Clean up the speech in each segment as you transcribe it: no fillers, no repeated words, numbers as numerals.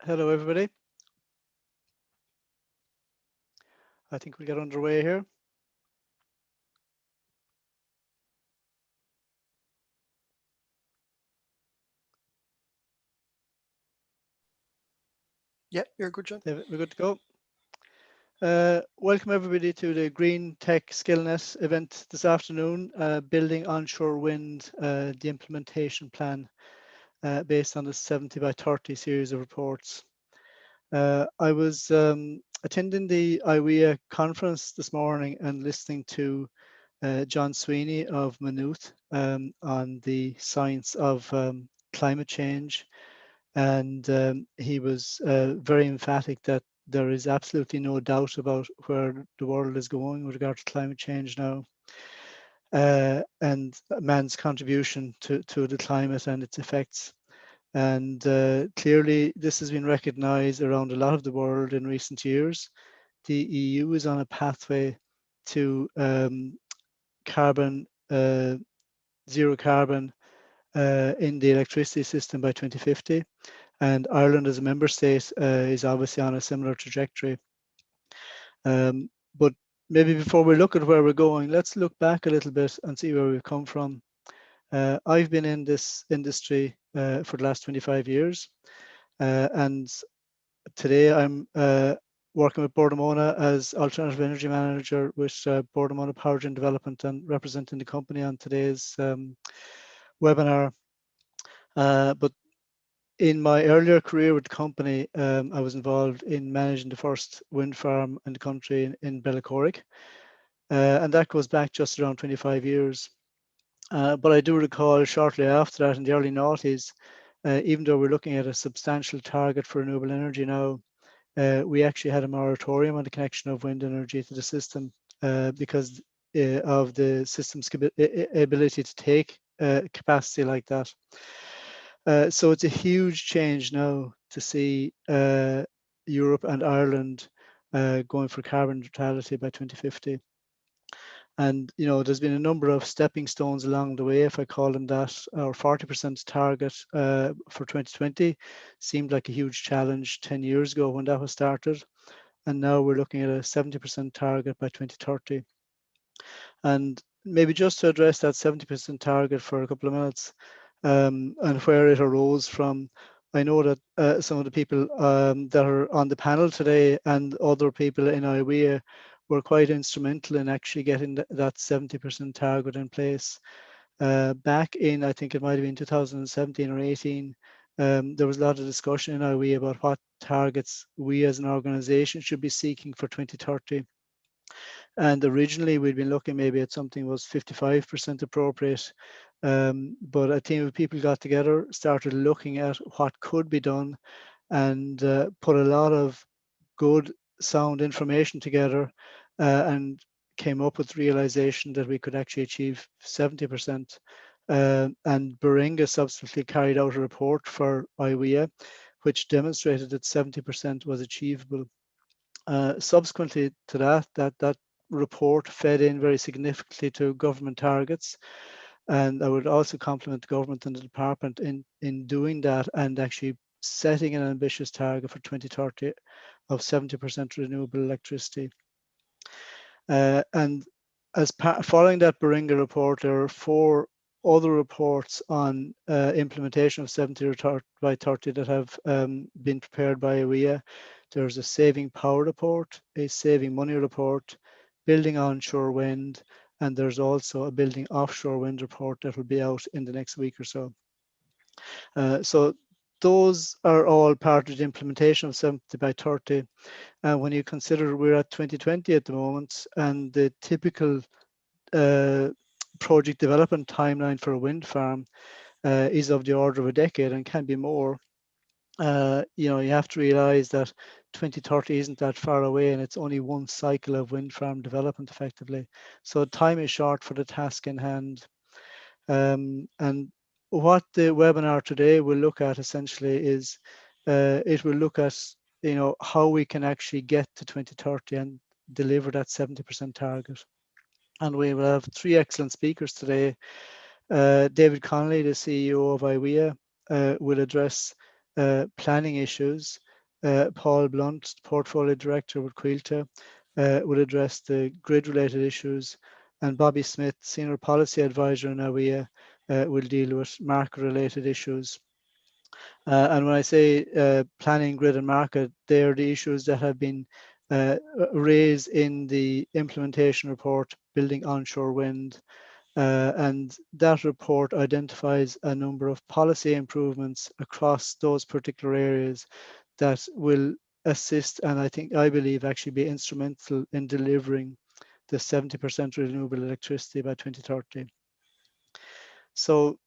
Hello, everybody. I think we'll get underway here. Yeah, you're good, John. David, we're good to go. Welcome, everybody, to the Green Tech SkillNet event this afternoon, building onshore wind, the implementation plan based on the 70 by 30 series of reports. I was attending the IWEA conference this morning and listening to John Sweeney of Maynooth on the science of climate change. And he was very emphatic that there is absolutely no doubt about where the world is going with regard to climate change now, and man's contribution to the climate and its effects. And clearly, this has been recognized around a lot of the world in recent years. The EU is on a pathway to carbon, zero carbon in the electricity system by 2050. And Ireland as a member state is obviously on a similar trajectory. But maybe before we look at where we're going, let's look back a little bit and see where we've come from. I've been in this industry for the last 25 years. And today I'm working with Bordemona as Alternative Energy Manager with Bordemona Power Gen Development and representing the company on today's webinar. But in my earlier career with the company, I was involved in managing the first wind farm in the country in Bellacorrick, and that goes back just around 25 years. But I do recall shortly after that, in the early noughties, even though we're looking at a substantial target for renewable energy now, we actually had a moratorium on the connection of wind energy to the system because of the system's ability to take capacity like that. So it's a huge change now to see Europe and Ireland going for carbon neutrality by 2050. And there's been a number of stepping stones along the way, if I call them that. Our 40% target for 2020 seemed like a huge challenge 10 years ago when that was started. And now we're looking at a 70% target by 2030. And maybe just to address that 70% target for a couple of minutes, and where it arose from. I know that some of the people that are on the panel today and other people in IWEA were quite instrumental in actually getting that 70% target in place. Back in, I think it might have been 2017 or 18, there was a lot of discussion in IWEA about what targets we as an organization should be seeking for 2030. And originally we'd been looking maybe at something was 55% appropriate. But a team of people got together, started looking at what could be done, and put a lot of good, sound information together, and came up with the realization that we could actually achieve 70%. And Baringa subsequently carried out a report for IWEA, which demonstrated that 70% was achievable. Subsequently to that report fed in very significantly to government targets. And I would also compliment the government and the department in doing that and actually setting an ambitious target for 2030 of 70% renewable electricity. And following that Baringa report, there are 4 other reports on implementation of 70 by 30 that have been prepared by IWEA. There's a saving power report, a saving money report, building onshore wind, and there's also a building offshore wind report that will be out in the next week or so. So those are all part of the implementation of 70 by 30. And when you consider we're at 2020 at the moment, and the typical project development timeline for a wind farm is of the order of a decade and can be more, you have to realize that 2030 isn't that far away, and it's only one cycle of wind farm development effectively. So time is short for the task in hand. And what the webinar today will look at essentially is it will look at how we can actually get to 2030 and deliver that 70% target. And we will have 3 excellent speakers today. David Connolly, the CEO of IWEA, will address planning issues. Paul Blunt, Portfolio Director with Quilta, will address the grid-related issues, and Bobby Smith, Senior Policy Advisor in AWEA, will deal with market-related issues. And when I say planning, grid and market, they're the issues that have been raised in the implementation report, Building Onshore Wind. And that report identifies a number of policy improvements across those particular areas that will assist, and I believe actually be instrumental in delivering the 70% renewable electricity by 2030. So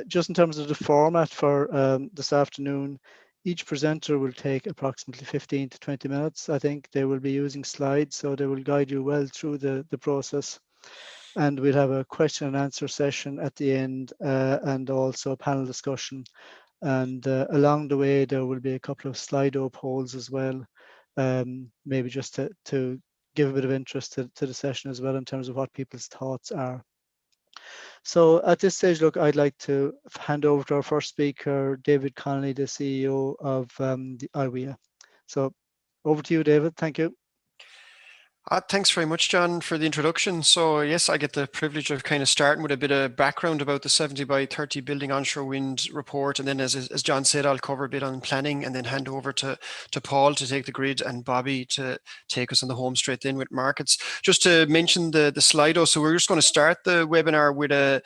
just in terms of the format for this afternoon, each presenter will take approximately 15 to 20 minutes. I think they will be using slides, so they will guide you well through the process. And we'll have a question and answer session at the end, and also a panel discussion. And along the way, there will be a couple of Slido polls as well, maybe just to give a bit of interest to the session as well in terms of what people's thoughts are. So at this stage, look, I'd like to hand over to our first speaker, David Connolly, the CEO of the AWEA. So over to you, David. Thank you. Thanks very much, John, for the introduction. So yes, I get the privilege of kind of starting with a bit of background about the 70 by 30 Building Onshore Wind report. And then as John said, I'll cover a bit on planning and then hand over to Paul to take the grid and Bobby to take us on the home straight in with markets. Just to mention the Slido. So we're just going to start the webinar with a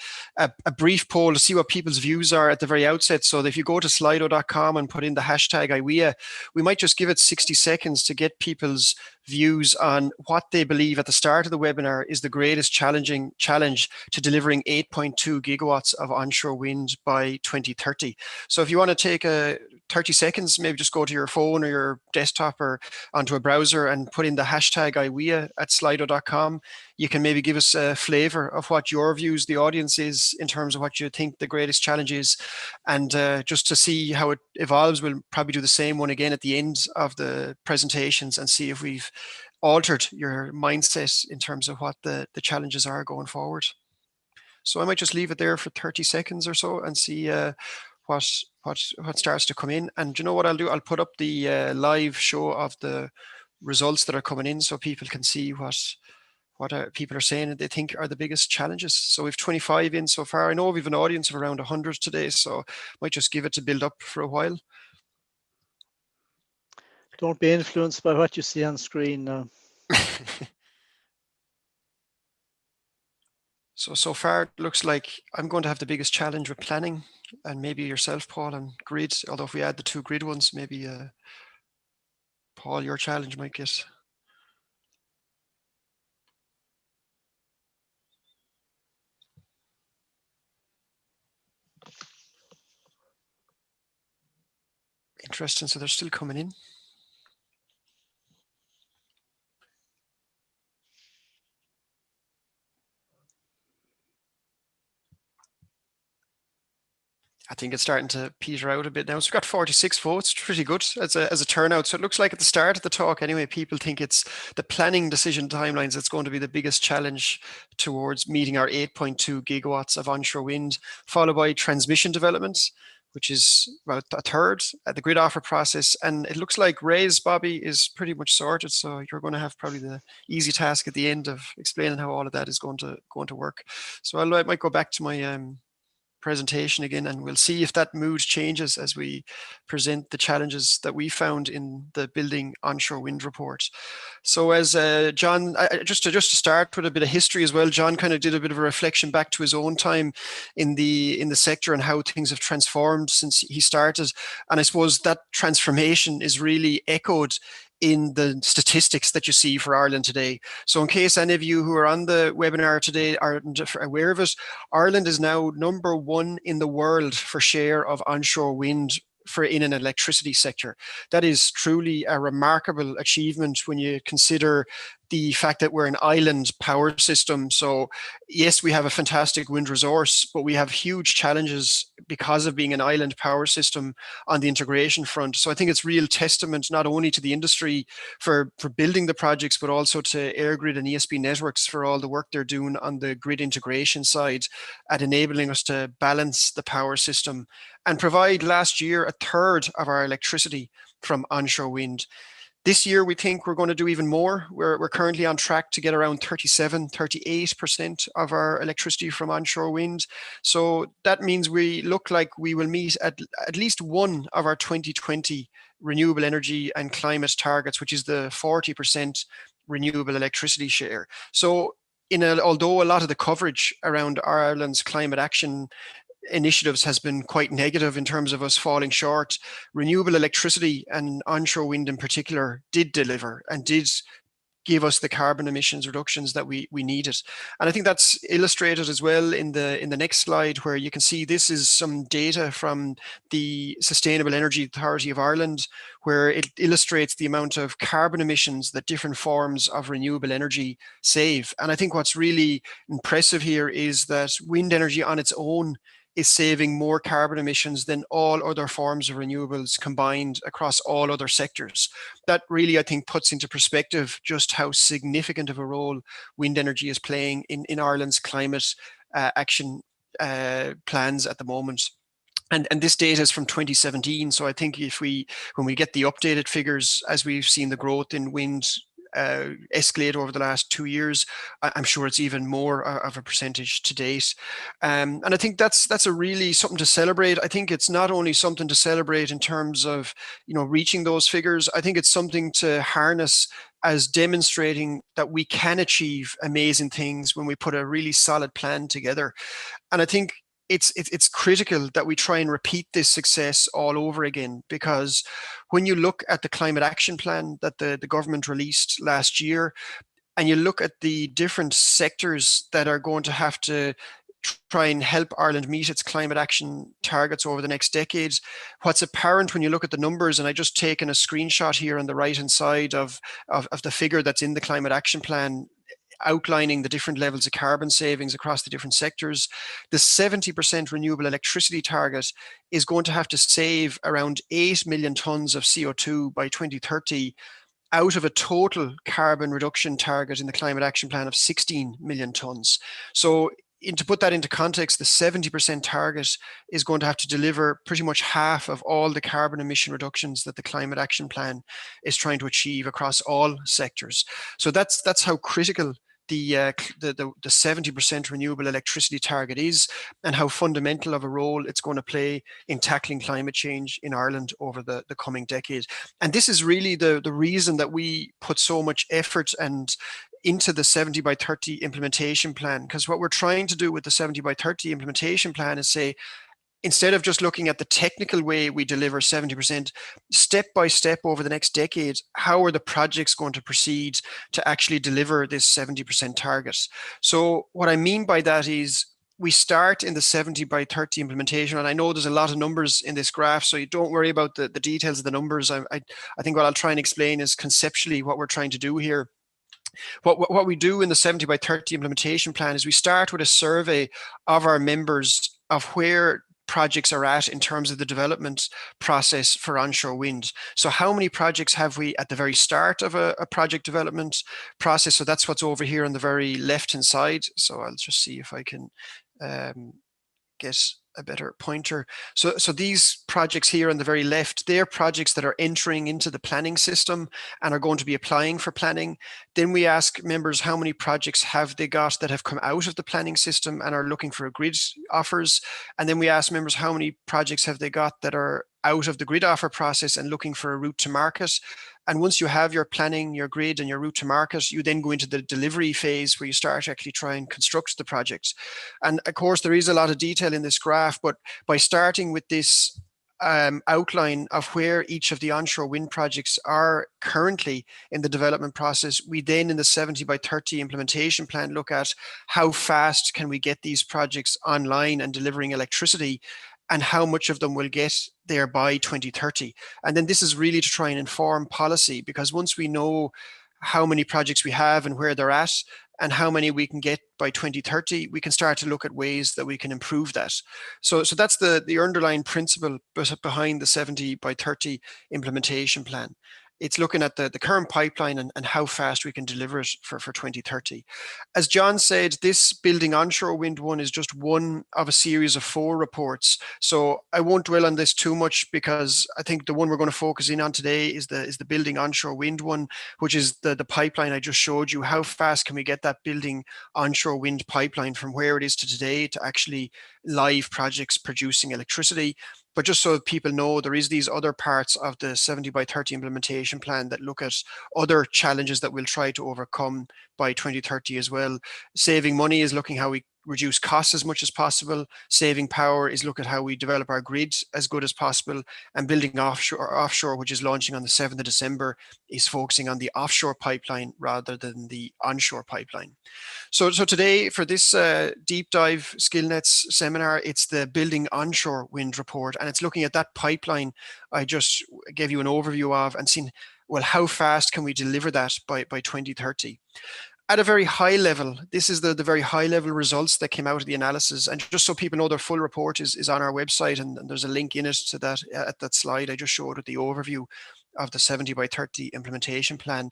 brief poll to see what people's views are at the very outset. So if you go to slido.com and put in the hashtag AWEA, we might just give it 60 seconds to get people's views on what they believe at the start of the webinar is the greatest challenge to delivering 8.2 gigawatts of onshore wind by 2030. So if you want to take 30 seconds, maybe just go to your phone or your desktop or onto a browser and put in the hashtag AWEA at slido.com. You can maybe give us a flavor of what your views, the audience is in terms of what you think the greatest challenge is. And just to see how it evolves, we'll probably do the same one again at the end of the presentations and see if we've altered your mindset in terms of what the challenges are going forward. So I might just leave it there for 30 seconds or so and see what starts to come in. And you know what I'll do? I'll put up the live show of the results that are coming in so people can see what people are saying that they think are the biggest challenges. So we've 25 in so far. I know we've an audience of around 100 today, so might just give it to build up for a while. Don't be influenced by what you see on screen now. So far, it looks like I'm going to have the biggest challenge with planning, and maybe yourself, Paul, and grid. Although if we add the two grid ones, maybe Paul, your challenge might get. Interesting. So they're still coming in. I think it's starting to peter out a bit now. So we've got 46 votes, pretty good as a turnout. So it looks like at the start of the talk anyway, people think it's the planning decision timelines that's going to be the biggest challenge towards meeting our 8.2 gigawatts of onshore wind, followed by transmission developments, which is about a third at the grid offer process. And it looks like Ray's, Bobby, is pretty much sorted. So you're going to have probably the easy task at the end of explaining how all of that is going to work. So I might go back to my presentation again, and we'll see if that mood changes as we present the challenges that we found in the Building Onshore Wind report. So as John, just to start with a bit of history as well, John kind of did a bit of a reflection back to his own time in the sector and how things have transformed since he started. And I suppose that transformation is really echoed in the statistics that you see for Ireland today. So in case any of you who are on the webinar today aren't aware of it, Ireland is now #1 in the world for share of onshore wind in an electricity sector. That is truly a remarkable achievement when you consider the fact that we're an island power system. So yes, we have a fantastic wind resource, but we have huge challenges because of being an island power system on the integration front. So I think it's real testament not only to the industry for building the projects, but also to EirGrid and ESB Networks for all the work they're doing on the grid integration side at enabling us to balance the power system and provide last year a third of our electricity from onshore wind. This year, we think we're going to do even more. We're currently on track to get around 37, 38% of our electricity from onshore wind. So that means we look like we will meet at least one of our 2020 renewable energy and climate targets, which is the 40% renewable electricity share. So although a lot of the coverage around Ireland's climate action initiatives has been quite negative in terms of us falling short, renewable electricity and onshore wind in particular did deliver and did give us the carbon emissions reductions that we needed. And I think that's illustrated as well in the next slide, where you can see this is some data from the Sustainable Energy Authority of Ireland, where it illustrates the amount of carbon emissions that different forms of renewable energy save. And I think what's really impressive here is that wind energy on its own is saving more carbon emissions than all other forms of renewables combined across all other sectors. That really, I think, puts into perspective just how significant of a role wind energy is playing in Ireland's climate action plans at the moment. And this data is from 2017. So I think when we get the updated figures, as we've seen the growth in wind escalate over the last 2 years, I'm sure it's even more of a percentage to date. And I think that's a really something to celebrate. I think it's not only something to celebrate in terms of, reaching those figures. I think it's something to harness as demonstrating that we can achieve amazing things when we put a really solid plan together. And I think it's critical that we try and repeat this success all over again, because when you look at the climate action plan that the government released last year, and you look at the different sectors that are going to have to try and help Ireland meet its climate action targets over the next decades, what's apparent when you look at the numbers, and I just taken a screenshot here on the right hand side of the figure that's in the climate action plan outlining the different levels of carbon savings across the different sectors. The 70% renewable electricity target is going to have to save around 8 million tonnes of CO2 by 2030 out of a total carbon reduction target in the climate action plan of 16 million tonnes. So to put that into context, the 70% target is going to have to deliver pretty much half of all the carbon emission reductions that the climate action plan is trying to achieve across all sectors. So that's how critical the 70% renewable electricity target is, and how fundamental of a role it's going to play in tackling climate change in Ireland over the coming decade. And this is really the reason that we put so much effort and into the 70 by 30 implementation plan, because what we're trying to do with the 70 by 30 implementation plan is say, instead of just looking at the technical way we deliver 70%, step by step over the next decade, how are the projects going to proceed to actually deliver this 70% target? So what I mean by that is we start in the 70 by 30 implementation, and I know there's a lot of numbers in this graph, so you don't worry about the details of the numbers. I think what I'll try and explain is conceptually what we're trying to do here. What we do in the 70 by 30 implementation plan is we start with a survey of our members of where projects are at in terms of the development process for onshore wind. So how many projects have we at the very start of a project development process? So that's what's over here on the very left hand side. So I'll just see if I can get a better pointer. So these projects here on the very left, they're projects that are entering into the planning system and are going to be applying for planning. Then we ask members how many projects have they got that have come out of the planning system and are looking for grid offers. And then we ask members how many projects have they got that are out of the grid offer process and looking for a route to market. And once you have your planning, your grid, and your route to market, you then go into the delivery phase where you start actually trying to construct the projects. And of course, there is a lot of detail in this graph, but by starting with this outline of where each of the onshore wind projects are currently in the development process, we then in the 70 by 30 implementation plan look at how fast can we get these projects online and delivering electricity, and how much of them will get there by 2030. And then this is really to try and inform policy, because once we know how many projects we have and where they're at and how many we can get by 2030, we can start to look at ways that we can improve that. So that's the underlying principle behind the 70 by 30 implementation plan. It's looking at the current pipeline and how fast we can deliver it for 2030. As John said, this Building Onshore Wind one is just one of a series of 4 reports. So I won't dwell on this too much, because I think the one we're going to focus in on today is the Building Onshore Wind one, which is the pipeline I just showed you. How fast can we get that building onshore wind pipeline from where it is to today to actually live projects producing electricity? But just so people know, there is these other parts of the 70 by 30 implementation plan that look at other challenges that we'll try to overcome by 2030 as well. Saving money is looking how we reduce costs as much as possible. Saving power is look at how we develop our grid as good as possible. And building offshore, which is launching on the 7th of December, is focusing on the offshore pipeline rather than the onshore pipeline. So today, for this deep dive SkillNets seminar, it's the Building Onshore Wind report, and it's looking at that pipeline I just gave you an overview of, and seeing, well, how fast can we deliver that by 2030? At a very high level, this is the very high level results that came out of the analysis. And just so people know, their full report is on our website, and there's a link in it to that at that slide I just showed with the overview of the 70 by 30 implementation plan.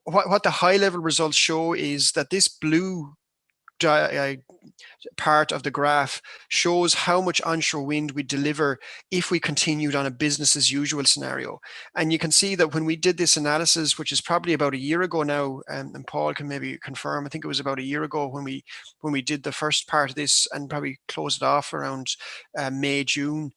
What the high level results show is that this blue part of the graph shows how much onshore wind we deliver if we continued on a business as usual scenario. And you can see that when we did this analysis, which is probably about a year ago now, and Paul can maybe confirm, I think it was about a year ago when we did the first part of this, and probably closed it off around May, June.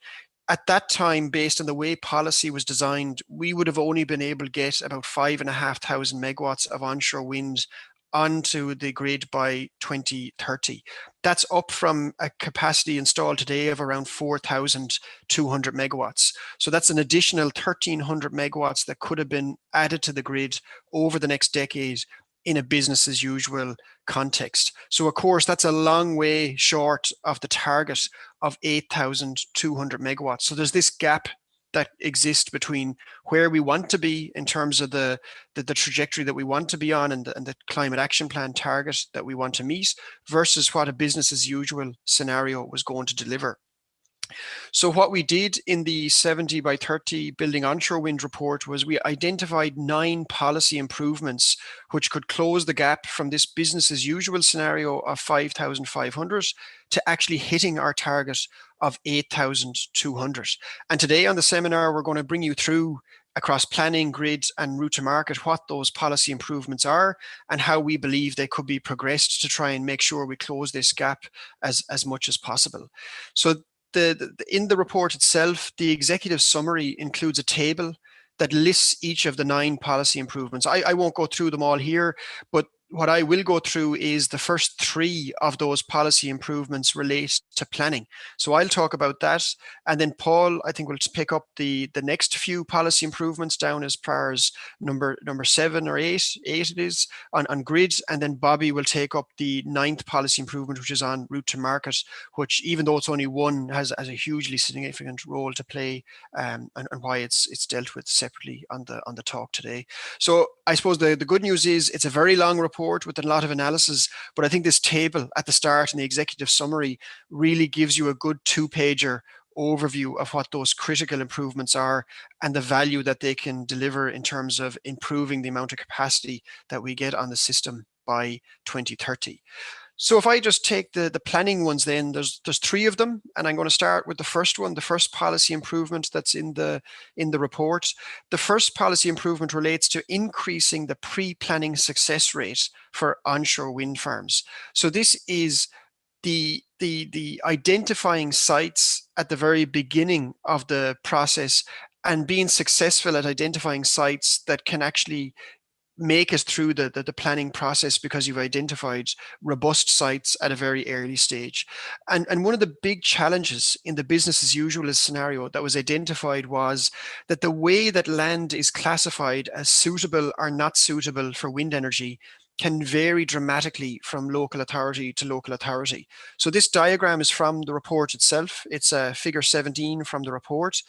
At that time, based on the way policy was designed, we would have only been able to get about 5,500 megawatts of onshore wind onto the grid by 2030. That's up from a capacity installed today of around 4,200 megawatts. So that's an additional 1,300 megawatts that could have been added to the grid over the next decade in a business as usual context. So of course, that's a long way short of the target of 8,200 megawatts. So there's this gap that exists between where we want to be in terms of the trajectory that we want to be on, and the climate action plan target that we want to meet, versus what a business as usual scenario was going to deliver. So what we did in the 70 by 30 Building Onshore Wind report was we identified 9 policy improvements which could close the gap from this business as usual scenario of 5,500 to actually hitting our target of 8,200. And today on the seminar, we're going to bring you through across planning, grid, and route to market what those policy improvements are and how we believe they could be progressed to try and make sure we close this gap as much as possible. So in the report itself, the executive summary includes a table that lists each of the 9 policy improvements. I won't go through them all here, but what I will go through is the first 3 of those policy improvements relate to planning. So I'll talk about that. And then Paul, I think, will pick up the next few policy improvements down as far as number 7 or 8 it is, on grid. And then Bobby will take up the 9th policy improvement, which is on route to market, which, even though it's only one, has a hugely significant role to play, and why it's dealt with separately on the talk today. So I suppose the good news is it's a very long report with a lot of analysis, but I think this table at the start and the executive summary really gives you a good 2-pager overview of what those critical improvements are and the value that they can deliver in terms of improving the amount of capacity that we get on the system by 2030. So if I just take the planning ones, then there's 3 of them, and I'm going to start with the first one, the first policy improvement that's in the report. The first policy improvement relates to increasing the pre-planning success rate for onshore wind farms. So this is the identifying sites at the very beginning of the process and being successful at identifying sites that can actually make us through the planning process because you've identified robust sites at a very early stage. And one of the big challenges in the business as usual scenario that was identified was that the way that land is classified as suitable or not suitable for wind energy can vary dramatically from local authority to local authority. So this diagram is from the report itself. It's figure 17 from the report.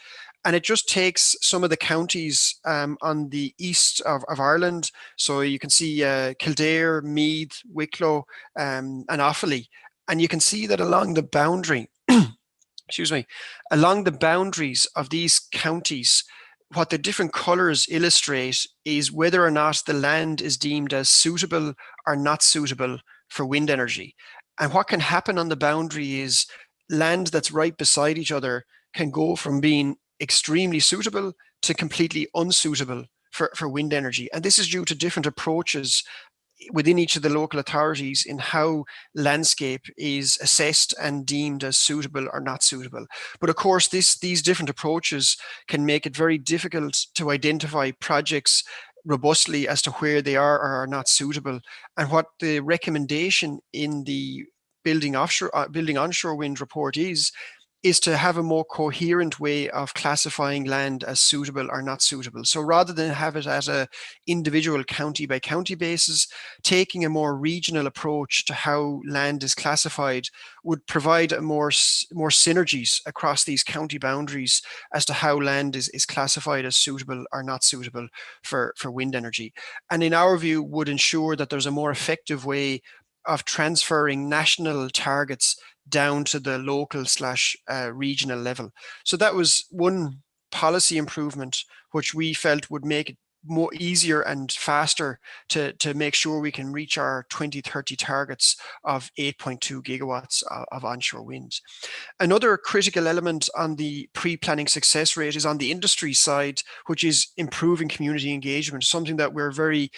And it just takes some of the counties on the east of Ireland. So you can see Kildare, Meath, Wicklow, and Offaly. And you can see that along the boundary, excuse me, along the boundaries of these counties, what the different colors illustrate is whether or not the land is deemed as suitable or not suitable for wind energy. And what can happen on the boundary is land that's right beside each other can go from being extremely suitable to completely unsuitable for wind energy. And this is due to different approaches within each of the local authorities in how landscape is assessed and deemed as suitable or not suitable. But of course, these different approaches can make it very difficult to identify projects robustly as to where they are or are not suitable. And what the recommendation in the building onshore wind report is to have a more coherent way of classifying land as suitable or not suitable. So rather than have it at a individual county by county basis, taking a more regional approach to how land is classified would provide a more synergies across these county boundaries as to how land is classified as suitable or not suitable for wind energy. And in our view, would ensure that there's a more effective way of transferring national targets down to the local slash regional level. So that was one policy improvement which we felt would make it more easier and faster to make sure we can reach our 2030 targets of 8.2 gigawatts of onshore wind. Another critical element on the pre-planning success rate is on the industry side, which is improving community engagement, something that we're very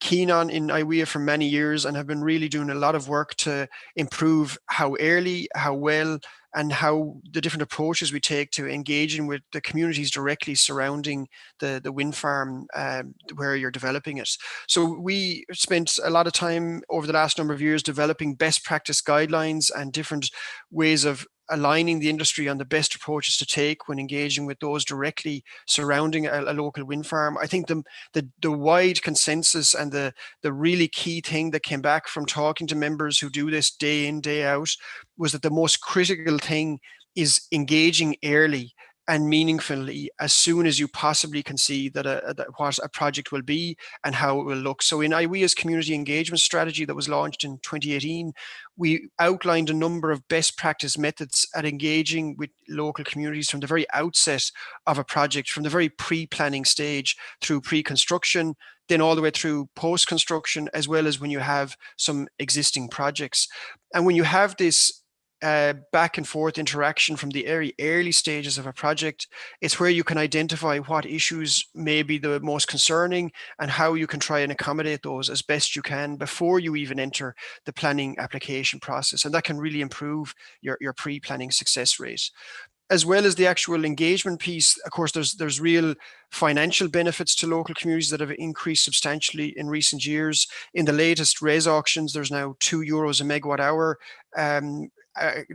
keen on in IWEA for many years and have been really doing a lot of work to improve how early, how well, and how the different approaches we take to engaging with the communities directly surrounding the wind farm where you're developing it. So we spent a lot of time over the last number of years developing best practice guidelines and different ways of aligning the industry on the best approaches to take when engaging with those directly surrounding a local wind farm. I think the wide consensus and the really key thing that came back from talking to members who do this day in, day out, was that the most critical thing is engaging early and meaningfully as soon as you possibly can see that what a project will be and how it will look. So in IWEA's community engagement strategy that was launched in 2018, we outlined a number of best practice methods at engaging with local communities from the very outset of a project, from the very pre-planning stage through pre-construction, then all the way through post-construction, as well as when you have some existing projects. And when you have this back and forth interaction from the early stages of a project, it's where you can identify what issues may be the most concerning and how you can try and accommodate those as best you can before you even enter the planning application process. And that can really improve your pre-planning success rate. As well as the actual engagement piece, of course, there's real financial benefits to local communities that have increased substantially in recent years. In the latest RES auctions, there's now €2 a megawatt hour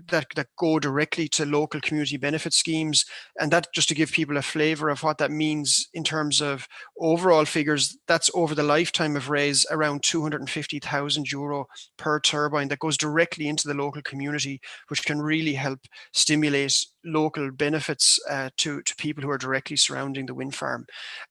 that go directly to local community benefit schemes. And that, just to give people a flavour of what that means in terms of overall figures, that's over the lifetime of RES around €250,000 per turbine that goes directly into the local community, which can really help stimulate local benefits to people who are directly surrounding the wind farm.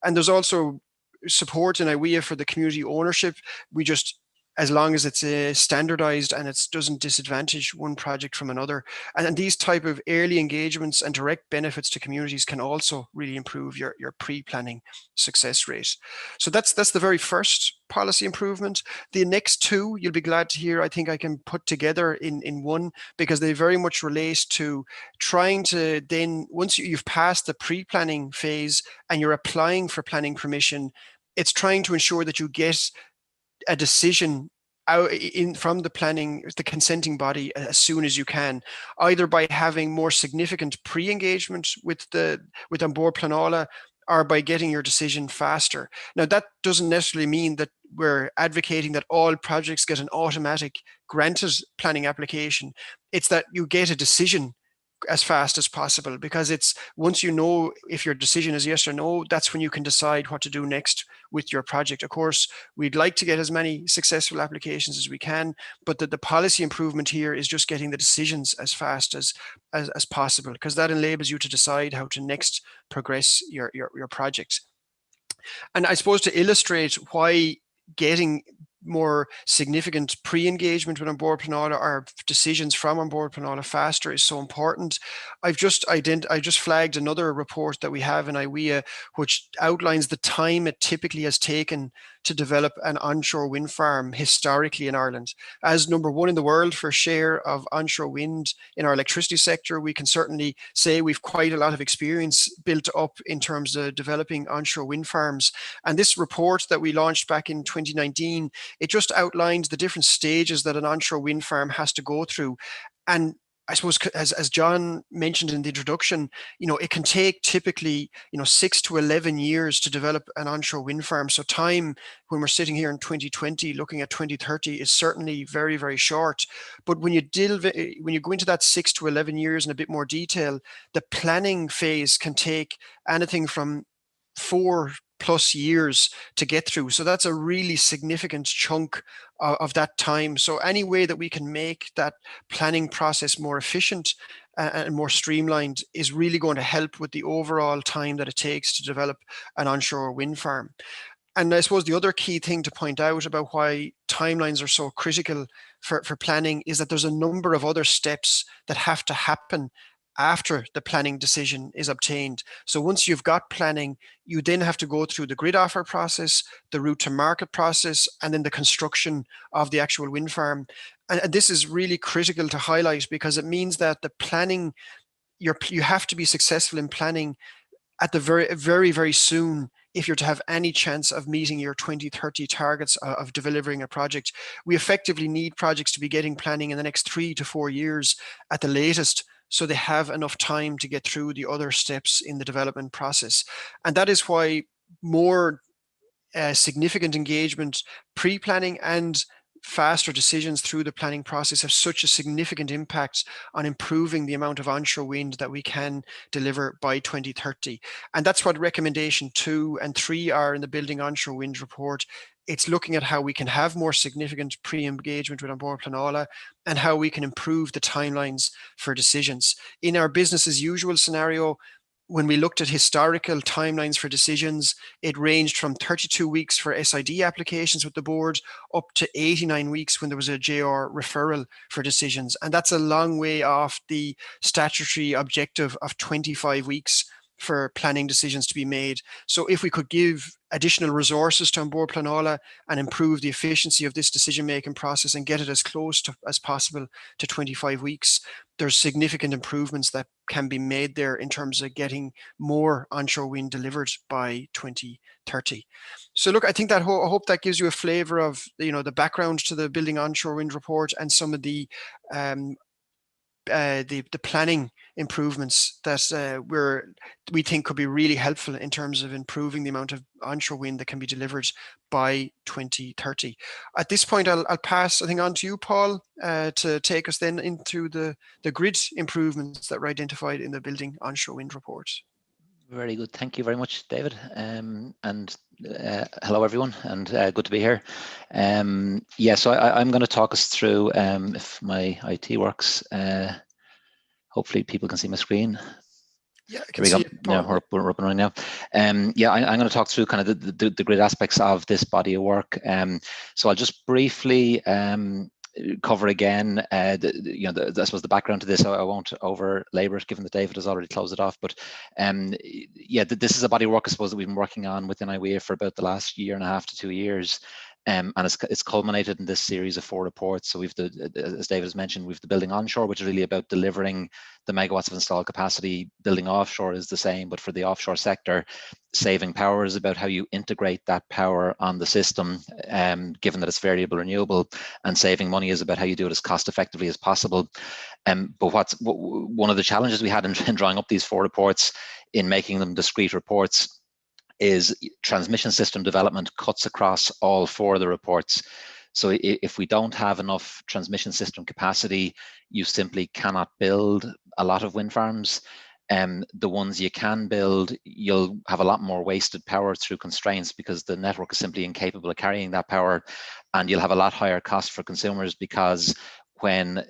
And there's also support in IWEA for the community ownership. We just, as long as it's standardized and it doesn't disadvantage one project from another. And these type of early engagements and direct benefits to communities can also really improve your pre-planning success rate. So that's the very first policy improvement. The next two, you'll be glad to hear, I think I can put together in one, because they very much relate to trying to then, once you've passed the pre-planning phase and you're applying for planning permission, it's trying to ensure that you get a decision out from the consenting body as soon as you can, either by having more significant pre-engagement with An Bord Pleanála, or by getting your decision faster. Now, that doesn't necessarily mean that we're advocating that all projects get an automatic granted planning application. It's that you get a decision as fast as possible, because it's once you know if your decision is yes or no, that's when you can decide what to do next with your project. Of course, we'd like to get as many successful applications as we can, but the policy improvement here is just getting the decisions as fast as possible, because that enables you to decide how to next progress your project. And I suppose to illustrate why getting more significant pre-engagement with On Board Pleanála, or decisions from On Board Pleanála faster, is so important. I just flagged another report that we have in IWEA, which outlines the time it typically has taken to develop an onshore wind farm historically in Ireland. As number one in the world for share of onshore wind in our electricity sector, we can certainly say we've quite a lot of experience built up in terms of developing onshore wind farms. And this report that we launched back in 2019, it just outlines the different stages that an onshore wind farm has to go through. And I suppose, as John mentioned in the introduction, it can take typically, 6 to 11 years to develop an onshore wind farm. So time, when we're sitting here in 2020, looking at 2030, is certainly very, very short. But when you go into that 6 to 11 years in a bit more detail, the planning phase can take anything from 4+ years to get through. So that's a really significant chunk of that time. So any way that we can make that planning process more efficient and more streamlined is really going to help with the overall time that it takes to develop an onshore wind farm. And I suppose the other key thing to point out about why timelines are so critical for planning is that there's a number of other steps that have to happen after the planning decision is obtained. So once you've got planning, you then have to go through the grid offer process, the route to market process, and then the construction of the actual wind farm. And this is really critical to highlight, because it means that the planning, you have to be successful in planning at the very, very, very soon if you're to have any chance of meeting your 2030 targets of delivering a project. We effectively need projects to be getting planning in the next 3 to 4 years at the latest, so they have enough time to get through the other steps in the development process. And that is why more significant engagement, pre-planning and faster decisions through the planning process have such a significant impact on improving the amount of onshore wind that we can deliver by 2030. And that's what recommendation 2 and 3 are in the Building Onshore Wind report. It's looking at how we can have more significant pre-engagement with On Board Pleanála and how we can improve the timelines for decisions. In our business as usual scenario, when we looked at historical timelines for decisions, it ranged from 32 weeks for SID applications with the board up to 89 weeks when there was a JR referral for decisions. And that's a long way off the statutory objective of 25 weeks for planning decisions to be made. So if we could give additional resources to On Board Pleanála and improve the efficiency of this decision-making process and get it as close to, as possible to 25 weeks, there's significant improvements that can be made there in terms of getting more onshore wind delivered by 2030. So look, I think that I hope that gives you a flavour of the background to the Building Onshore Wind report and some of the planning improvements that we think could be really helpful in terms of improving the amount of onshore wind that can be delivered by 2030. At this point, I'll pass, I think, on to you, Paul, to take us then into the grid improvements that were identified in the Building Onshore Wind report. Very good. Thank you very much, David. And hello, everyone, and good to be here. Yeah, so I'm going to talk us through, if my IT works, hopefully people can see my screen. Yeah, I can see it, Paul. Yeah, we're up and running now. Yeah, I'm going to talk through kind of the grid aspects of this body of work. So I'll just briefly cover again, I suppose the background to this. I won't over labor it, given that David has already closed it off. But yeah, this is a body of work, I suppose, that we've been working on within IWEA for about the last 1.5 to 2 years. And it's culminated in this series of 4 reports. So we've as David has mentioned, we've the Building Onshore, which is really about delivering the megawatts of installed capacity. Building Offshore is the same, but for the offshore sector, saving power is about how you integrate that power on the system, given that it's variable renewable, and saving money is about how you do it as cost effectively as possible. But one of the challenges we had in drawing up these 4 reports, in making them discrete reports, is transmission system development cuts across all 4 of the reports. So if we don't have enough transmission system capacity, you simply cannot build a lot of wind farms. The ones you can build, you'll have a lot more wasted power through constraints, because the network is simply incapable of carrying that power, and you'll have a lot higher cost for consumers, because when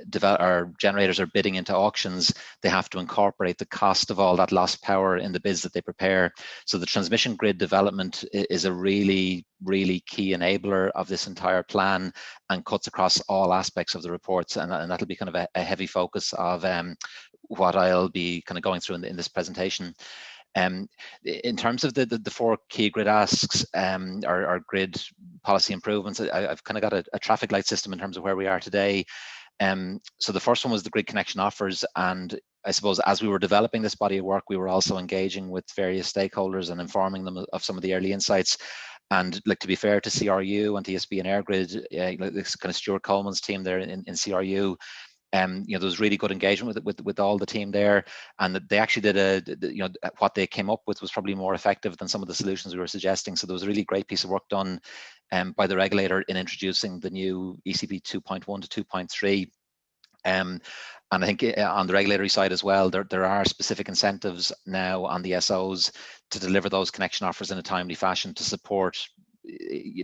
generators are bidding into auctions, they have to incorporate the cost of all that lost power in the bids that they prepare. So the transmission grid development is a really, really key enabler of this entire plan and cuts across all aspects of the reports. And that'll be kind of a heavy focus of what I'll be kind of going through in this presentation. In terms of the four key grid asks or grid policy improvements, I've kind of got a traffic light system in terms of where we are today. So the first one was the grid connection offers, and I suppose as we were developing this body of work, we were also engaging with various stakeholders and informing them of some of the early insights. And like, to be fair to CRU and TSB and EirGrid, this kind of Stuart Coleman's team there in CRU, there was really good engagement with all the team there, and they actually did what they came up with was probably more effective than some of the solutions we were suggesting. So there was a really great piece of work done by the regulator in introducing the new ECB 2.1 to 2.3. And I think on the regulatory side as well, there are specific incentives now on the SOs to deliver those connection offers in a timely fashion to support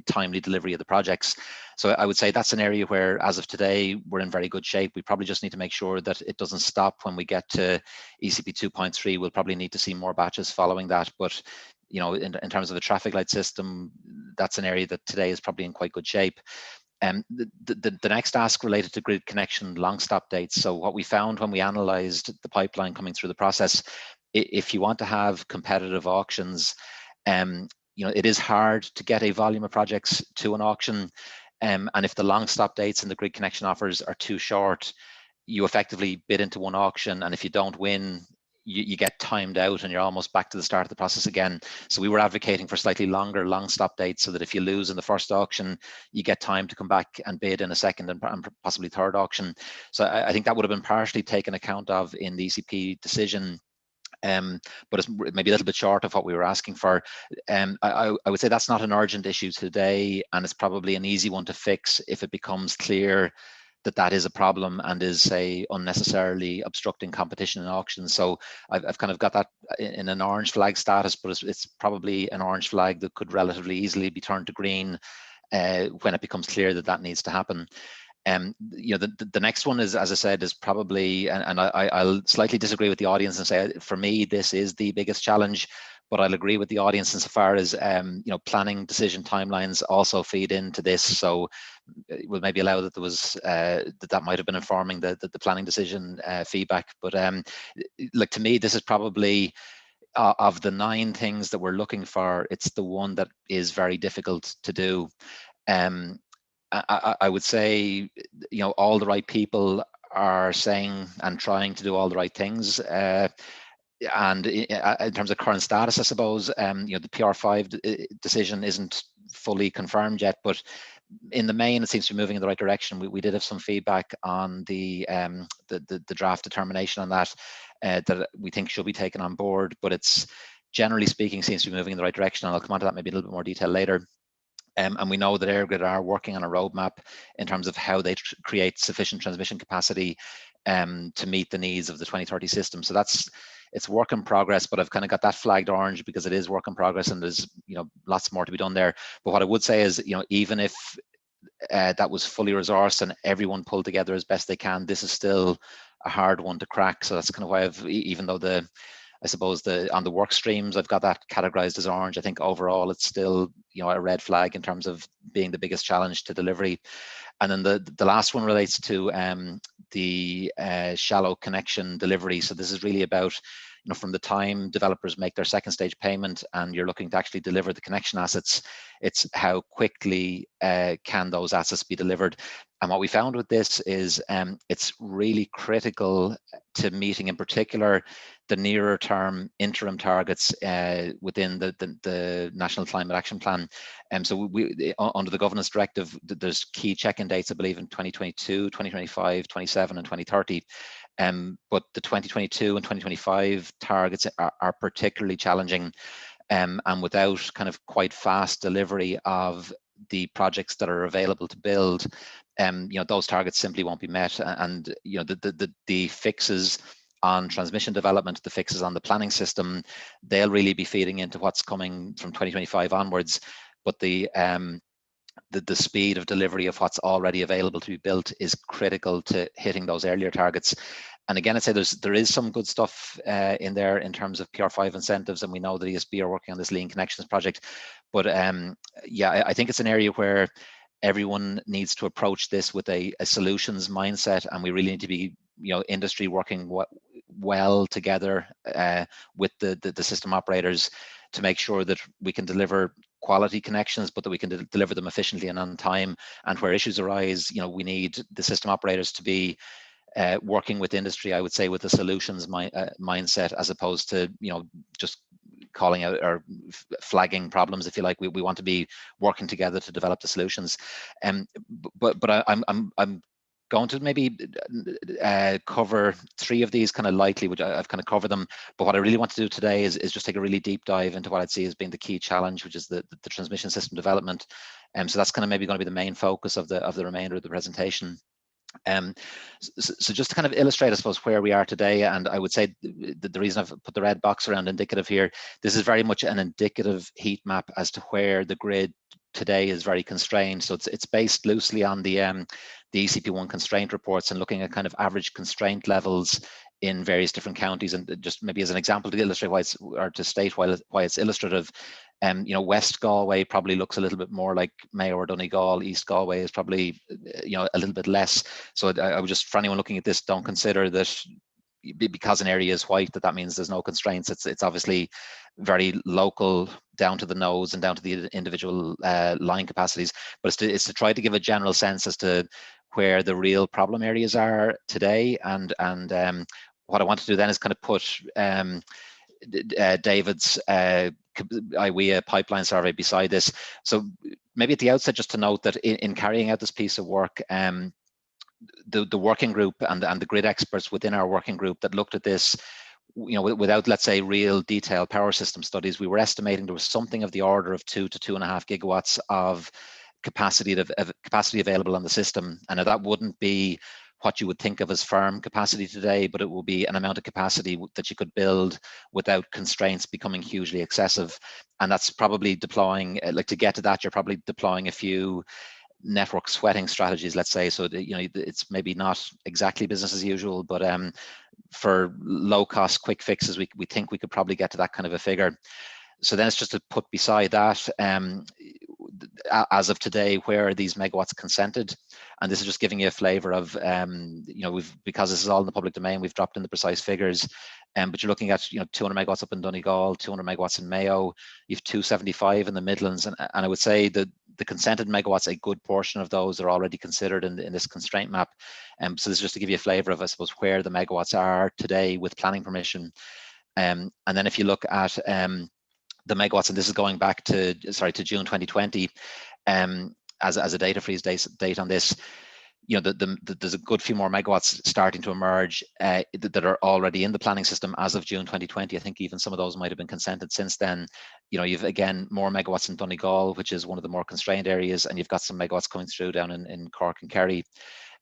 timely delivery of the projects. So I would say that's an area where, as of today, we're in very good shape. We probably just need to make sure that it doesn't stop when we get to ECB 2.3. We'll probably need to see more batches following that. But in terms of a traffic light system, that's an area that today is probably in quite good shape. The next ask related to grid connection long stop dates. So what we found when we analysed the pipeline coming through the process, if you want to have competitive auctions, it is hard to get a volume of projects to an auction, and if the long stop dates and the grid connection offers are too short, you effectively bid into one auction, and if you don't win, you get timed out and you're almost back to the start of the process again. So we were advocating for slightly longer long stop dates so that if you lose in the first auction, you get time to come back and bid in a second and possibly third auction. So I think that would have been partially taken account of in the ECP decision. But it's maybe a little bit short of what we were asking for. I would say that's not an urgent issue today, and it's probably an easy one to fix if it becomes clear that that is a problem and is, say, unnecessarily obstructing competition in auctions. So I've kind of got that in an orange flag status, but it's probably an orange flag that could relatively easily be turned to green when it becomes clear that that needs to happen. The next one is, as I said, is probably, and I'll slightly disagree with the audience and say, for me, this is the biggest challenge, but I'll agree with the audience insofar as, planning decision timelines also feed into this. So we'll maybe allow that there was, that might have been informing the planning decision feedback. But like, to me, this is probably, of the 9 things that we're looking for, it's the one that is very difficult to do. I would say, all the right people are saying and trying to do all the right things. And in terms of current status, I suppose, the PR5 decision isn't fully confirmed yet, but in the main, it seems to be moving in the right direction. We did have some feedback on the draft determination on that that we think should be taken on board, but it's, generally speaking, seems to be moving in the right direction. And I'll come on to that maybe a little bit more detail later. And we know that EirGrid are working on a roadmap in terms of how they create sufficient transmission capacity to meet the needs of the 2030 system. So it's work in progress, but I've kind of got that flagged orange because it is work in progress and there's lots more to be done there. But what I would say is, even if that was fully resourced and everyone pulled together as best they can, this is still a hard one to crack. So that's kind of why even though I suppose on the work streams, I've got that categorized as orange, I think overall it's still, a red flag in terms of being the biggest challenge to delivery. And then the last one relates to the shallow connection delivery. So this is really about, from the time developers make their second stage payment and you're looking to actually deliver the connection assets, it's how quickly can those assets be delivered. And what we found with this is it's really critical to meeting, in particular, the nearer term interim targets within the National Climate Action Plan. So under the governance directive, there's key check-in dates, I believe, in 2022, 2025, 27 and 2030. But the 2022 and 2025 targets are particularly challenging, and without kind of quite fast delivery of the projects that are available to build, those targets simply won't be met. And the fixes on transmission development, the fixes on the planning system, they'll really be feeding into what's coming from 2025 onwards. But the the speed of delivery of what's already available to be built is critical to hitting those earlier targets. And again, I'd say there is some good stuff in there in terms of PR5 incentives, and we know that ESB are working on this Lean Connections project. But yeah, I think it's an area where everyone needs to approach this with a solutions mindset, and we really need to be, industry working well together with the system operators to make sure that we can deliver quality connections, but that we can deliver them efficiently and on time. And where issues arise, we need the system operators to be working with industry, I would say, with the solutions mindset, as opposed to just calling out or flagging problems, if you like. We want to be working together to develop the solutions. But I'm going to maybe cover three of these kind of lightly, which I've kind of covered them. But what I really want to do today is just take a really deep dive into what I'd see as being the key challenge, which is the transmission system development. So that's kind of maybe going to be the main focus of the remainder of the presentation. So just to kind of illustrate, I suppose, where we are today, and I would say the reason I've put the red box around indicative here, this is very much an indicative heat map as to where the grid today is very constrained. So it's based loosely on the ECP1 constraint reports and looking at kind of average constraint levels in various different counties. And just maybe as an example to illustrate why to state why it's illustrative, West Galway probably looks a little bit more like Mayo or Donegal. East Galway is probably, a little bit less. So I would just, for anyone looking at this, don't consider that because an area is white that means there's no constraints. It's obviously very local, down to the nose and down to the individual line capacities. But it's to try to give a general sense as to where the real problem areas are today. And what I want to do then is kind of put David's IWEA pipeline survey beside this. So maybe at the outset, just to note that in carrying out this piece of work, the working group and the grid experts within our working group that looked at this, without, let's say, real detailed power system studies, we were estimating there was something of the order of 2 to 2.5 gigawatts of capacity available on the system. And that wouldn't be what you would think of as firm capacity today, but it will be an amount of capacity that you could build without constraints becoming hugely excessive. And that's probably deploying, like, to get to that, you're probably deploying a few network sweating strategies, let's say. So it's maybe not exactly business as usual, but for low cost quick fixes, we think we could probably get to that kind of a figure. So then it's just to put beside that, as of today, where are these megawatts consented? And this is just giving you a flavor of, because this is all in the public domain, we've dropped in the precise figures. But you're looking at 200 megawatts up in Donegal, 200 megawatts in Mayo, you have 275 in the Midlands, and I would say that the consented megawatts, a good portion of those are already considered in this constraint map. So this is just to give you a flavor of, I suppose, where the megawatts are today with planning permission. And then if you look at the megawatts, and this is going back to June 2020, as a data freeze date on this, there's a good few more megawatts starting to emerge that are already in the planning system as of June 2020. I think even some of those might have been consented since then. You've again more megawatts in Donegal, which is one of the more constrained areas, and you've got some megawatts coming through down in Cork and Kerry.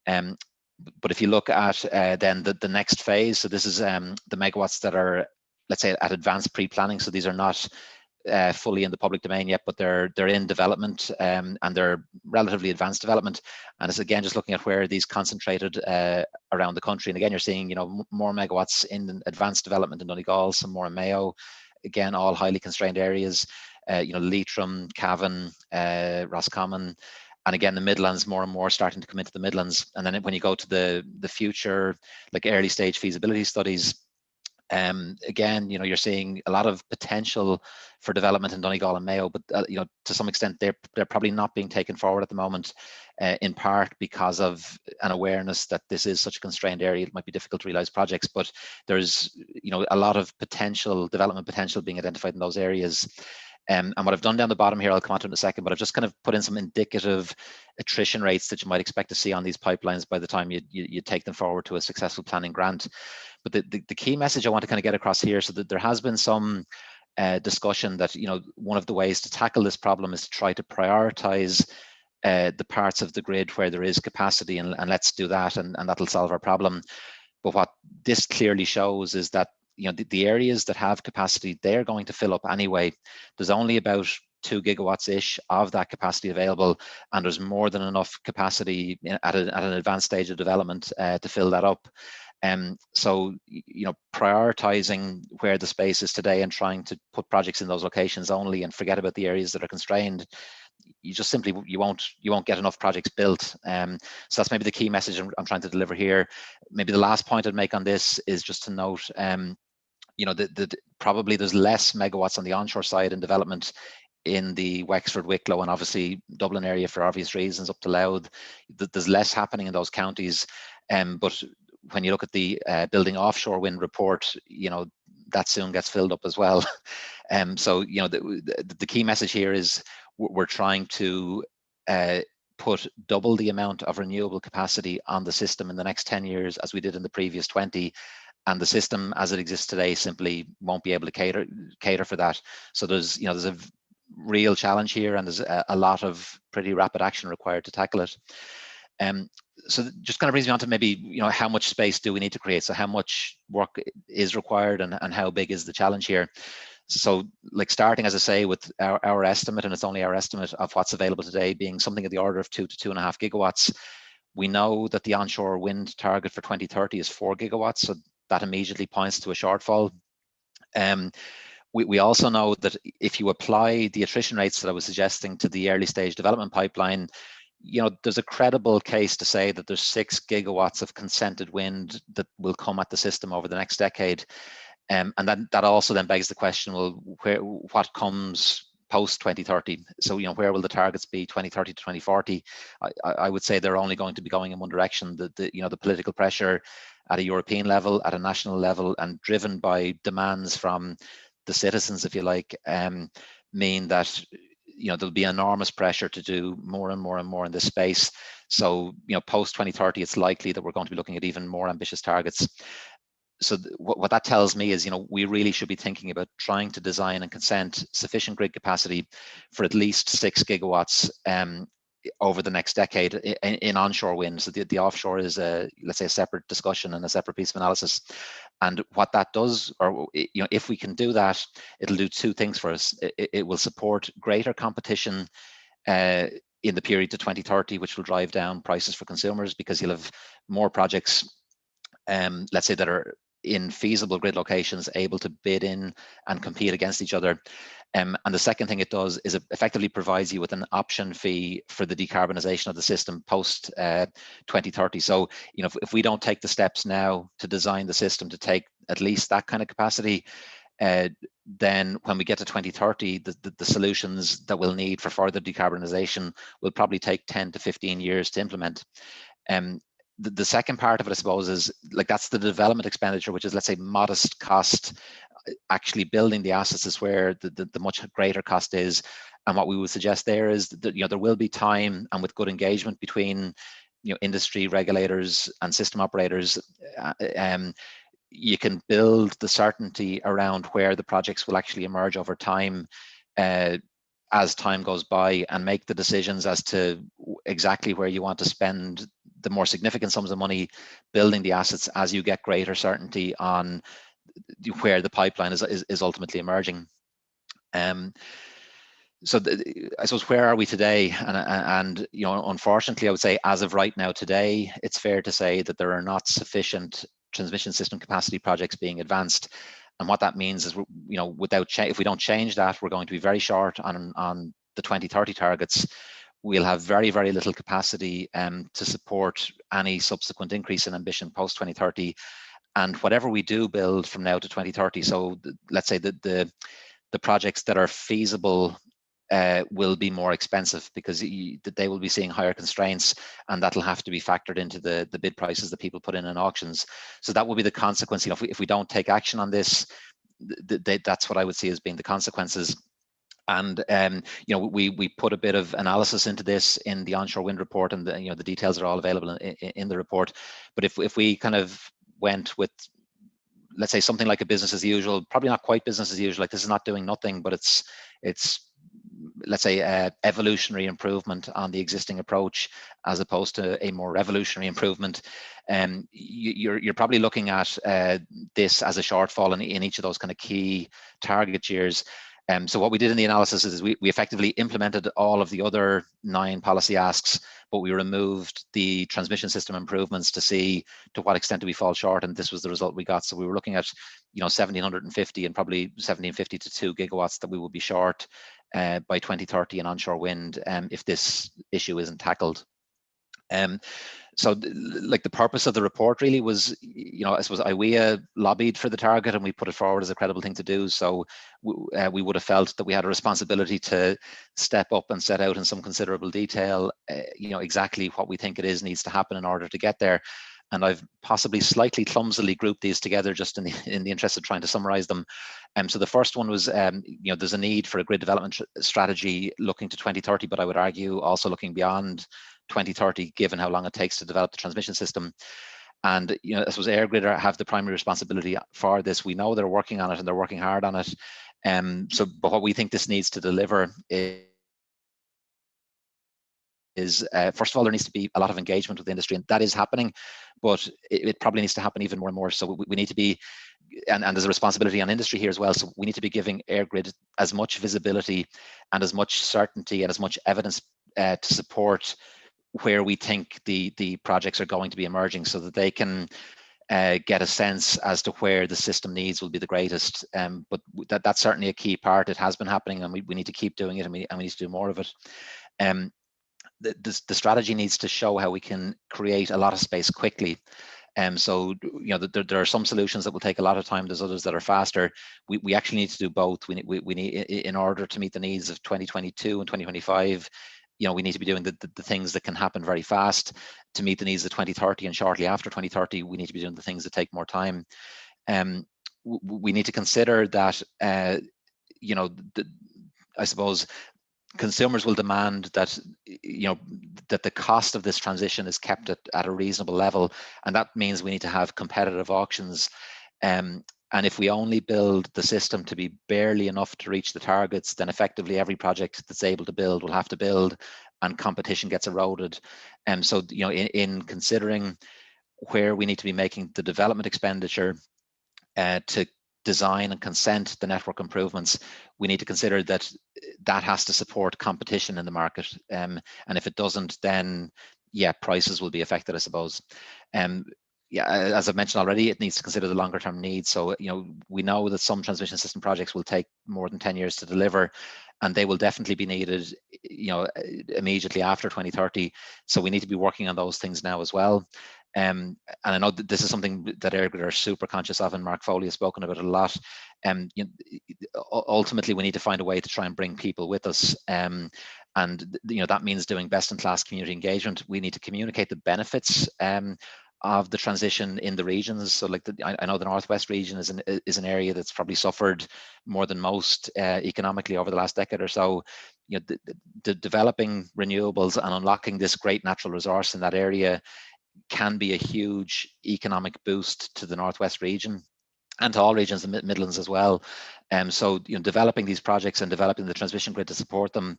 But if you look at then the next phase, so this is the megawatts that are, let's say, at advanced pre-planning. So these are not fully in the public domain yet, but they're in development, and they're relatively advanced development. And it's again just looking at where these concentrated around the country. And again, you're seeing more megawatts in advanced development in Donegal, some more in Mayo. Again, all highly constrained areas. Leitrim, Cavan, Roscommon. And again, the Midlands, more and more starting to come into the Midlands. And then when you go to the future, like early stage feasibility studies, again, you're seeing a lot of potential for development in Donegal and Mayo, but to some extent they're probably not being taken forward at the moment, in part because of an awareness that this is such a constrained area. It might be difficult to realize projects, but there's a lot of development potential being identified in those areas. And what I've done down the bottom here, I'll come on to in a second, but I've just kind of put in some indicative attrition rates that you might expect to see on these pipelines by the time you take them forward to a successful planning grant. But the key message I want to kind of get across here, so that there has been some discussion that one of the ways to tackle this problem is to try to prioritize the parts of the grid where there is capacity, and let's do that, and that'll solve our problem. But what this clearly shows is that the areas that have capacity, they're going to fill up anyway. There's only about 2 gigawatts ish of that capacity available, and there's more than enough capacity at an advanced stage of development to fill that up. So, prioritizing where the space is today and trying to put projects in those locations only and forget about the areas that are constrained, you just simply you won't get enough projects built. So that's maybe the key message I'm trying to deliver here. Maybe the last point I'd make on this is just to note, probably there's less megawatts on the onshore side in development in the Wexford, Wicklow, and obviously Dublin area for obvious reasons, up to Louth. There's less happening in those counties, but when you look at the building offshore wind report, that soon gets filled up as well. So the key message here is we're trying to put double the amount of renewable capacity on the system in the next 10 years as we did in the previous 20. And the system as it exists today simply won't be able to cater for that. So there's a real challenge here, and there's a lot of pretty rapid action required to tackle it. So just kind of brings me on to maybe, how much space do we need to create? So how much work is required, and how big is the challenge here? So like starting, as I say, with our estimate, and it's only our estimate of what's available today being something of the order of 2 to 2.5 gigawatts. We know that the onshore wind target for 2030 is 4 gigawatts. So that immediately points to a shortfall. We also know that if you apply the attrition rates that I was suggesting to the early stage development pipeline, there's a credible case to say that there's 6 gigawatts of consented wind that will come at the system over the next decade. And that also then begs the question, well, what comes post 2030? So, where will the targets be 2030 to 2040? I would say they're only going to be going in one direction. The political pressure at a European level, at a national level, and driven by demands from the citizens, if you like, mean that there'll be enormous pressure to do more and more and more in this space. So post 2030, it's likely that we're going to be looking at even more ambitious targets. So what that tells me is, we really should be thinking about trying to design and consent sufficient grid capacity for at least 6 gigawatts over the next decade in onshore wind. So the offshore is let's say a separate discussion and a separate piece of analysis. And what that does, or if we can do that, it'll do two things for us. It will support greater competition in the period to 2030, which will drive down prices for consumers, because you'll have more projects, let's say, that are in feasible grid locations able to bid in and compete against each other. And the second thing it does is it effectively provides you with an option fee for the decarbonisation of the system post 2030. So, if we don't take the steps now to design the system to take at least that kind of capacity, then when we get to 2030, the solutions that we'll need for further decarbonisation will probably take 10 to 15 years to implement. The second part of it, I suppose, is like that's the development expenditure, which is, let's say, modest cost. Actually building the assets is where the much greater cost is. And what we would suggest there is that there will be time, and with good engagement between industry regulators and system operators, you can build the certainty around where the projects will actually emerge over time as time goes by, and make the decisions as to exactly where you want to spend the more significant sums of money building the assets as you get greater certainty on where the pipeline is ultimately emerging. So I suppose, where are we today? And unfortunately, I would say as of right now today, it's fair to say that there are not sufficient transmission system capacity projects being advanced. And what that means is, if we don't change that, we're going to be very short on the 2030 targets. We'll have very, very little capacity to support any subsequent increase in ambition post 2030. And whatever we do build from now to 2030, so let's say that the projects that are feasible will be more expensive, because they will be seeing higher constraints, and that'll have to be factored into the bid prices that people put in auctions. So that will be the consequence. If we don't take action on this, that's what I would see as being the consequences. And we put a bit of analysis into this in the onshore wind report, and the details are all available in the report. But if we kind of went with, let's say, something like a business as usual, probably not quite business as usual, like this is not doing nothing, but it's let's say evolutionary improvement on the existing approach, as opposed to a more revolutionary improvement. You're probably looking at this as a shortfall in each of those kind of key target years. So what we did in the analysis is we effectively implemented all of the other 9 policy asks, but we removed the transmission system improvements to see to what extent do we fall short, and this was the result we got. So we were looking at 1,750 and probably 1,750 to 2 gigawatts that we would be short by 2030 in onshore wind if this issue isn't tackled. So like the purpose of the report really was, I suppose IWEA lobbied for the target and we put it forward as a credible thing to do. So we would have felt that we had a responsibility to step up and set out in some considerable detail, exactly what we think it is needs to happen in order to get there. And I've possibly slightly clumsily grouped these together just in the interest of trying to summarize them. So the first one was, there's a need for a grid development strategy looking to 2030, but I would argue also looking beyond 2030, given how long it takes to develop the transmission system. And I suppose EirGrid have the primary responsibility for this. We know they're working on it and they're working hard on it. But what we think this needs to deliver is first of all, there needs to be a lot of engagement with the industry, and that is happening, but it probably needs to happen even more and more. So we need to be, and there's a responsibility on industry here as well. So we need to be giving EirGrid as much visibility and as much certainty and as much evidence to support where we think the projects are going to be emerging, so that they can get a sense as to where the system needs will be the greatest. But that's certainly a key part. It has been happening, and we need to keep doing it, and we need to do more of it. The strategy needs to show how we can create a lot of space quickly. So there are some solutions that will take a lot of time. There's others that are faster. We actually need to do both. We need, in order to meet the needs of 2022 and 2025. We need to be doing the things that can happen very fast to meet the needs of 2030, and shortly after 2030, we need to be doing the things that take more time. We need to consider that, I suppose, consumers will demand that, that the cost of this transition is kept at a reasonable level, and that means we need to have competitive auctions. And if we only build the system to be barely enough to reach the targets, then effectively every project that's able to build will have to build, and competition gets eroded. So, in considering where we need to be making the development expenditure to design and consent the network improvements, we need to consider that has to support competition in the market. And if it doesn't, then prices will be affected, I suppose. As I've mentioned already, it needs to consider the longer term needs. So, we know that some transmission system projects will take more than 10 years to deliver, and they will definitely be needed, immediately after 2030. So we need to be working on those things now as well. And I know that this is something that EirGrid are super conscious of, and Mark Foley has spoken about it a lot. Ultimately, we need to find a way to try and bring people with us. And that means doing best in class community engagement. We need to communicate the benefits of the transition in the regions. So like I know the Northwest region is an area that's probably suffered more than most economically over the last decade or so. The developing renewables and unlocking this great natural resource in that area can be a huge economic boost to the Northwest region and to all regions, the Midlands as well. So developing these projects and developing the transmission grid to support them,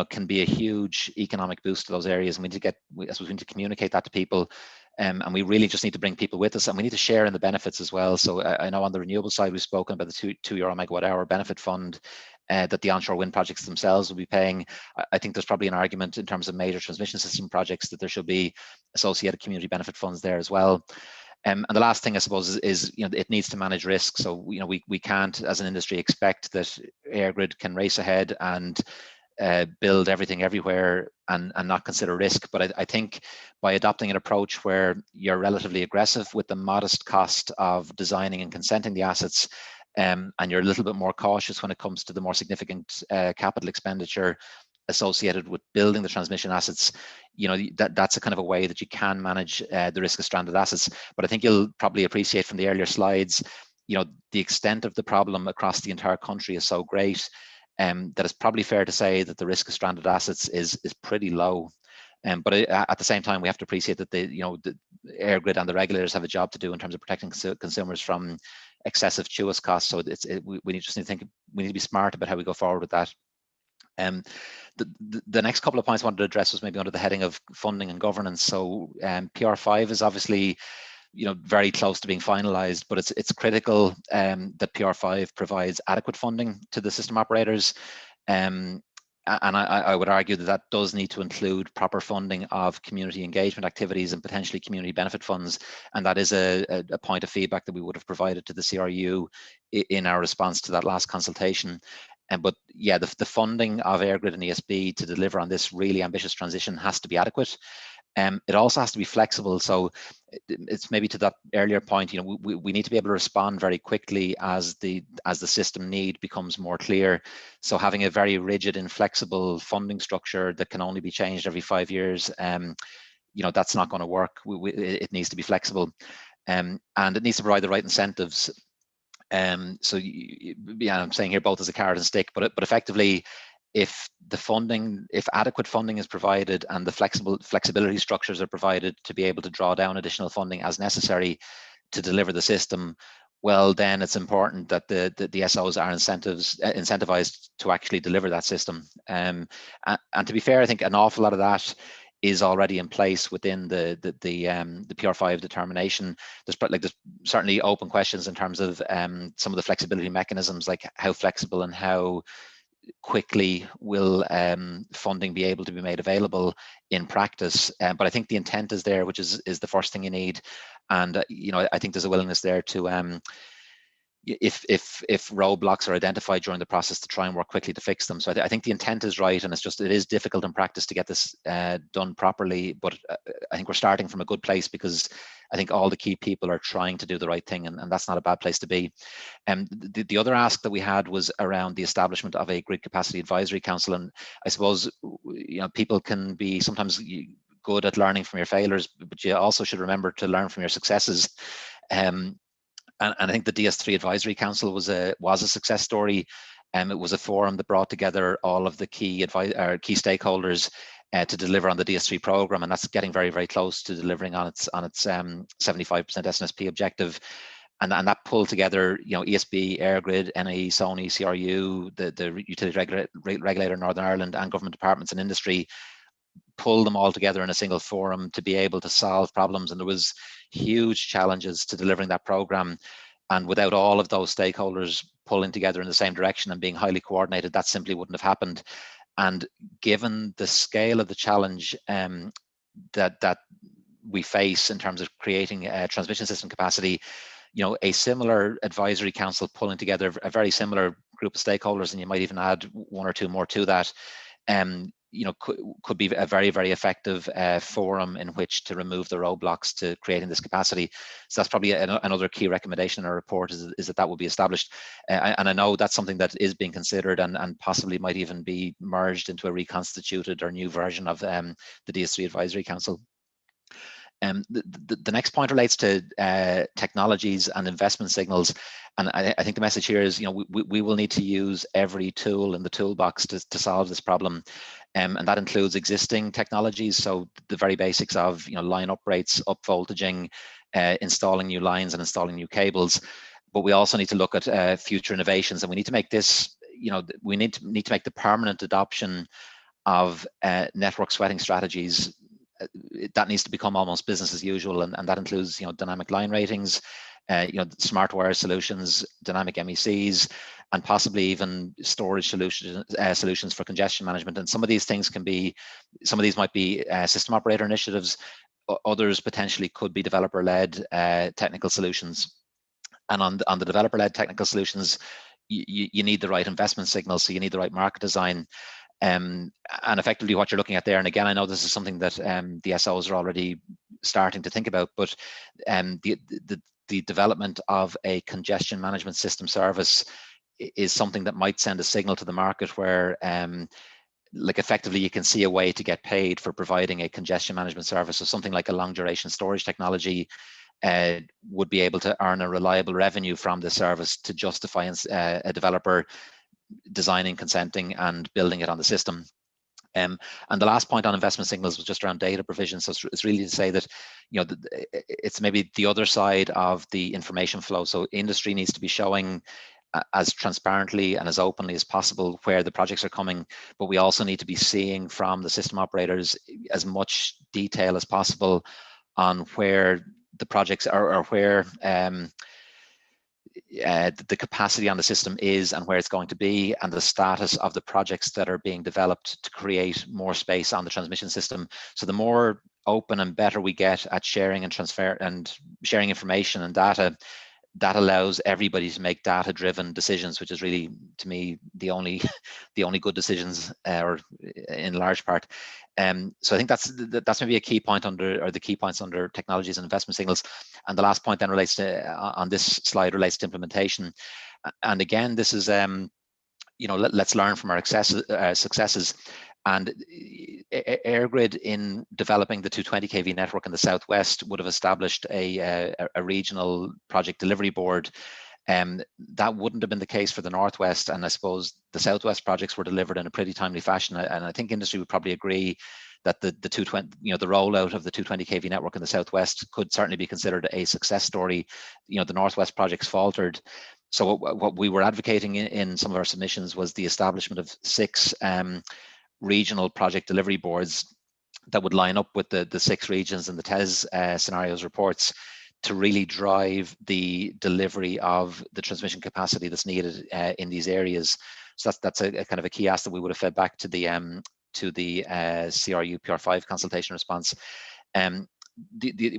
can be a huge economic boost to those areas. And we need to communicate that to people. And we really just need to bring people with us, and we need to share in the benefits as well. So I know on the renewable side, we've spoken about the €2 megawatt hour benefit fund that the onshore wind projects themselves will be paying. I think there's probably an argument in terms of major transmission system projects that there should be associated community benefit funds there as well. And the last thing, I suppose, is it needs to manage risk. So we can't, as an industry, expect that EirGrid can race ahead and build everything everywhere and not consider risk. But I think by adopting an approach where you're relatively aggressive with the modest cost of designing and consenting the assets, and you're a little bit more cautious when it comes to the more significant capital expenditure associated with building the transmission assets, that's a kind of a way that you can manage the risk of stranded assets. But I think you'll probably appreciate from the earlier slides, the extent of the problem across the entire country is so great that it's probably fair to say that the risk of stranded assets is pretty low. But at the same time, we have to appreciate that the EirGrid and the regulators have a job to do in terms of protecting consumers from excessive TUIS costs. So we need to be smart about how we go forward with that. The next couple of points I wanted to address was maybe under the heading of funding and governance. So PR5 is obviously very close to being finalized, but it's critical that PR5 provides adequate funding to the system operators. And I would argue that does need to include proper funding of community engagement activities and potentially community benefit funds. And that is a point of feedback that we would have provided to the CRU in our response to that last consultation. But yeah, the funding of EirGrid and ESB to deliver on this really ambitious transition has to be adequate. It also has to be flexible. So it's maybe to that earlier point, we need to be able to respond very quickly as the system need becomes more clear. So having a very rigid, inflexible funding structure that can only be changed every 5 years, that's not going to work. It needs to be flexible, and it needs to provide the right incentives. So yeah, I'm saying here both as a carrot and stick, but effectively, if adequate funding is provided and the flexibility structures are provided to be able to draw down additional funding as necessary to deliver the system, well, then it's important that the SOs are incentivized to actually deliver that system. And to be fair, I think an awful lot of that is already in place within the PR5 determination. There's certainly open questions in terms of some of the flexibility mechanisms, like how flexible and how quickly will funding be able to be made available in practice. But I think the intent is there, which is the first thing you need. And I think there's a willingness there to if roadblocks are identified during the process, to try and work quickly to fix them. So I think the intent is right, and it is difficult in practice to get this done properly. But I think we're starting from a good place, because I think all the key people are trying to do the right thing, and that's not a bad place to be. The other ask that we had was around the establishment of a Grid Capacity Advisory Council, and I suppose people can be sometimes good at learning from your failures, but you also should remember to learn from your successes. And I think the DS3 Advisory Council was a success story. It was a forum that brought together all of the key stakeholders to deliver on the DS3 program, and that's getting very, very close to delivering on its 75% SNSP objective. And that pulled together, ESB, EirGrid, NIE, Sony, CRU, the utility regulator Northern Ireland, and government departments and industry, pull them all together in a single forum to be able to solve problems. And there was huge challenges to delivering that program. And without all of those stakeholders pulling together in the same direction and being highly coordinated, that simply wouldn't have happened. And given the scale of the challenge that we face in terms of creating a transmission system capacity, a similar advisory council pulling together a very similar group of stakeholders, and you might even add one or two more to that, could be a very, very effective forum in which to remove the roadblocks to creating this capacity. So that's probably another key recommendation in our report, is that will be established. And I know that's something that is being considered and possibly might even be merged into a reconstituted or new version of the DS3 Advisory Council. The next point relates to technologies and investment signals, and I think the message here is, we will need to use every tool in the toolbox to solve this problem, and that includes existing technologies, so the very basics of line uprates, up voltaging, installing new lines and installing new cables. But we also need to look at future innovations, and we need to make this, we need to make the permanent adoption of network sweating strategies. That needs to become almost business as usual, and that includes dynamic line ratings, smart wire solutions, dynamic MECs, and possibly even storage solutions for congestion management. And some of these might be system operator initiatives. Others potentially could be developer-led technical solutions. And on the developer-led technical solutions, you need the right investment signals, so you need the right market design. And effectively what you're looking at there, and again, I know this is something that the SOs are already starting to think about, but the development of a congestion management system service is something that might send a signal to the market where effectively you can see a way to get paid for providing a congestion management service. So something like a long duration storage technology would be able to earn a reliable revenue from the service to justify a developer designing, consenting, and building it on the system. And the last point on investment signals was just around data provision. So it's really to say that it's maybe the other side of the information flow. So industry needs to be showing as transparently and as openly as possible where the projects are coming, but we also need to be seeing from the system operators as much detail as possible on where the projects or where the capacity on the system is and where it's going to be, and the status of the projects that are being developed to create more space on the transmission system. So the more open and better we get at sharing and transfer and sharing information and data, that allows everybody to make data-driven decisions, which is really, to me, the only good decisions, or in large part. So I think that's maybe a key point under, or the key points under technologies and investment signals. And the last point then relates to, on this slide, relates to implementation. And again, this is, let's learn from our successes. And EirGrid, in developing the 220 kV network in the southwest, would have established a regional project delivery board. That wouldn't have been the case for the northwest, and I suppose the southwest projects were delivered in a pretty timely fashion. And I think industry would probably agree that the 220, the rollout of the 220 kV network in the southwest could certainly be considered a success story. The northwest projects faltered. So what we were advocating in some of our submissions was the establishment of 6 regional project delivery boards that would line up with the 6 regions and the TES scenarios reports to really drive the delivery of the transmission capacity that's needed in these areas. So that's a kind of a key ask that we would have fed back to the CRU PR5 consultation response.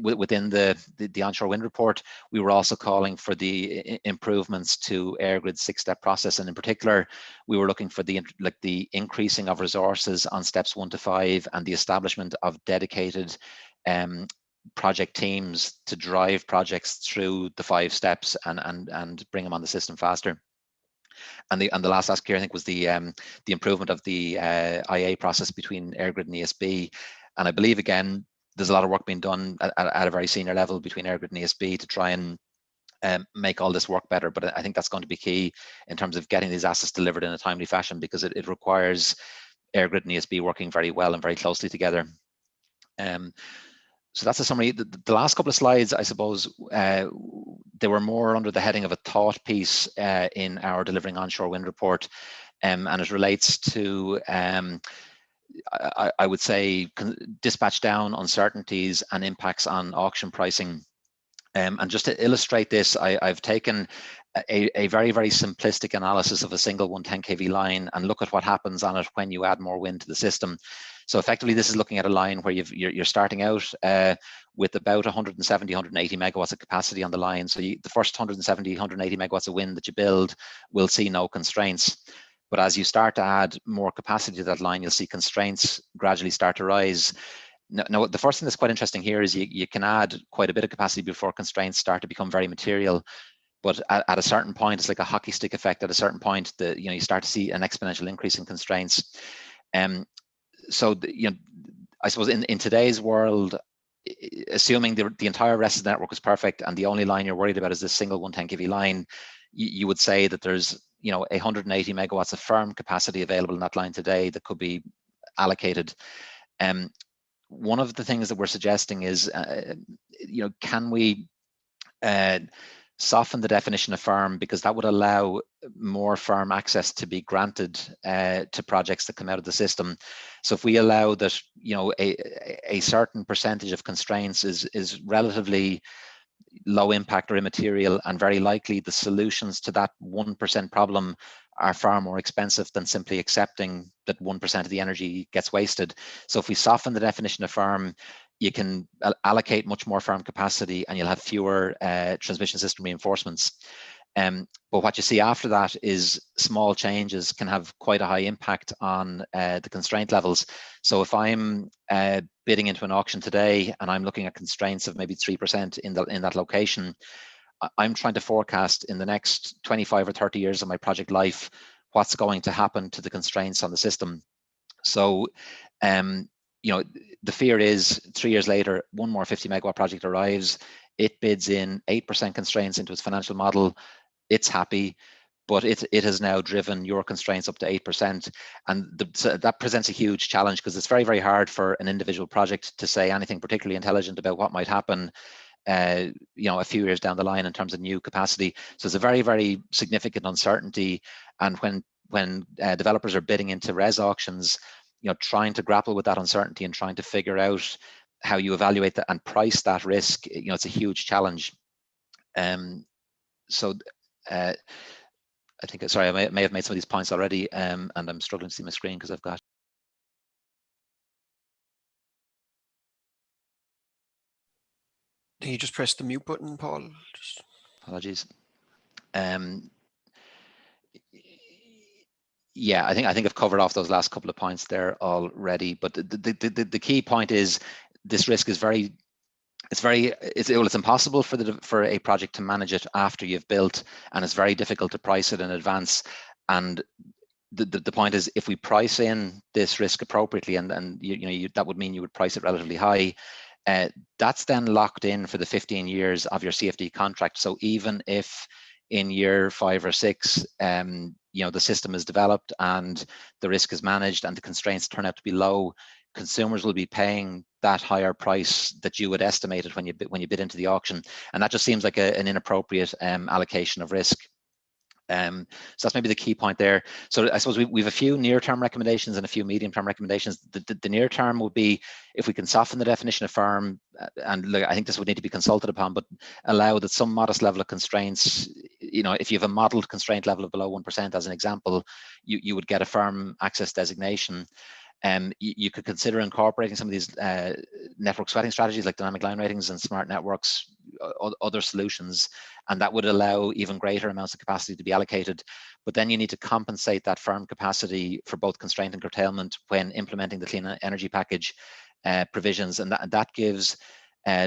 Within the onshore wind report, we were also calling for the improvements to EirGrid's 6-step process, and in particular, we were looking for the increasing of resources on steps 1 to 5 and the establishment of dedicated project teams to drive projects through the 5 steps and bring them on the system faster. And the last ask here, I think, was the improvement of the IA process between EirGrid and ESB. And I believe, again, there's a lot of work being done at a very senior level between EirGrid and ESB to try and make all this work better. But I think that's going to be key in terms of getting these assets delivered in a timely fashion, because it requires EirGrid and ESB working very well and very closely together. So that's a summary. The last couple of slides, I suppose, they were more under the heading of a thought piece in our Delivering Onshore Wind report, and it relates to I would say dispatch down uncertainties and impacts on auction pricing. And just to illustrate this, I've taken a very, very simplistic analysis of a single 110 kV line and look at what happens on it when you add more wind to the system. So effectively, this is looking at a line where you're starting out with about 170, 180 megawatts of capacity on the line. So the first 170, 180 megawatts of wind that you build will see no constraints. But as you start to add more capacity to that line, you'll see constraints gradually start to rise. Now, the first thing that's quite interesting here is you can add quite a bit of capacity before constraints start to become very material. But at a certain point, it's like a hockey stick effect. At a certain point, you start to see an exponential increase in constraints. So I suppose in today's world, assuming the entire rest of the network is perfect and the only line you're worried about is this single 110 kV line, you would say that there's 180 megawatts of firm capacity available in that line today that could be allocated. One of the things that we're suggesting is, can we soften the definition of firm, because that would allow more firm access to be granted to projects that come out of the system. So if we allow that, a certain percentage of constraints is relatively low impact or immaterial, and very likely the solutions to that 1% problem are far more expensive than simply accepting that 1% of the energy gets wasted. So if we soften the definition of firm, you can allocate much more firm capacity and you'll have fewer transmission system reinforcements. But what you see after that is small changes can have quite a high impact on the constraint levels. So if I'm bidding into an auction today and I'm looking at constraints of maybe 3% in that location, I'm trying to forecast in the next 25 or 30 years of my project life what's going to happen to the constraints on the system. So the fear is 3 years later, one more 50 megawatt project arrives, it bids in 8% constraints into its financial model, it's happy, but it has now driven your constraints up to 8%. And that presents a huge challenge, because it's very, very hard for an individual project to say anything particularly intelligent about what might happen a few years down the line in terms of new capacity. So it's a very, very significant uncertainty. And when developers are bidding into res auctions, trying to grapple with that uncertainty and trying to figure out how you evaluate that and price that risk, it's a huge challenge. So I think, sorry, I may have made some of these points already, and I'm struggling to see my screen because I've got. You just press the mute button, Paul. Apologies. Yeah, I think I've covered off those last couple of points there already. But the key point is this risk is it's impossible for a project to manage it after you've built, and it's very difficult to price it in advance. And the point is, if we price in this risk appropriately, and that would mean you would price it relatively high. That's then locked in for the 15 years of your CFD contract. So even if in year 5 or 6, the system is developed and the risk is managed and the constraints turn out to be low, consumers will be paying that higher price that you had estimated when you bid into the auction, and that just seems like an inappropriate allocation of risk. So that's maybe the key point there. So I suppose we've a few near-term recommendations and a few medium-term recommendations. The near-term would be if we can soften the definition of firm, and look, I think this would need to be consulted upon, but allow that some modest level of constraints, if you have a modeled constraint level of below 1% as an example, you would get a firm access designation. You could consider incorporating some of these network sweating strategies like dynamic line ratings and smart networks, other solutions, and that would allow even greater amounts of capacity to be allocated. But then you need to compensate that firm capacity for both constraint and curtailment when implementing the clean energy package provisions, and that gives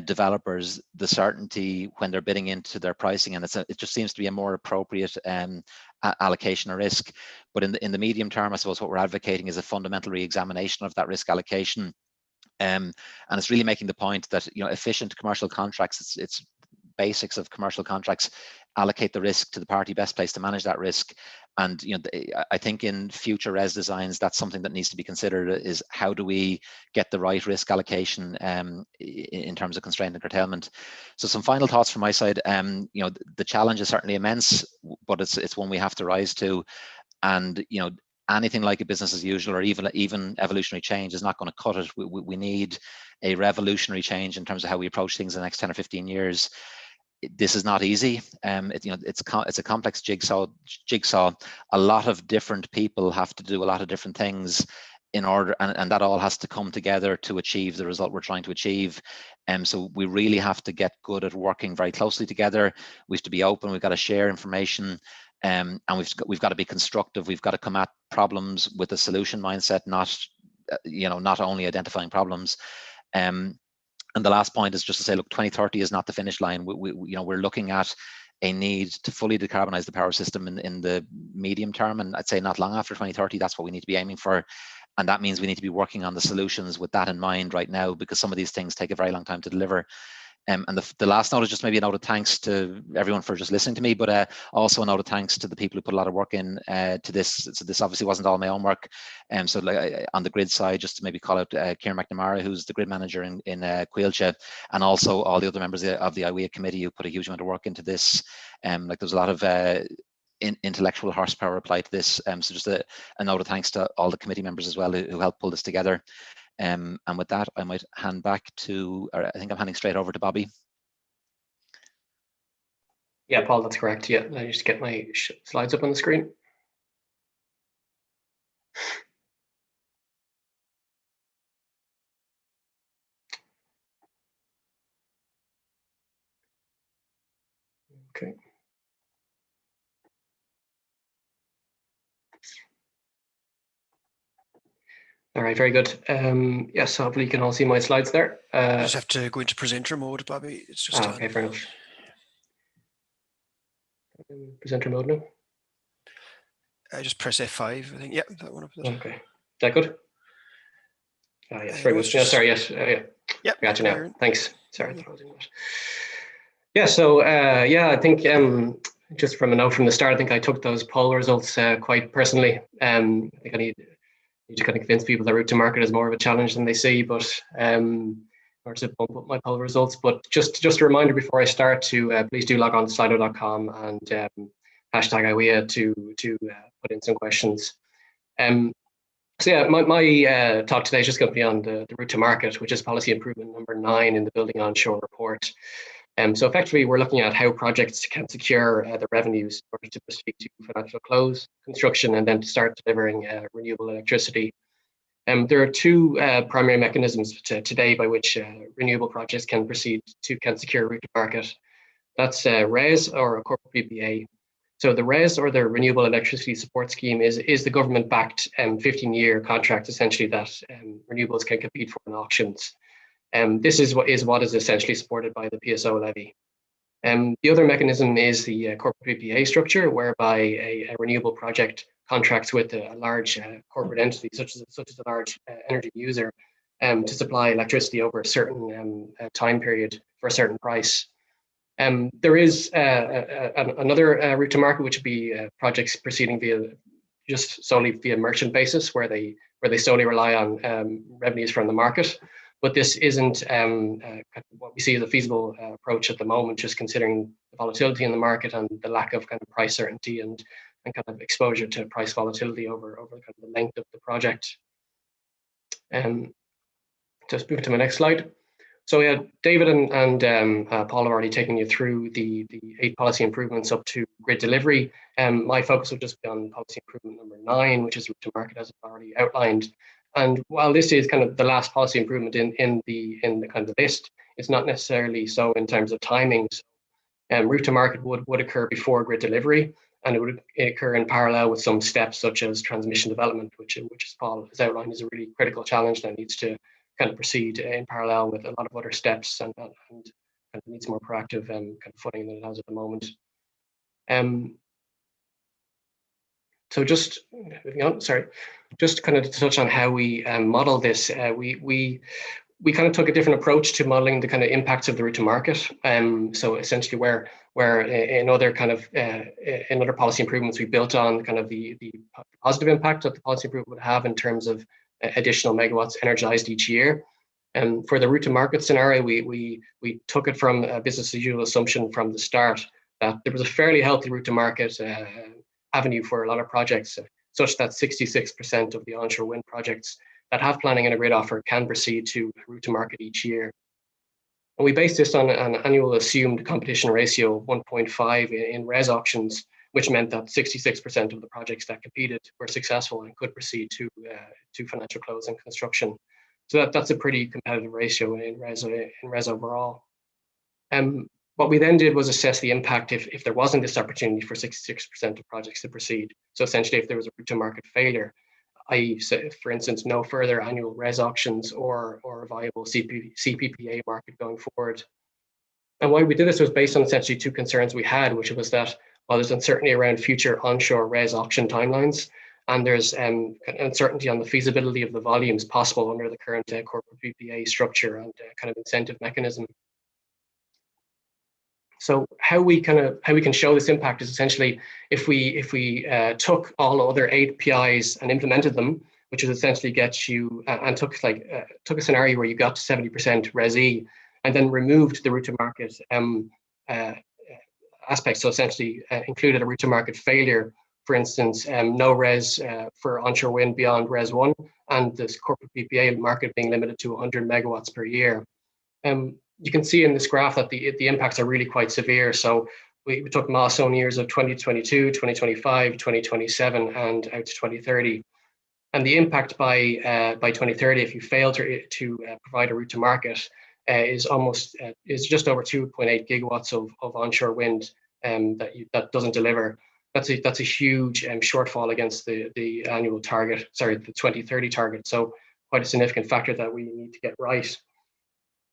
developers the certainty when they're bidding into their pricing, and it just seems to be a more appropriate allocation of risk. But in the medium term, I suppose what we're advocating is a fundamental re-examination of that risk allocation, and it's really making the point that efficient commercial contracts, it's basics of commercial contracts, allocate the risk to the party best placed to manage that risk. And I think in future res designs, that's something that needs to be considered, is how do we get the right risk allocation in terms of constraint and curtailment. So some final thoughts from my side. The challenge is certainly immense, but it's one we have to rise to. And anything like a business as usual or even evolutionary change is not going to cut it. We need a revolutionary change in terms of how we approach things in the next 10 or 15 years. This is not easy. It's a complex jigsaw. A lot of different people have to do a lot of different things in order, and that all has to come together to achieve the result we're trying to achieve. So we really have to get good at working very closely together. We have to be open. We've got to share information, and we've got to be constructive. We've got to come at problems with a solution mindset, not only identifying problems. And the last point is just to say, look, 2030 is not the finish line. We're looking at a need to fully decarbonize the power system in the medium term, and I'd say not long after 2030. That's what we need to be aiming for, and that means we need to be working on the solutions with that in mind right now, because some of these things take a very long time to deliver. And the last note is just maybe a note of thanks to everyone for just listening to me, but also a note of thanks to the people who put a lot of work in to this. So this obviously wasn't all my own work. So on the grid side, just to maybe call out Kieran McNamara, who's the grid manager in Coillte, and also all the other members of the IWEA committee who put a huge amount of work into this. There's a lot of intellectual horsepower applied to this. So just a note of thanks to all the committee members as well who helped pull this together. And with that, I might hand back to, or I think I'm handing straight over to Bobby. Yeah, Paul, that's correct. Yeah, I just get my slides up on the screen. Okay. All right, very good. Yes, hopefully you can all see my slides there. You just have to go into presenter mode, Bobby. It's just okay, fair enough. Presenter mode now. Just press F5. I think. Yeah, that one up there. Okay, is that good? Yes, very good. Just... Yeah, sorry. Yes. Yeah. Gotcha now. Iron. Thanks. Sorry. Yeah. So I think just from a note from the start, I think I took those poll results quite personally. I think I need to kind of convince people that route to market is more of a challenge than they see, but or to bump up my poll results. But just a reminder before I start to please do log on to slido.com and hashtag IWEA to put in some questions. So yeah, my talk today is just going to be on the route to market, which is policy improvement number 9 in the Building Onshore report. So effectively, we're looking at how projects can secure the revenues in order to proceed to financial close, construction, and then to start delivering renewable electricity. There are 2 primary mechanisms today by which renewable projects can proceed can secure route to market. That's RES or a corporate PPA. So the RES, or the Renewable Electricity Support Scheme, is the government-backed 15-year contract, essentially, that renewables can compete for in auctions. This is what is essentially supported by the PSO levy. The other mechanism is the corporate PPA structure, whereby a renewable project contracts with a large corporate entity, such as a large energy user, to supply electricity over a certain time period for a certain price. There is another route to market, which would be projects proceeding just solely via merchant basis, where they solely rely on revenues from the market. But this isn't what we see as a feasible approach at the moment, just considering the volatility in the market and the lack of kind of price certainty and kind of exposure to price volatility over kind of the length of the project. Just move to my next slide. So yeah, David and Paul have already taken you through the 8 policy improvements up to grid delivery. My focus will just be on policy improvement number 9, which is route to market, as I've already outlined. And while this is kind of the last policy improvement in the kind of list, it's not necessarily so in terms of timings. Route to market would occur before grid delivery, and it would occur in parallel with some steps such as transmission development, which as Paul has outlined is a really critical challenge that needs to kind of proceed in parallel with a lot of other steps and kind of needs more proactive kind of footing than it has at the moment. So just moving on, just kind of to touch on how we model this, we kind of took a different approach to modeling the kind of impacts of the route to market. So essentially, where in other kind of in other policy improvements, we built on kind of the positive impact that the policy improvement would have in terms of additional megawatts energized each year. And for the route to market scenario, we took it from a business as usual assumption from the start that there was a fairly healthy route to market avenue for a lot of projects, such that 66% of the onshore wind projects that have planning and a grid offer can proceed to route to market each year. And we based this on an annual assumed competition ratio of 1.5 in RES auctions, which meant that 66% of the projects that competed were successful and could proceed to financial close and construction. So that's a pretty competitive ratio in RES overall. What we then did was assess the impact if there wasn't this opportunity for 66% of projects to proceed. So essentially, if there was a route to market failure, i.e., for instance, no further annual RES auctions or a viable CPPA market going forward. And why we did this was based on essentially 2 concerns we had, which was that while there's uncertainty around future onshore RES auction timelines, and there's uncertainty on the feasibility of the volumes possible under the current corporate PPA structure and kind of incentive mechanism. So how we can show this impact is essentially if we took all other 8 PIs and implemented them, which is essentially get you and took a scenario where you got to 70% RES-E and then removed the route to market aspects. So essentially included a route to market failure, for instance, no RES for onshore wind beyond RES 1, and this corporate PPA market being limited to 100 megawatts per year. You can see in this graph that the impacts are really quite severe. So we took milestone years of 2022, 2025, 2027, and out to 2030. And the impact by 2030, if you fail to provide a route to market, is just over 2.8 gigawatts of onshore wind that doesn't deliver. That's a huge shortfall against the annual target, the 2030 target. So quite a significant factor that we need to get right.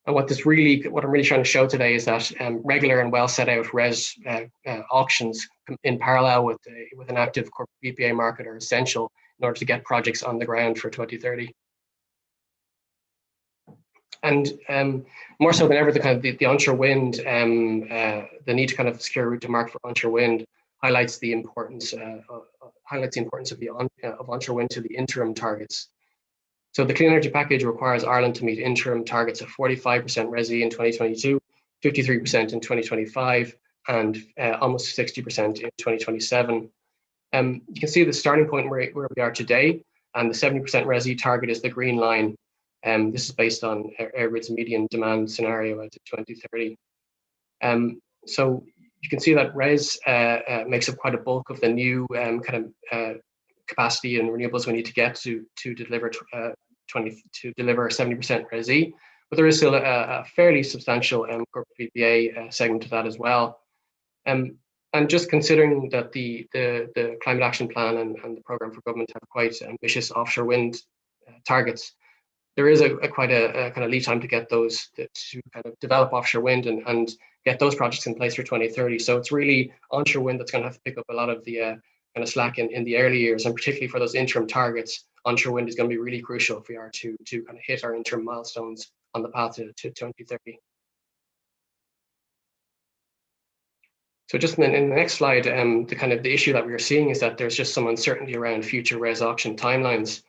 And what I'm really trying to show today is that regular and well set out RES auctions in parallel with an active corporate PPA market are essential in order to get projects on the ground for 2030. And more so than ever, the onshore wind, the need to kind of secure a route to market for onshore wind highlights the importance of onshore wind to the interim targets. So the Clean Energy Package requires Ireland to meet interim targets of 45% RES-E in 2022, 53% in 2025, and almost 60% in 2027. You can see the starting point where we are today, and the 70% RESI target is the green line. This is based on EirGrid's median demand scenario out to 2030. So you can see that RES makes up quite a bulk of the new capacity and renewables we need to get to deliver 70% RESI. But there is still a fairly substantial corporate PPA segment to that as well. And just considering that the Climate Action Plan and the Programme for Government have quite ambitious offshore wind targets, there is quite a kind of lead time to get those, to kind of develop offshore wind and get those projects in place for 2030. So it's really onshore wind that's going to have to pick up a lot of the kind of slack in the early years, and particularly for those interim targets, onshore wind is going to be really crucial if we are to kind of hit our interim milestones on the path to 2030. So just in the next slide, the issue that we are seeing is that there's just some uncertainty around future RES auction timelines.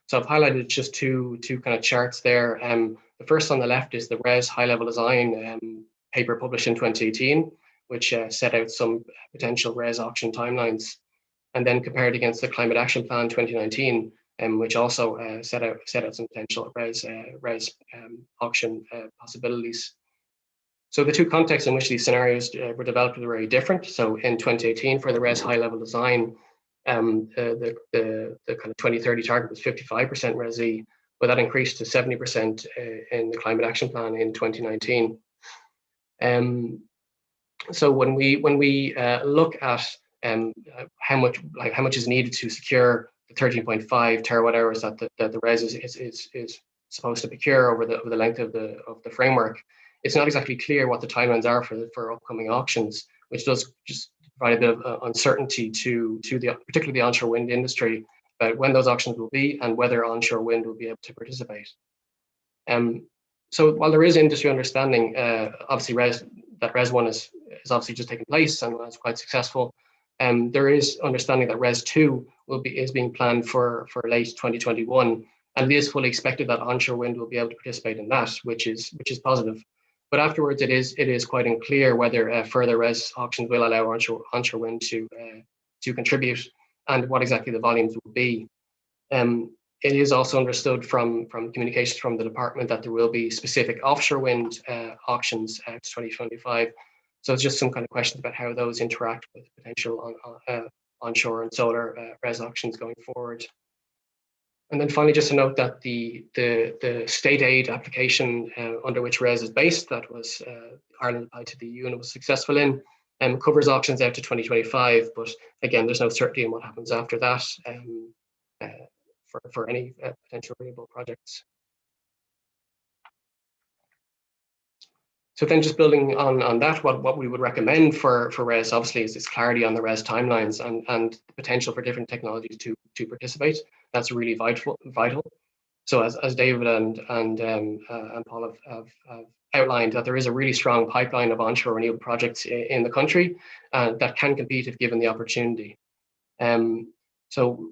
So I've highlighted just two kind of charts there. The first on the left is the RES high-level design paper published in 2018, which set out some potential RES auction timelines, and then compared against the Climate Action Plan 2019, which also set out some potential RES auction possibilities. So the two contexts in which these scenarios were developed were very different. So in 2018, for the RES high-level design, the kind of 2030 target was 55% RESI, but that increased to 70% in the Climate Action Plan in 2019. So when we look at how much is needed to secure the 13.5 terawatt hours that the RES is supposed to procure over the length of the framework, it's not exactly clear what the timelines are for upcoming auctions, which does just provide a bit of uncertainty to particularly the onshore wind industry about when those auctions will be and whether onshore wind will be able to participate. So while there is industry understanding, obviously RES 1 is obviously just taken place and was quite successful. There is understanding that RES 2 is being planned for late 2021, and it is fully expected that onshore wind will be able to participate in that, which is positive. But afterwards, it is quite unclear whether further RES auctions will allow onshore wind to contribute, and what exactly the volumes will be. It is also understood from communications from the department that there will be specific offshore wind auctions to 2025. So it's just some kind of questions about how those interact with potential onshore and solar RES auctions going forward. And then finally, just to note that the state aid application under which RES is based, that was Ireland applied to the EU and it was successful in, covers auctions out to 2025. But again, there's no certainty in what happens after that for any potential renewable projects. So then just building on that, what we would recommend for RES obviously is this clarity on the RES timelines and the potential for different technologies to participate. That's really vital. So as David and Paul have outlined, that there is a really strong pipeline of onshore renewable projects in the country that can compete if given the opportunity. So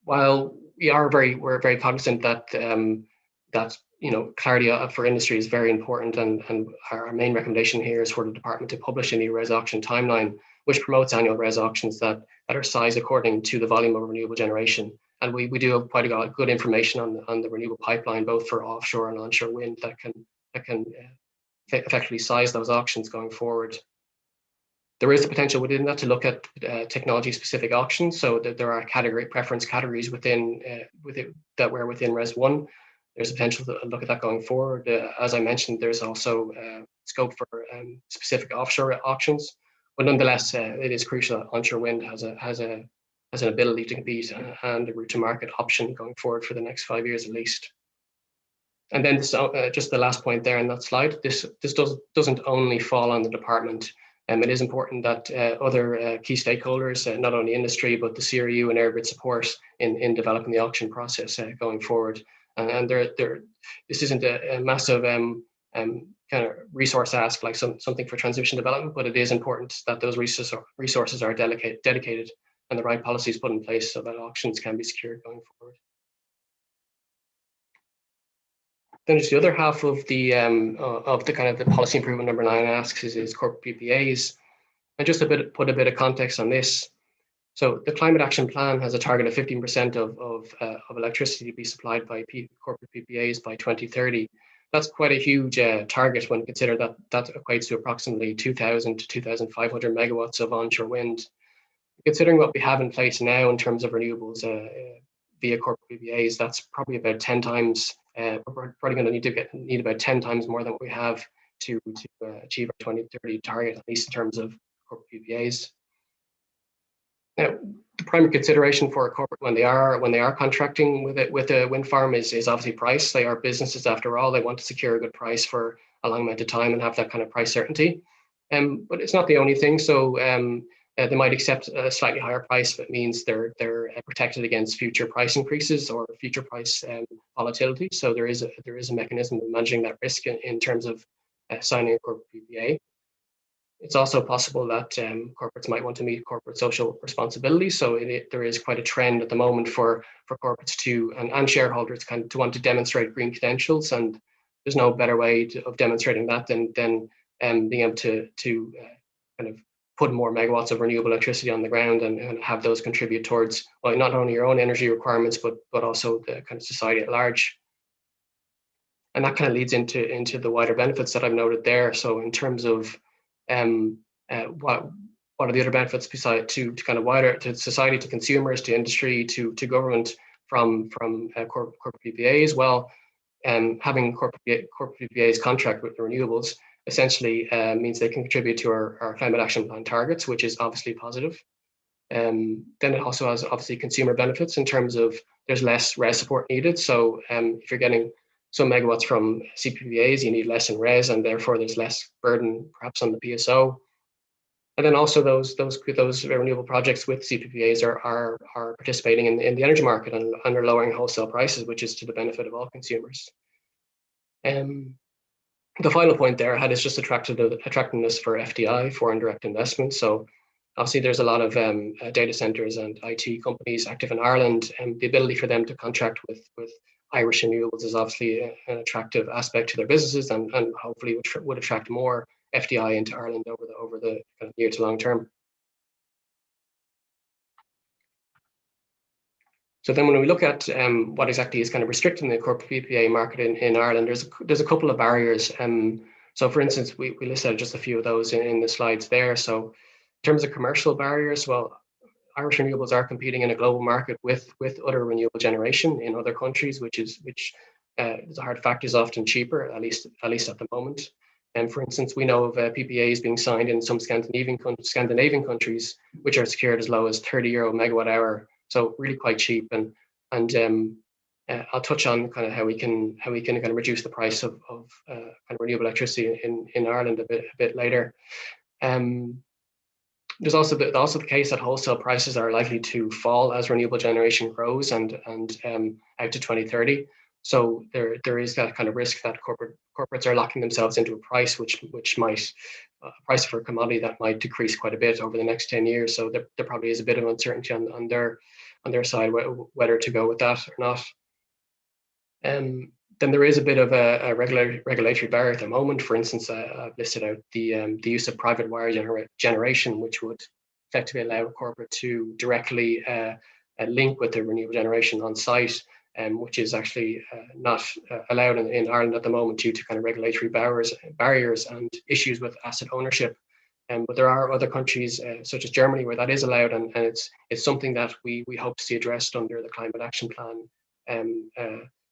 while we're very cognizant that clarity for industry is very important, and our main recommendation here is for the department to publish a new RES auction timeline, which promotes annual RES auctions that are sized according to the volume of renewable generation. And we do have quite a lot of good information on the renewable pipeline, both for offshore and onshore wind, that can effectively size those auctions going forward. There is the potential within that to look at technology-specific auctions, so that there are preference categories within that were within RES 1. There's a potential to look at that going forward. As I mentioned, there's also scope for specific offshore auctions, but nonetheless, it is crucial that onshore wind has an ability to compete and a route to market option going forward for the next 5 years at least. And then just the last point there in that slide, this doesn't only fall on the department. It is important that other key stakeholders, not only industry, but the CRU and EirGrid support in developing the auction process going forward. And this isn't a massive kind of resource ask like something for transition development, but it is important that those resources are dedicated and the right policies put in place so that auctions can be secured going forward. Then just the other half of the kind of the policy improvement number 9 asks is corporate PPAs, and just put a bit of context on this. So the Climate Action Plan has a target of 15% of electricity to be supplied by corporate PPAs by 2030. That's quite a huge target when considered that that equates to approximately 2,000 to 2,500 megawatts of onshore wind. Considering what we have in place now in terms of renewables via corporate PPAs, that's probably about 10 times. We're probably going to need about 10 times more than what we have to achieve our 2030 target, at least in terms of corporate PPAs. Now, the primary consideration for a corporate when they are contracting with a wind farm is obviously price. They are businesses after all. They want to secure a good price for a long amount of time and have that kind of price certainty. But it's not the only thing. So they might accept a slightly higher price if it means they're protected against future price increases or future price volatility. So there is a mechanism of managing that risk in terms of signing a corporate PPA. It's also possible that corporates might want to meet corporate social responsibility. So there is quite a trend at the moment for corporates and shareholders to want to demonstrate green credentials. And there's no better way of demonstrating that than being able to kind of put more megawatts of renewable electricity on the ground and have those contribute towards not only your own energy requirements, but also the kind of society at large. And that kind of leads into the wider benefits that I've noted there. So in terms of what are the other benefits beside to kind of wider to society, to consumers, to industry, to government from corporate PPAs? Well, having corporate PPAs contract with the renewables essentially means they can contribute to our climate action plan targets, which is obviously positive. Then it also has obviously consumer benefits in terms of there's less RES support needed. So if you're getting some megawatts from CPPAs, you need less in RES, and therefore there's less burden perhaps on the PSO. And then also those renewable projects with CPPAs are participating in the energy market and are lowering wholesale prices, which is to the benefit of all consumers. The final point there I had is just attractiveness for FDI, foreign direct investment. So obviously there's a lot of data centers and IT companies active in Ireland, and the ability for them to contract with Irish renewables is obviously an attractive aspect to their businesses, and hopefully would attract more FDI into Ireland over the kind of near to long term. So then when we look at what exactly is kind of restricting the corporate PPA market in Ireland, there's a couple of barriers. So for instance, we listed just a few of those in the slides there. So in terms of commercial barriers, well, Irish renewables are competing in a global market with other renewable generation in other countries, which the hard fact is often cheaper, at least at the moment. And for instance, we know of PPAs being signed in some Scandinavian countries, which are secured as low as €30 megawatt hour. So really quite cheap. And I'll touch on kind of how we can kind of reduce the price of kind of renewable electricity in Ireland a bit later. There's also the case that wholesale prices are likely to fall as renewable generation grows and out to 2030. So there is that kind of risk that corporates are locking themselves into a price which might price for a commodity that might decrease quite a bit over the next 10 years. So there probably is a bit of uncertainty on their side whether to go with that or not. Then there is a bit of a regulatory barrier at the moment. For instance, I've listed out the use of private wire generation, which would effectively allow a corporate to directly link with the renewable generation on site, which is actually not allowed in Ireland at the moment due to kind of regulatory barriers and issues with asset ownership. But there are other countries such as Germany where that is allowed, and it's something that we hope to see addressed under the Climate Action Plan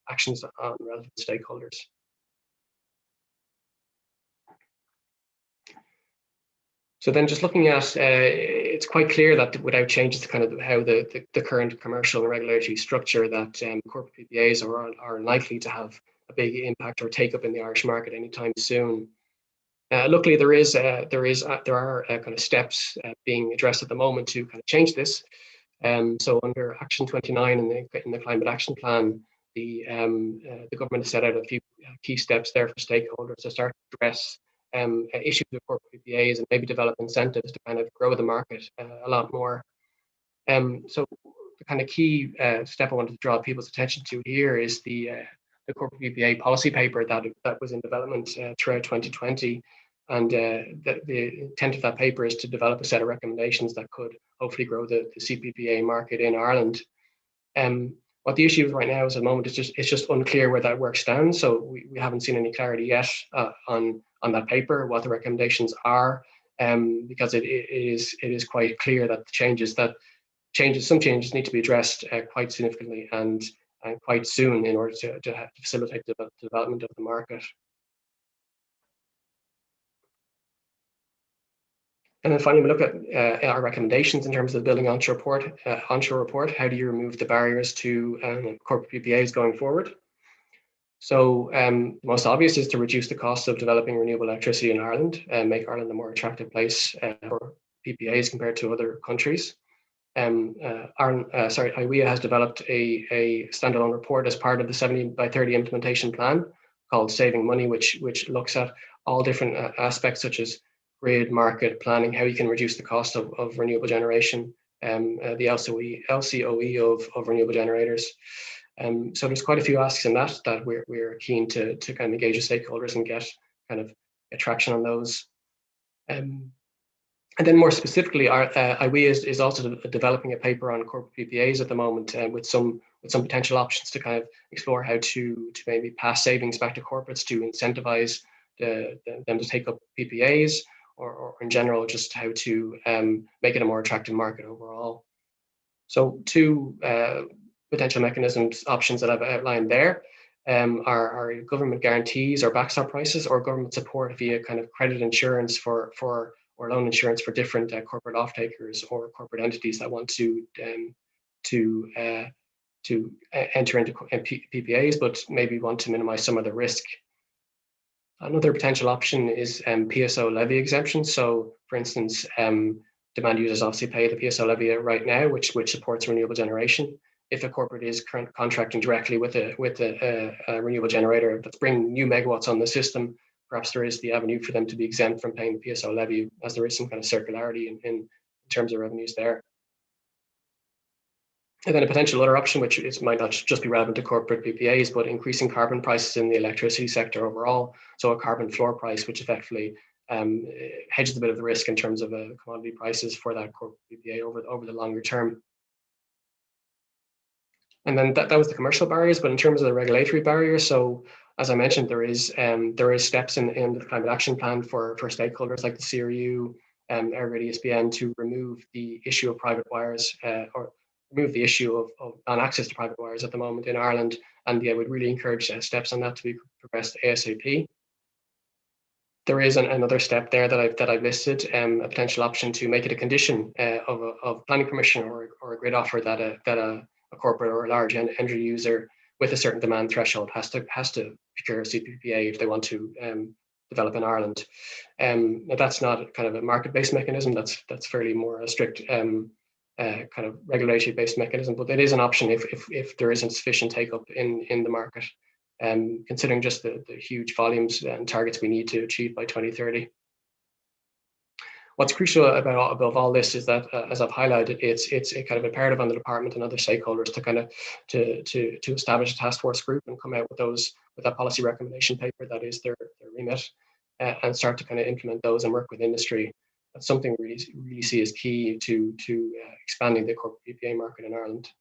actions on relevant stakeholders. So then just looking at, it's quite clear that without changes to kind of how the current commercial and regulatory structure, that corporate PPAs are unlikely to have a big impact or take up in the Irish market anytime soon. Luckily, there are kind of steps being addressed at the moment to kind of change this. So under Action 29 in the Climate Action Plan, the government has set out a few key steps there for stakeholders to start to address issues with corporate PPAs and maybe develop incentives to kind of grow the market a lot more. So the kind of key step I wanted to draw people's attention to here is the corporate PPA policy paper that was in development throughout 2020. And the intent of that paper is to develop a set of recommendations that could hopefully grow the CPPA market in Ireland. What the issue is right now is at the moment it's just unclear where that work stands. So we haven't seen any clarity yet on that paper, what the recommendations are, because it is quite clear that some changes need to be addressed quite significantly and quite soon in order to facilitate the development of the market. And then finally, we look at our recommendations in terms of the Building Onshore report. How do you remove the barriers to corporate PPAs going forward? So the most obvious is to reduce the cost of developing renewable electricity in Ireland and make Ireland a more attractive place for PPAs compared to other countries. IWEA has developed a standalone report as part of the 70 by 30 implementation plan called Saving Money, which looks at all different aspects such as grid, market, planning, how you can reduce the cost of renewable generation, the LCOE of renewable generators. So there's quite a few asks in that we're keen to kind of engage with stakeholders and get kind of traction on those. And then more specifically, our IWEA is also developing a paper on corporate PPAs at the moment with some potential options to kind of explore how to maybe pass savings back to corporates to incentivize them to take up PPAs, or in general, just how to make it a more attractive market overall. So two potential mechanisms, options that I've outlined there are government guarantees or backstop prices, or government support via kind of credit insurance or loan insurance for different corporate off-takers or corporate entities that want to enter into PPAs, but maybe want to minimize some of the risk. Another potential option is PSO levy exemption. So, for instance, demand users obviously pay the PSO levy right now, which supports renewable generation. If a corporate is contracting directly with a renewable generator that's bringing new megawatts on the system, perhaps there is the avenue for them to be exempt from paying the PSO levy, as there is some kind of circularity in terms of revenues there. And then a potential other option, which might not just be relevant to corporate PPAs, but increasing carbon prices in the electricity sector overall. So a carbon floor price, which effectively hedges a bit of the risk in terms of commodity prices for that corporate PPA over the longer term. And then that was the commercial barriers, but in terms of the regulatory barriers, so as I mentioned, there is steps in the climate action plan for stakeholders like the CRU, EirGrid, ESPN to remove the issue of private wires or remove the issue of non-access to private wires at the moment in Ireland, and I would really encourage steps on that to be progressed ASAP. There is another step there that I've listed, a potential option to make it a condition of planning permission or a grid offer that a corporate or a large energy user with a certain demand threshold has to procure a CPPA if they want to develop in Ireland. Now that's not kind of a market-based mechanism. That's fairly more a strict kind of regulatory-based mechanism, but it is an option if there isn't sufficient take-up in the market, considering just the huge volumes and targets we need to achieve by 2030. What's crucial above all this is that, as I've highlighted, it's a kind of imperative on the department and other stakeholders to kind of to establish a task force group and come out with that policy recommendation paper that is their remit, and start to kind of implement those and work with industry. That's something we really see as key to expanding the corporate PPA market in Ireland.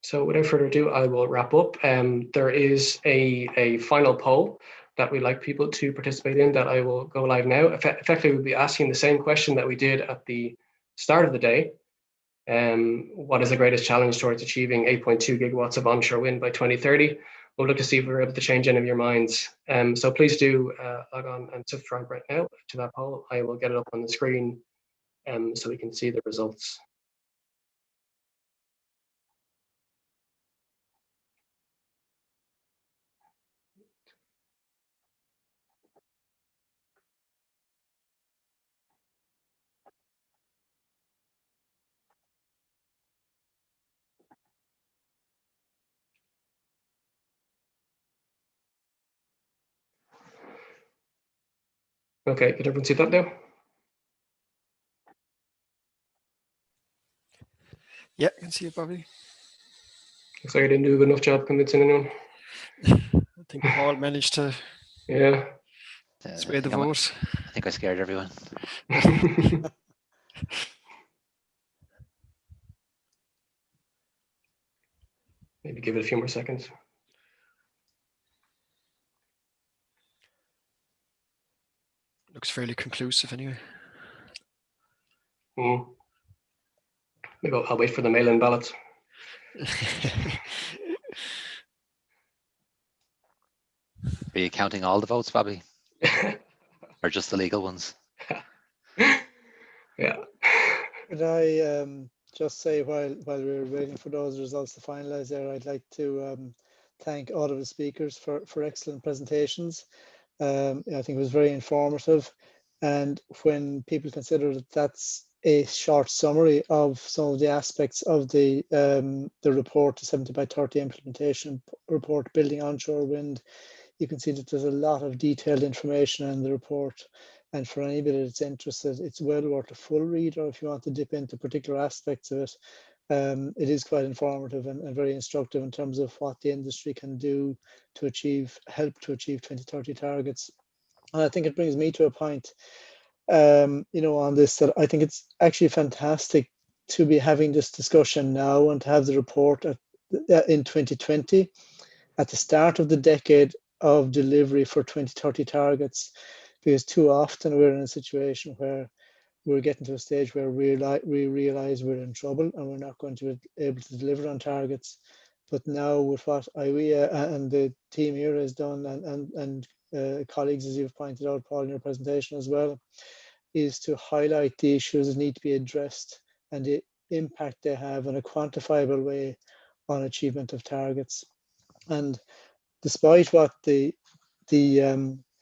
So without further ado, I will wrap up. There is a final poll that we'd like people to participate in that I will go live now. Effectively, we'll be asking the same question that we did at the start of the day. What is the greatest challenge towards achieving 8.2 gigawatts of onshore wind by 2030? We'll look to see if we're able to change any of your minds. So please do log on and subscribe right now to that poll. I will get it up on the screen so we can see the results. Okay, can everyone see that now? Yeah, I can see it, Bobby. Looks like I didn't do a good enough job convincing anyone. I think Paul managed to Yeah. Sway the vote. I think I scared everyone. Maybe give it a few more seconds. Looks fairly conclusive anyway. Maybe I'll wait for the mail-in ballots. Are you counting all the votes, Bobby? Or just the legal ones? Yeah. Could I just say while we're waiting for those results to finalize there, I'd like to thank all of the speakers for excellent presentations. I think it was very informative. And when people consider that that's a short summary of some of the aspects of the report, the 70 by 30 implementation report, building onshore wind, you can see that there's a lot of detailed information in the report. And for anybody that's interested, it's well worth a full read, or if you want to dip into particular aspects of it, it is quite informative and very instructive in terms of what the industry can do to help to achieve 2030 targets. And I think it brings me to a point, on this, that I think it's actually fantastic to be having this discussion now and to have the report in 2020 at the start of the decade of delivery for 2030 targets, because too often we're in a situation where we're getting to a stage where we realize we're in trouble and we're not going to be able to deliver on targets. But now with what IWEA and the team here has done, and colleagues, as you've pointed out, Paul, in your presentation as well, is to highlight the issues that need to be addressed and the impact they have in a quantifiable way on achievement of targets. And despite what the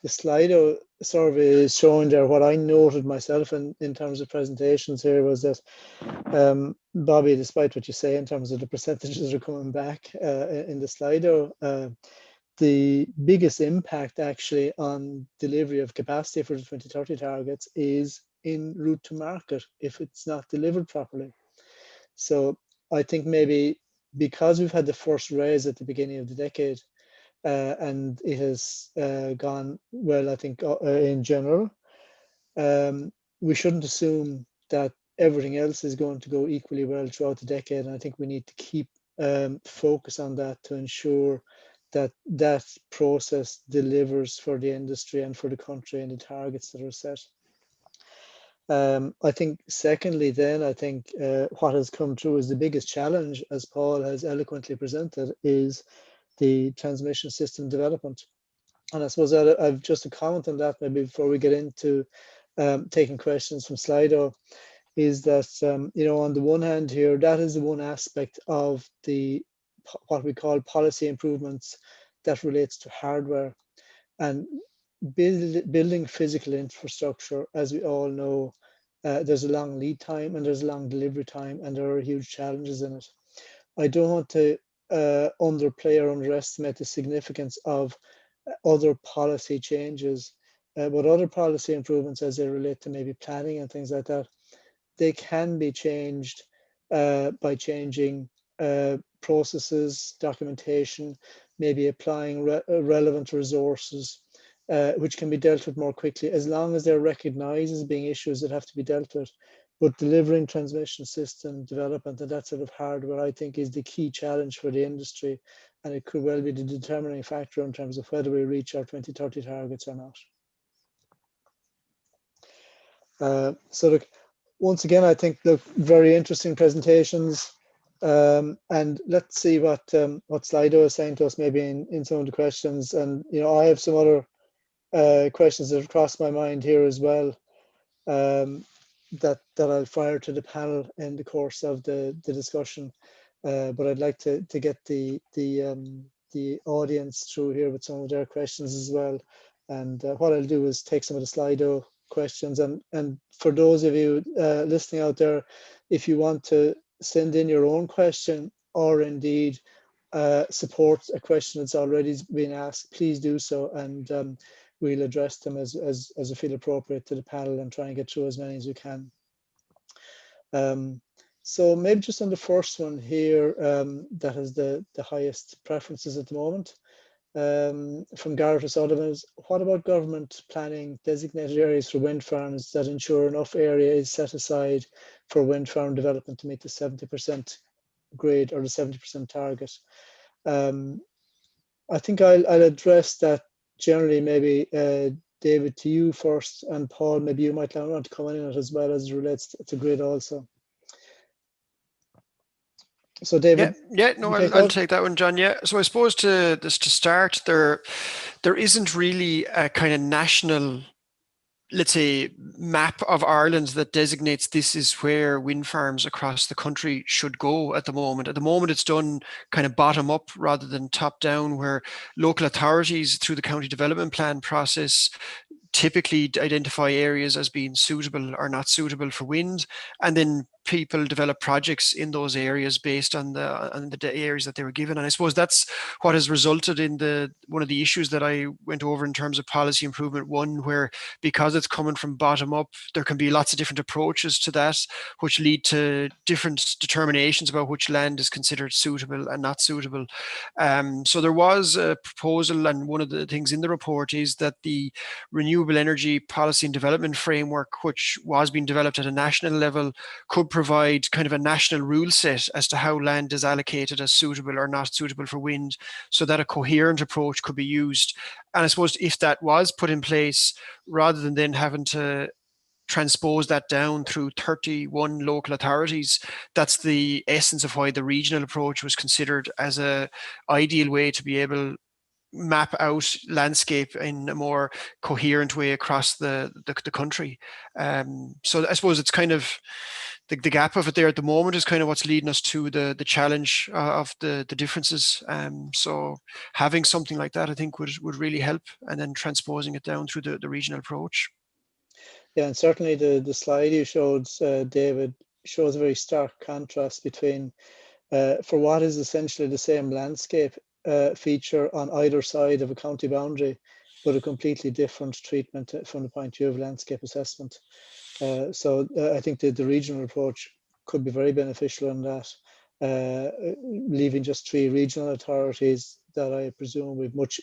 Slido survey is showing there, what I noted myself in terms of presentations here was that, Bobby, despite what you say in terms of the percentages are coming back in the Slido, the biggest impact actually on delivery of capacity for the 2030 targets is in route to market if it's not delivered properly. So I think maybe because we've had the first raise at the beginning of the decade, and it has gone well, I think, in general, we shouldn't assume that everything else is going to go equally well throughout the decade. And I think we need to keep focus on that to ensure that that process delivers for the industry and for the country and the targets that are set. I think secondly, then, I think what has come through as the biggest challenge, as Paul has eloquently presented, is the transmission system development. And I suppose I've just a comment on that maybe before we get into taking questions from Slido, is that, on the one hand here, that is the one aspect of what we call policy improvements that relates to hardware. And building physical infrastructure, as we all know, there's a long lead time and there's a long delivery time, and there are huge challenges in it. I don't want to underplay or underestimate the significance of other policy changes, but other policy improvements as they relate to maybe planning and things like that, they can be changed by changing processes, documentation, maybe applying relevant resources, which can be dealt with more quickly, as long as they're recognized as being issues that have to be dealt with. But delivering transmission system development and that sort of hardware, I think, is the key challenge for the industry, and it could well be the determining factor in terms of whether we reach our 2030 targets or not. So look, once again, I think, look, very interesting presentations. And let's see what Slido is saying to us maybe in some of the questions. And, I have some other questions that have crossed my mind here as well, that I'll fire to the panel in the course of the discussion. But I'd like to get the audience through here with some of their questions as well. And what I'll do is take some of the Slido questions, and for those of you listening out there, if you want to send in your own question or indeed support a question that's already been asked, please do so, and we'll address them as we feel appropriate to the panel and try and get through as many as we can. So maybe just on the first one here, that has the highest preferences at the moment. from Gareth O'Sullivan is, what about government planning designated areas for wind farms that ensure enough area is set aside for wind farm development to meet the 70% grid or the 70% target? I think I'll address that generally, maybe David, to you first, and Paul, maybe you might want to come in on it as well as it relates to grid also. So David, no, I'll take that one, John. Yeah, so I suppose to start, there isn't really a kind of national, let's say, map of Ireland that designates this is where wind farms across the country should go at the moment. At the moment, it's done kind of bottom up rather than top down, where local authorities through the county development plan process typically identify areas as being suitable or not suitable for wind, and then people develop projects in those areas based on the areas that they were given. And I suppose that's what has resulted in one of the issues that I went over in terms of policy improvement one, where because it's coming from bottom up, there can be lots of different approaches to that, which lead to different determinations about which land is considered suitable and not suitable. So there was a proposal, and one of the things in the report is that the renewable energy policy and development framework, which was being developed at a national level, could provide kind of a national rule set as to how land is allocated as suitable or not suitable for wind, so that a coherent approach could be used. And I suppose if that was put in place, rather than then having to transpose that down through 31 local authorities, that's the essence of why the regional approach was considered as a ideal way to be able map out landscape in a more coherent way across the country. So I suppose it's kind of the gap of it there at the moment is kind of what's leading us to the challenge of the differences. So having something like that, I think, would really help, and then transposing it down through the regional approach. Yeah, and certainly the slide you showed, David, shows a very stark contrast between for what is essentially the same landscape feature on either side of a county boundary, but a completely different treatment from the point of view of landscape assessment. So I think that the regional approach could be very beneficial in that, leaving just 3 regional authorities that I presume would much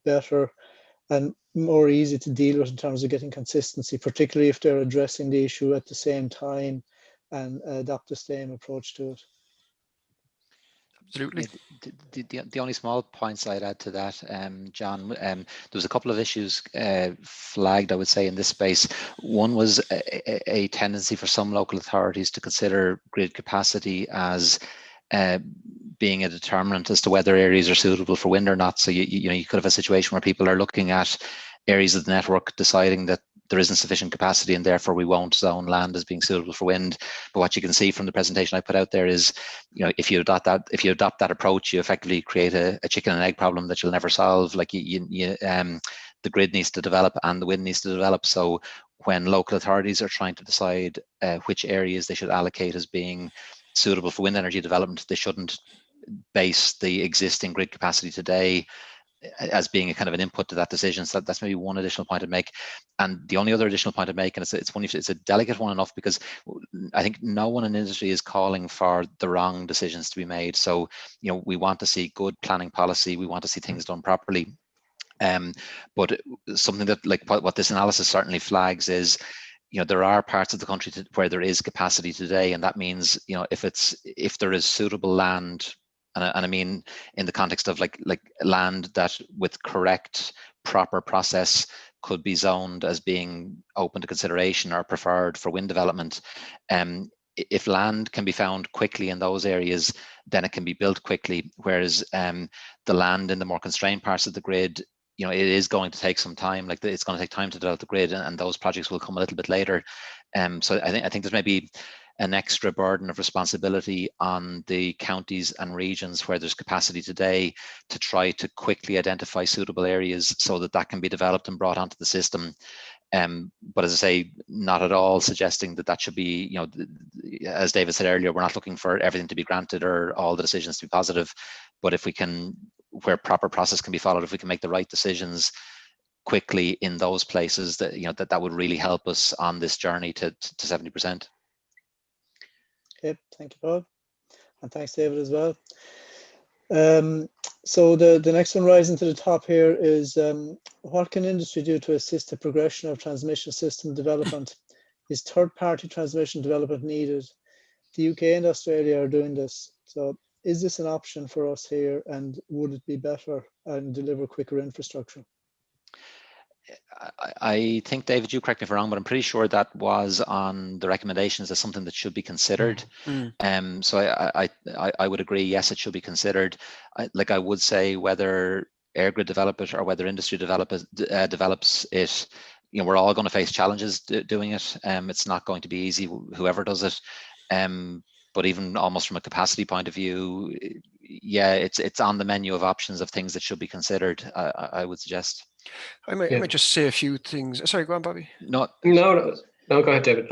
better and more easy to deal with in terms of getting consistency, particularly if they're addressing the issue at the same time and adopt the same approach to it. Absolutely. Yeah, the only small points I'd add to that, John, there was a couple of issues flagged, I would say, in this space. One was a tendency for some local authorities to consider grid capacity as being a determinant as to whether areas are suitable for wind or not. So you could have a situation where people are looking at areas of the network, deciding that there isn't sufficient capacity and therefore we won't zone land as being suitable for wind. But what you can see from the presentation I put out there is, if you adopt that approach, you effectively create a chicken and egg problem that you'll never solve. Like the grid needs to develop and the wind needs to develop. So when local authorities are trying to decide which areas they should allocate as being suitable for wind energy development, they shouldn't base the existing grid capacity today as being a kind of an input to that decision. So that's maybe one additional point I'd make. And the only other additional point I'd make, and it's a delicate one enough, because I think no one in the industry is calling for the wrong decisions to be made. So, we want to see good planning policy. We want to see things done properly. But something that, like what this analysis certainly flags is, there are parts of the country where there is capacity today, and that means, if there is suitable land, and I mean in the context of like land that with correct, proper process could be zoned as being open to consideration or preferred for wind development. If land can be found quickly in those areas, then it can be built quickly. Whereas the land in the more constrained parts of the grid, it is going to take some time. Like it's going to take time to develop the grid, and those projects will come a little bit later. So I think there's maybe an extra burden of responsibility on the counties and regions where there's capacity today to try to quickly identify suitable areas so that can be developed and brought onto the system. But as I say, not at all suggesting that should be, as David said earlier, we're not looking for everything to be granted or all the decisions to be positive. But if we can, where proper process can be followed, if we can make the right decisions quickly in those places, that would really help us on this journey to 70%. Okay, thank you, Paul, and thanks, David, as well. So the next one rising to the top here is what can industry do to assist the progression of transmission system development? Is third-party transmission development needed? The UK and Australia are doing this. So is this an option for us here, and would it be better and deliver quicker infrastructure? I think, David, you correct me if I'm wrong, but I'm pretty sure that was on the recommendations as something that should be considered. So I would agree, yes, it should be considered. I would say whether EirGrid develop it or whether industry develops it, we're all going to face challenges doing it. It's not going to be easy, whoever does it. But even almost from a capacity point of view, yeah, it's on the menu of options of things that should be considered, I would suggest. I might just say a few things. Sorry, go on, Bobby. No, go ahead, David.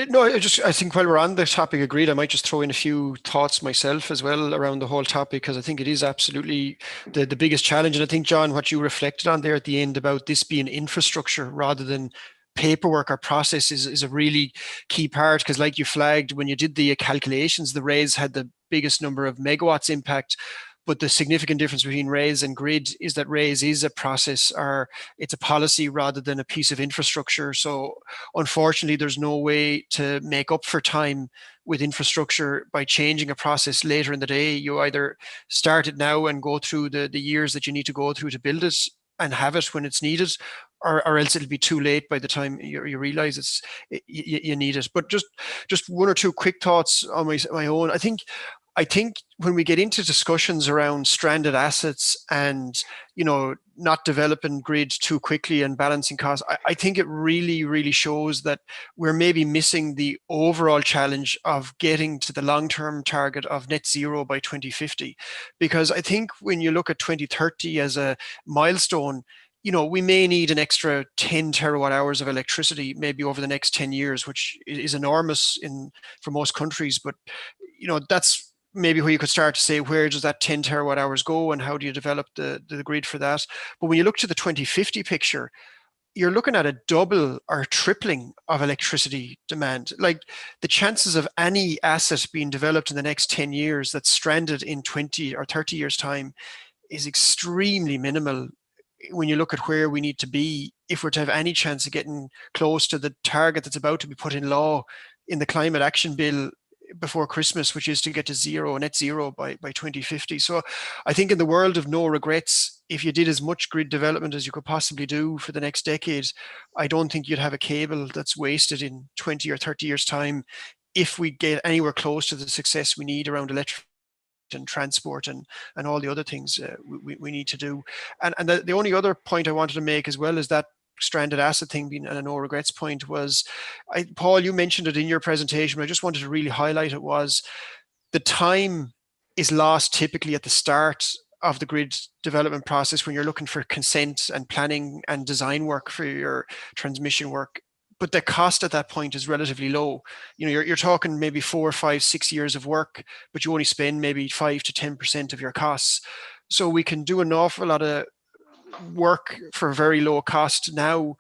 No, I think while we're on the topic, agreed, I might just throw in a few thoughts myself as well around the whole topic, because I think it is absolutely the biggest challenge. And I think, John, what you reflected on there at the end about this being infrastructure rather than paperwork or process is a really key part, because like you flagged, when you did the calculations, the RAISE had the biggest number of megawatts impact. But the significant difference between RAISE and grid is that RAISE is a process, or it's a policy rather than a piece of infrastructure. So unfortunately, there's no way to make up for time with infrastructure by changing a process later in the day. You either start it now and go through the years that you need to go through to build it and have it when it's needed, or else it'll be too late by the time you realize you need it. But just one or two quick thoughts on my own. I think when we get into discussions around stranded assets and, not developing grid too quickly and balancing costs, I think it really, really shows that we're maybe missing the overall challenge of getting to the long-term target of net zero by 2050. Because I think when you look at 2030 as a milestone, we may need an extra 10 terawatt hours of electricity maybe over the next 10 years, which is enormous for most countries. But, that's maybe where you could start to say, where does that 10 terawatt hours go and how do you develop the grid for that? But when you look to the 2050 picture, you're looking at a double or tripling of electricity demand. Like, the chances of any asset being developed in the next 10 years that's stranded in 20 or 30 years time is extremely minimal when you look at where we need to be if we're to have any chance of getting close to the target that's about to be put in law in the climate action bill before Christmas, which is to get to net zero by 2050. So I think in the world of no regrets, if you did as much grid development as you could possibly do for the next decade, I don't think you'd have a cable that's wasted in 20 or 30 years time if we get anywhere close to the success we need around electric and transport and all the other things we need to do. And the only other point I wanted to make as well is that stranded asset thing being a no regrets point was, Paul, you mentioned it in your presentation, but I just wanted to really highlight it, was the time is lost typically at the start of the grid development process when you're looking for consent and planning and design work for your transmission work. But the cost at that point is relatively low. You're talking maybe 4, 5, 6 years of work, but you only spend maybe 5 to 10% of your costs. So we can do an awful lot of work for very low cost now.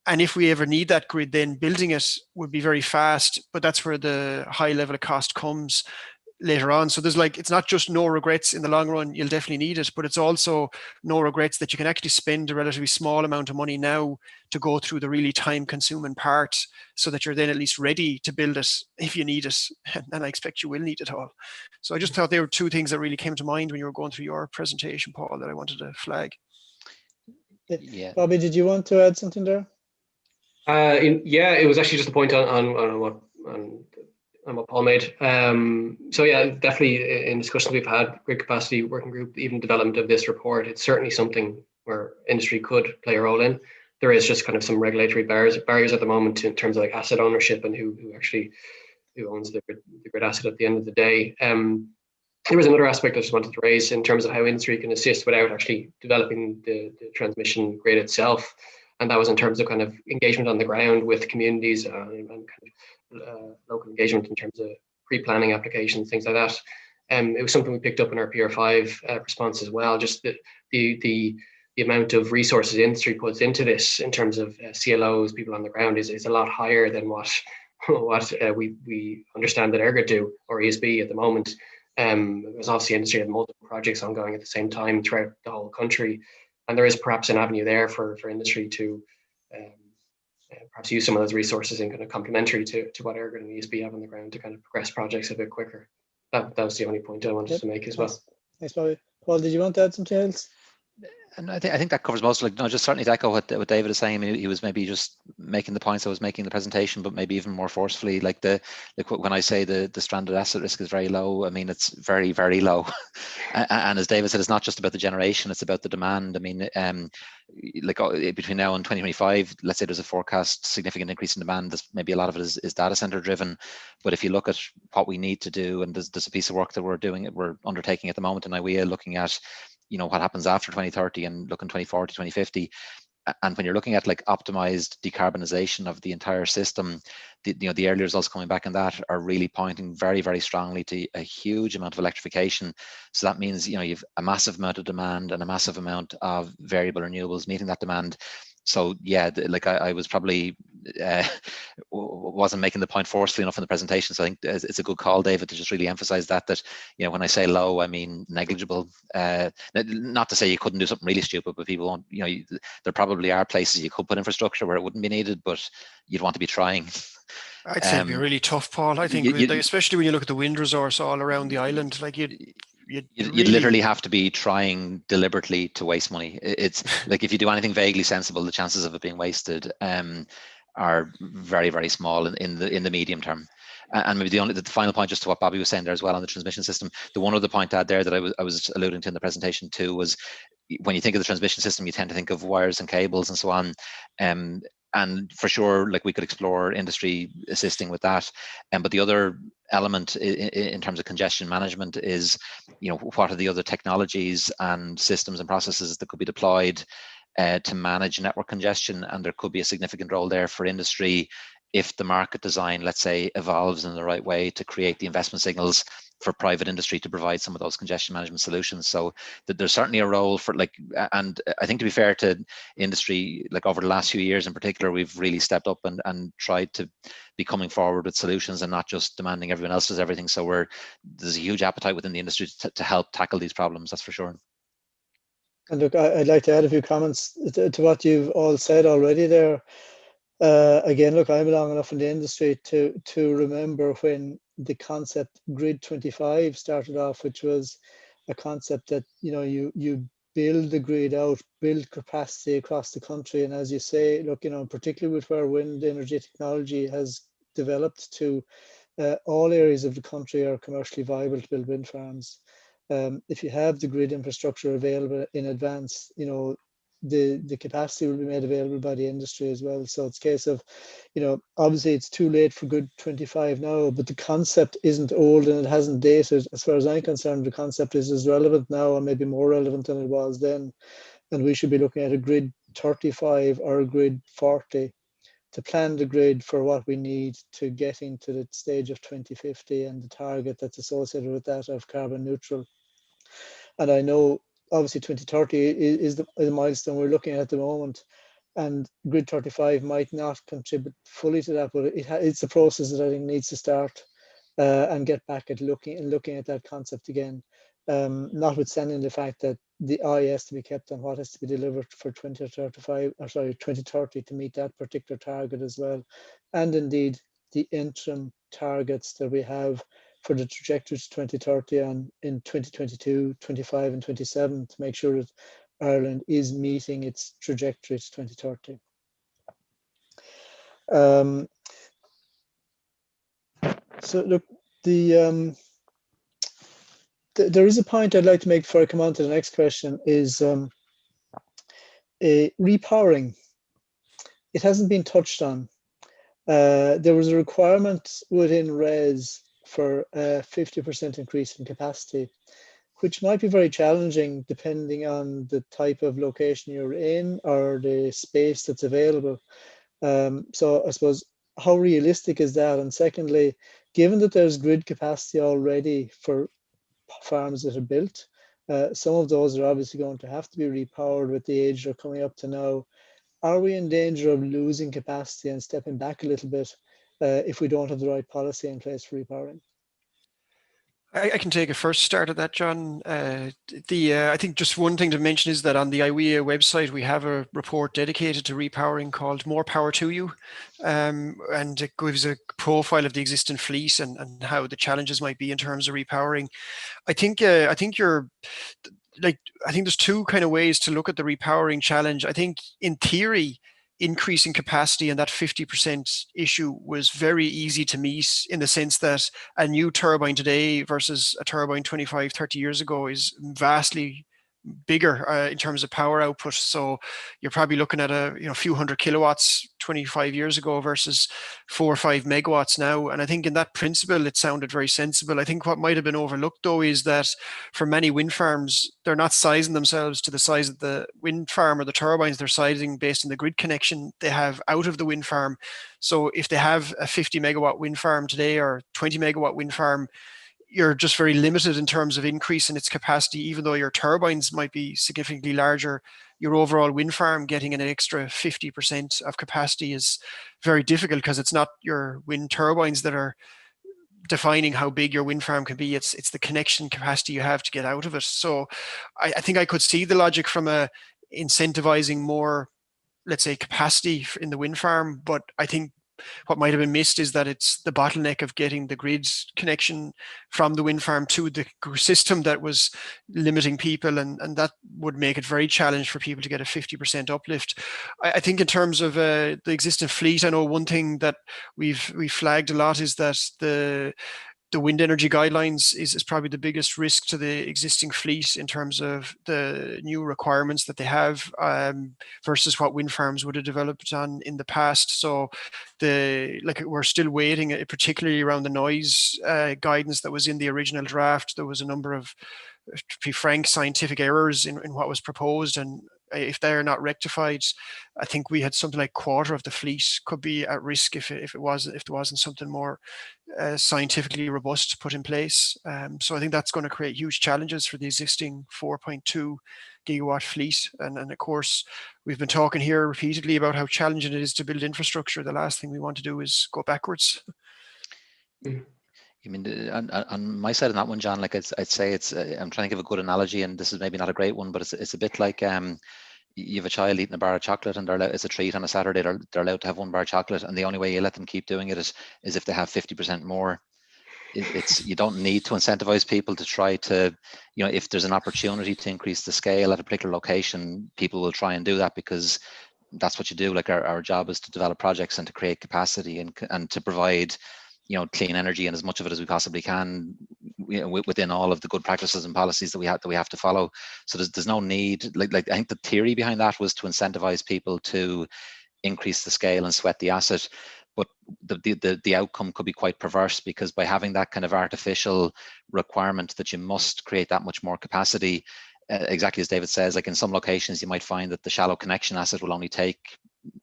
And if we ever need that grid, then building it would be very fast, but that's where the high level of cost comes later on. So it's not just no regrets in the long run, you'll definitely need it, but it's also no regrets that you can actually spend a relatively small amount of money now to go through the really time consuming part so that you're then at least ready to build it if you need it. And I expect you will need it all. So I just thought there were two things that really came to mind when you were going through your presentation, Paul, that I wanted to flag. Yeah. Bobby, did you want to add something there? It was actually just a point on what Paul made. So yeah, definitely in discussions we've had, grid capacity working group, even development of this report, it's certainly something where industry could play a role in. There is just kind of some regulatory barriers at the moment in terms of like asset ownership and who owns the grid asset at the end of the day. There was another aspect I just wanted to raise in terms of how industry can assist without actually developing the transmission grid itself. And that was in terms of kind of engagement on the ground with communities and kind of local engagement in terms of pre-planning applications, things like that. It was something we picked up in our PR5 response as well, just the amount of resources industry puts into this in terms of CLOs, people on the ground, is a lot higher than what we understand that EirGrid do, or ESB at the moment. There's obviously industry had multiple projects ongoing at the same time throughout the whole country, and there is perhaps an avenue there for industry to perhaps use some of those resources in kind of complementary to what Airgrid and ESB have on the ground to kind of progress projects a bit quicker. That was the only point I wanted to make as well. Thanks, Bobby. Paul, did you want to add something else? And I think that covers most. Like, no, just certainly to echo what David is saying. I mean, he was maybe just making the points I was making in the presentation, but maybe even more forcefully. Like when I say the stranded asset risk is very low, I mean it's very, very low. And as David said, it's not just about the generation; it's about the demand. I mean, between now and 2025, let's say there's a forecast significant increase in demand. Maybe a lot of it is data center driven, but if you look at what we need to do, and there's a piece of work that we're undertaking at the moment in IWEA, looking at what happens after 2030 and looking 2040, 2050. And when you're looking at like optimized decarbonization of the entire system, the early results coming back in that are really pointing very, very strongly to a huge amount of electrification. So that means, you've a massive amount of demand and a massive amount of variable renewables meeting that demand. So yeah, like I was probably wasn't making the point forcefully enough in the presentation. So I think it's a good call, David, to just really emphasize that when I say low, I mean negligible. Not to say you couldn't do something really stupid, but people won't. There probably are places you could put infrastructure where it wouldn't be needed, but you'd want to be trying. I'd say it'd be really tough, Paul. I think, especially when you look at the wind resource all around the island, like you'd literally have to be trying deliberately to waste money. It's like if you do anything vaguely sensible, the chances of it being wasted are very, very small in the medium term. And maybe the final point, just to what Bobby was saying there as well on the transmission system, the one other point to add there that I was alluding to in the presentation too was, when you think of the transmission system, you tend to think of wires and cables and so on. And for sure, like we could explore industry assisting with that. But the other element in terms of congestion management is, what are the other technologies and systems and processes that could be deployed to manage network congestion? And there could be a significant role there for industry if the market design, let's say, evolves in the right way to create the investment signals for private industry to provide some of those congestion management solutions. So that there's certainly a role for and I think to be fair to industry, like over the last few years in particular, we've really stepped up and tried to be coming forward with solutions and not just demanding everyone else does everything. So there's a huge appetite within the industry to help tackle these problems, that's for sure. And look, I'd like to add a few comments to what you've all said already there. Again, look, I'm long enough in the industry to remember when the concept Grid 25 started off, which was a concept that you build the grid out, build capacity across the country, and as you say, look, particularly with where wind energy technology has developed to all areas of the country are commercially viable to build wind farms. If you have the grid infrastructure available in advance, the capacity will be made available by the industry as well. So it's a case of, obviously it's too late for Grid 25 now, but the concept isn't old and it hasn't dated. As far as I'm concerned, the concept is as relevant now and maybe more relevant than it was then. And we should be looking at a Grid 35 or a Grid 40 to plan the grid for what we need to get into the stage of 2050 and the target that's associated with that of carbon neutral. And I know obviously 2030 is the milestone we're looking at the moment, and Grid 35 might not contribute fully to that, but it's a process that I think needs to start and get back at looking at that concept again, notwithstanding the fact that the eye has to be kept on what has to be delivered for 2030 to meet that particular target as well, and indeed the interim targets that we have for the trajectory to 2030 and in 2022, 25 and 27 to make sure that Ireland is meeting its trajectory to 2030. So look, there is a point I'd like to make before I come on to the next question is repowering. It hasn't been touched on. There was a requirement within RES for a 50% increase in capacity, which might be very challenging depending on the type of location you're in or the space that's available. So I suppose, how realistic is that? And secondly, given that there's grid capacity already for farms that are built, some of those are obviously going to have to be repowered with the age they're coming up to now. Are we in danger of losing capacity and stepping back a little bit if we don't have the right policy in place for repowering? I can take a first start at that, John. I think just one thing to mention is that on the IWEA website, we have a report dedicated to repowering called More Power to You. And it gives a profile of the existing fleet and how the challenges might be in terms of repowering. I think you're like, I think there's two kind of ways to look at the repowering challenge. I think in theory, increasing capacity and that 50% issue was very easy to meet, in the sense that a new turbine today versus a turbine 25, 30 years ago is vastly bigger in terms of power output. So you're probably looking at a few hundred kilowatts 25 years ago versus 4 or 5 megawatts now. And I think in that principle, it sounded very sensible. I think what might have been overlooked, though, is that for many wind farms, they're not sizing themselves to the size of the wind farm or the turbines. They're sizing based on the grid connection they have out of the wind farm. So if they have a 50 megawatt wind farm today or 20 megawatt wind farm, you're just very limited in terms of increase in its capacity. Even though your turbines might be significantly larger, your overall wind farm getting an extra 50% of capacity is very difficult, because it's not your wind turbines that are defining how big your wind farm can be. It's the connection capacity you have to get out of it. So I think I could see the logic from incentivizing more, let's say, capacity in the wind farm. But I think what might have been missed is that it's the bottleneck of getting the grid connection from the wind farm to the system that was limiting people, and that would make it very challenging for people to get a 50% uplift. I think in terms of the existing fleet, I know one thing that we've flagged a lot is that the wind energy guidelines is probably the biggest risk to the existing fleet in terms of the new requirements that they have versus what wind farms would have developed on in the past. So we're still waiting, particularly around the noise guidance that was in the original draft. There was a number of, to be frank, scientific errors in what was proposed, and if they're not rectified, I think we had something like a quarter of the fleet could be at risk if there wasn't something more scientifically robust put in place. So I think that's going to create huge challenges for the existing 4.2 gigawatt fleet. And of course, we've been talking here repeatedly about how challenging it is to build infrastructure. The last thing we want to do is go backwards. I mean, on my side on that one, John, like I'd say it's, I'm trying to give a good analogy, and this is maybe not a great one, but it's a bit like you have a child eating a bar of chocolate, and it's a treat on a Saturday. They're allowed to have one bar of chocolate, and the only way you let them keep doing it is if they have 50% more. It's you don't need to incentivize people to try to, if there's an opportunity to increase the scale at a particular location, people will try and do that, because that's what you do. Like our job is to develop projects and to create capacity and to provide clean energy, and as much of it as we possibly can, within all of the good practices and policies that we have to follow. So there's no need, like I think the theory behind that was to incentivize people to increase the scale and sweat the asset. But the outcome could be quite perverse, because by having that kind of artificial requirement that you must create that much more capacity, exactly as David says, like in some locations you might find that the shallow connection asset will only take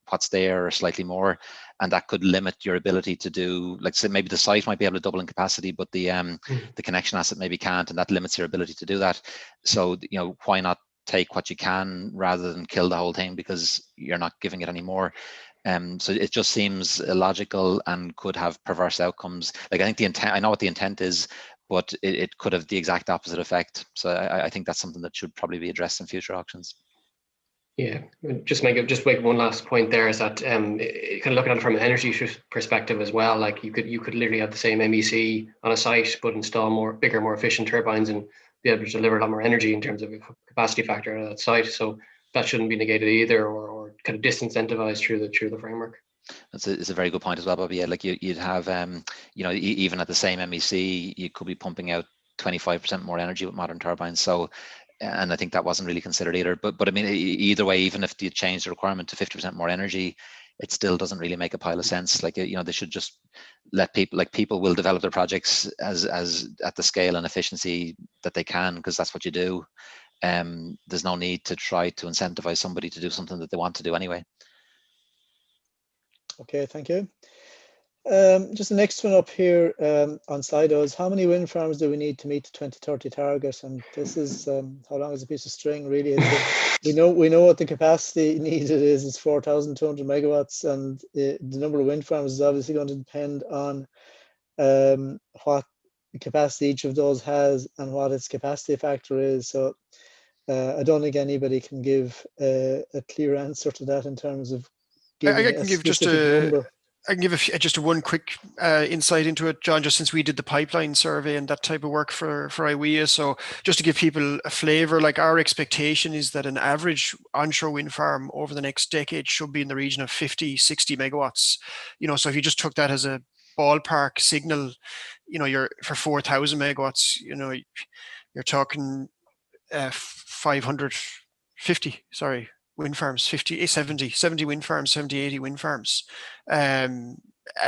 what's there or slightly more, and that could limit your ability to do, like, say, maybe the site might be able to double in capacity, but the connection asset maybe can't, and that limits your ability to do that. So why not take what you can rather than kill the whole thing because you're not giving it any more? So it just seems illogical and could have perverse outcomes. Like, I think the intent, I know what the intent is, but it could have the exact opposite effect. So I think that's something that should probably be addressed in future auctions. Yeah, just make one last point there, is that kind of looking at it from an energy perspective as well. Like you could literally have the same MEC on a site, but install bigger, more efficient turbines and be able to deliver a lot more energy in terms of capacity factor at that site. So that shouldn't be negated either, or kind of disincentivized through the framework. It's a very good point as well, Bobby. Yeah, like you'd have even at the same MEC, you could be pumping out 25% more energy with modern turbines. So, and I think that wasn't really considered either. But I mean, either way, even if you change the requirement to 50% more energy, it still doesn't really make a pile of sense. Like, they should just let people will develop their projects as at the scale and efficiency that they can, because that's what you do. There's no need to try to incentivize somebody to do something that they want to do anyway. Okay, thank you. Just the next one up here on Slido is, how many wind farms do we need to meet the 2030 target? And this is how long is a piece of string, really? We know what the capacity needed is. It's 4,200 megawatts, and the number of wind farms is obviously going to depend on what capacity each of those has and what its capacity factor is. So I don't think anybody can give a clear answer to that in terms of giving I a can give just specific number. I can give just a one quick insight into it, John, just since we did the pipeline survey and that type of work for IWEA. So just to give people a flavor, like our expectation is that an average onshore wind farm over the next decade should be in the region of 50, 60 megawatts. So if you just took that as a ballpark signal, you're for 4,000 megawatts, you're talking 550, wind farms, 50, 70 wind farms, 70, 80 wind farms. And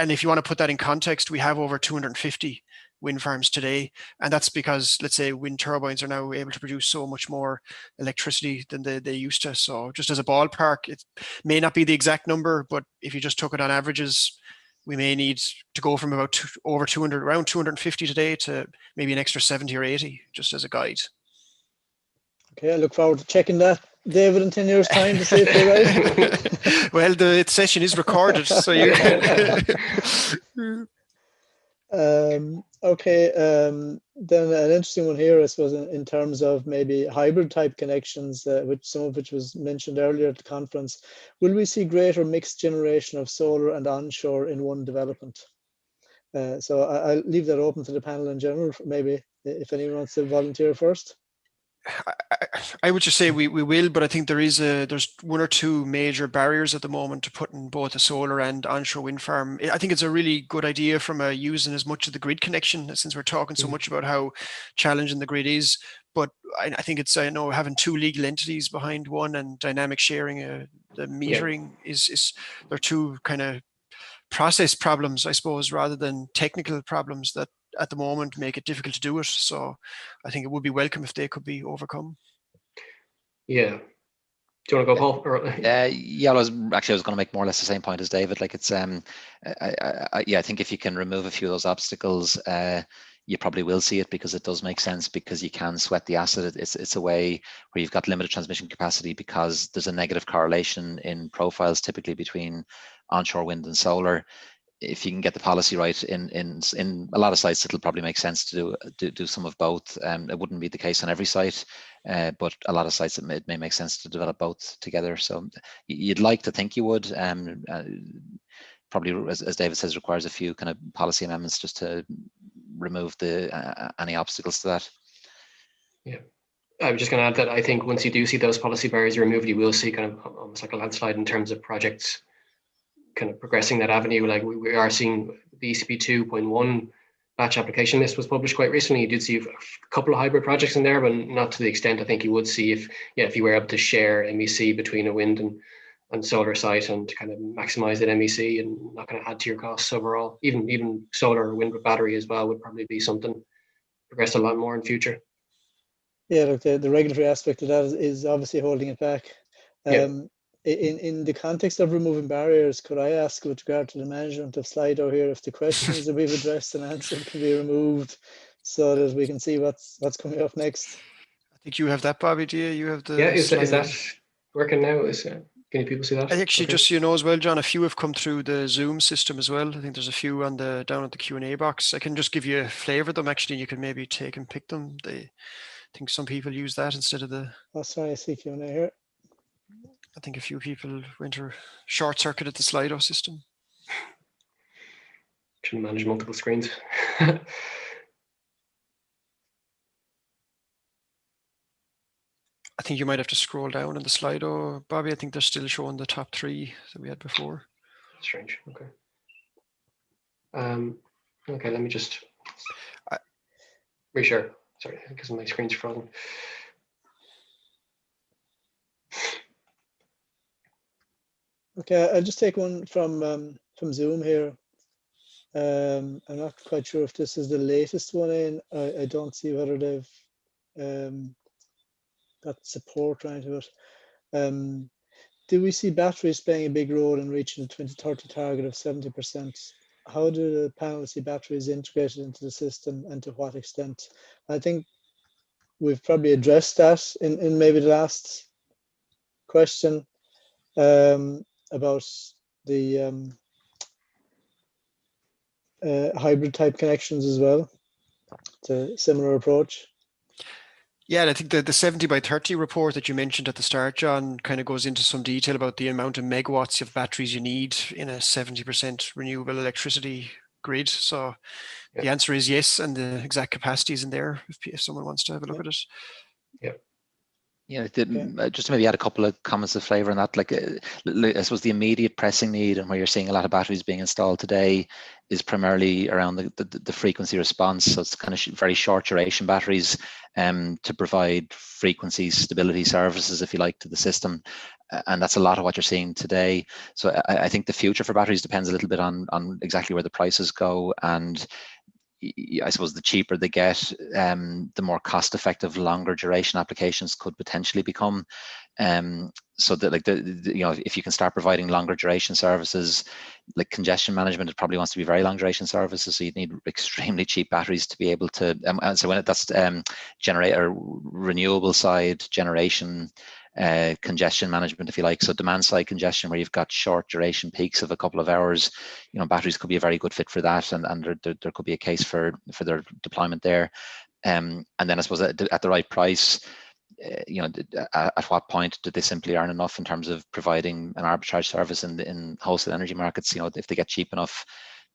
if you want to put that in context, we have over 250 wind farms today. And that's because, let's say, wind turbines are now able to produce so much more electricity than they used to. So just as a ballpark, it may not be the exact number, but if you just took it on averages, we may need to go from about over 200, around 250 today to maybe an extra 70 or 80, just as a guide. Okay, I look forward to checking that, David, in 10 years' time to see if you're right. Well, the session is recorded, so you can. Okay, then an interesting one here, I suppose, in terms of maybe hybrid type connections, some of which was mentioned earlier at the conference. Will we see greater mixed generation of solar and onshore in one development? So I'll leave that open to the panel in general, maybe if anyone wants to volunteer first. I would just say we will, but I think there's one or two major barriers at the moment to putting both a solar and onshore wind farm. I think it's a really good idea from using as much of the grid connection, since we're talking so much about how challenging the grid is. But I think it's having two legal entities behind one and dynamic sharing, the metering is they're two kind of process problems, I suppose, rather than technical problems that at the moment make it difficult to do it. So I think it would be welcome if they could be overcome. Yeah. Do you want to go, Paul? Yeah, I was going to make more or less the same point as David. Like it's, I think if you can remove a few of those obstacles, you probably will see it, because it does make sense, because you can sweat the asset. It's a way where you've got limited transmission capacity, because there's a negative correlation in profiles typically between onshore wind and solar. If you can get the policy right in a lot of sites, it'll probably make sense to do some of both. It wouldn't be the case on every site, but a lot of sites it may make sense to develop both together. So you'd like to think you would. Probably, as David says, requires a few kind of policy amendments just to remove any obstacles to that. Yeah. I was just going to add that I think once you do see those policy barriers removed, you will see kind of almost like a landslide in terms of projects kind of progressing that avenue. Like we are seeing the ECP 2.1 batch application list was published quite recently. You did see a couple of hybrid projects in there, but not to the extent I think you would see if you were able to share MEC between a wind and solar site and kind of maximize that MEC and not going to add to your costs overall. Even solar or wind with battery as well would probably be something progress a lot more in future. Yeah, look, the regulatory aspect of that is obviously holding it back. In the context of removing barriers, could I ask, with regard to the management of Slido here, if the questions that we've addressed and answered can be removed so that we can see what's coming up next? I think you have that, Bobby. Do you? You have the. Yeah, is that working now? Can people see that? I actually just so you know as well, John, a few have come through the Zoom system as well. I think there's a few down at the Q&A box. I can just give you a flavour of them. Actually, you can maybe take and pick them. I think some people use that instead of the. Oh, sorry, I see Q&A here. I think a few people went to short-circuited the Slido system. Trying to manage multiple screens. I think you might have to scroll down in the Slido, Bobby. I think they're still showing the top three that we had before. Strange. Okay. Okay, let me just reshare. Sorry, because my screen's frozen. Okay, I'll just take one from Zoom here. I'm not quite sure if this is the latest one in. I don't see whether they've got support right to it. Do we see batteries playing a big role in reaching the 2030 target of 70%? How do the panel see batteries integrated into the system, and to what extent? I think we've probably addressed that in maybe the last question about the hybrid type connections as well. It's a similar approach. Yeah, and I think the 70 by 30 report that you mentioned at the start, John, kind of goes into some detail about the amount of megawatts of batteries you need in a 70% renewable electricity grid. So the answer is yes, and the exact capacity is in there if someone wants to have a look at it. Yeah. Yeah, just to maybe add a couple of comments of flavour on that. Like, I suppose the immediate pressing need, and where you're seeing a lot of batteries being installed today, is primarily around the frequency response. So it's kind of very short duration batteries to provide frequency stability services, if you like, to the system. And that's a lot of what you're seeing today. So I think the future for batteries depends a little bit on exactly where the prices go. And I suppose the cheaper they get, the more cost-effective, longer duration applications could potentially become. So that, like, if you can start providing longer duration services, like congestion management, it probably wants to be very long duration services. So you'd need extremely cheap batteries to be able to. And so when that's generator renewable side generation. Congestion management, if you like, so demand side congestion, where you've got short duration peaks of a couple of hours, batteries could be a very good fit for that, and there could be a case for their deployment there. And then I suppose at the right price, at what point do they simply earn enough in terms of providing an arbitrage service in wholesale energy markets? If they get cheap enough,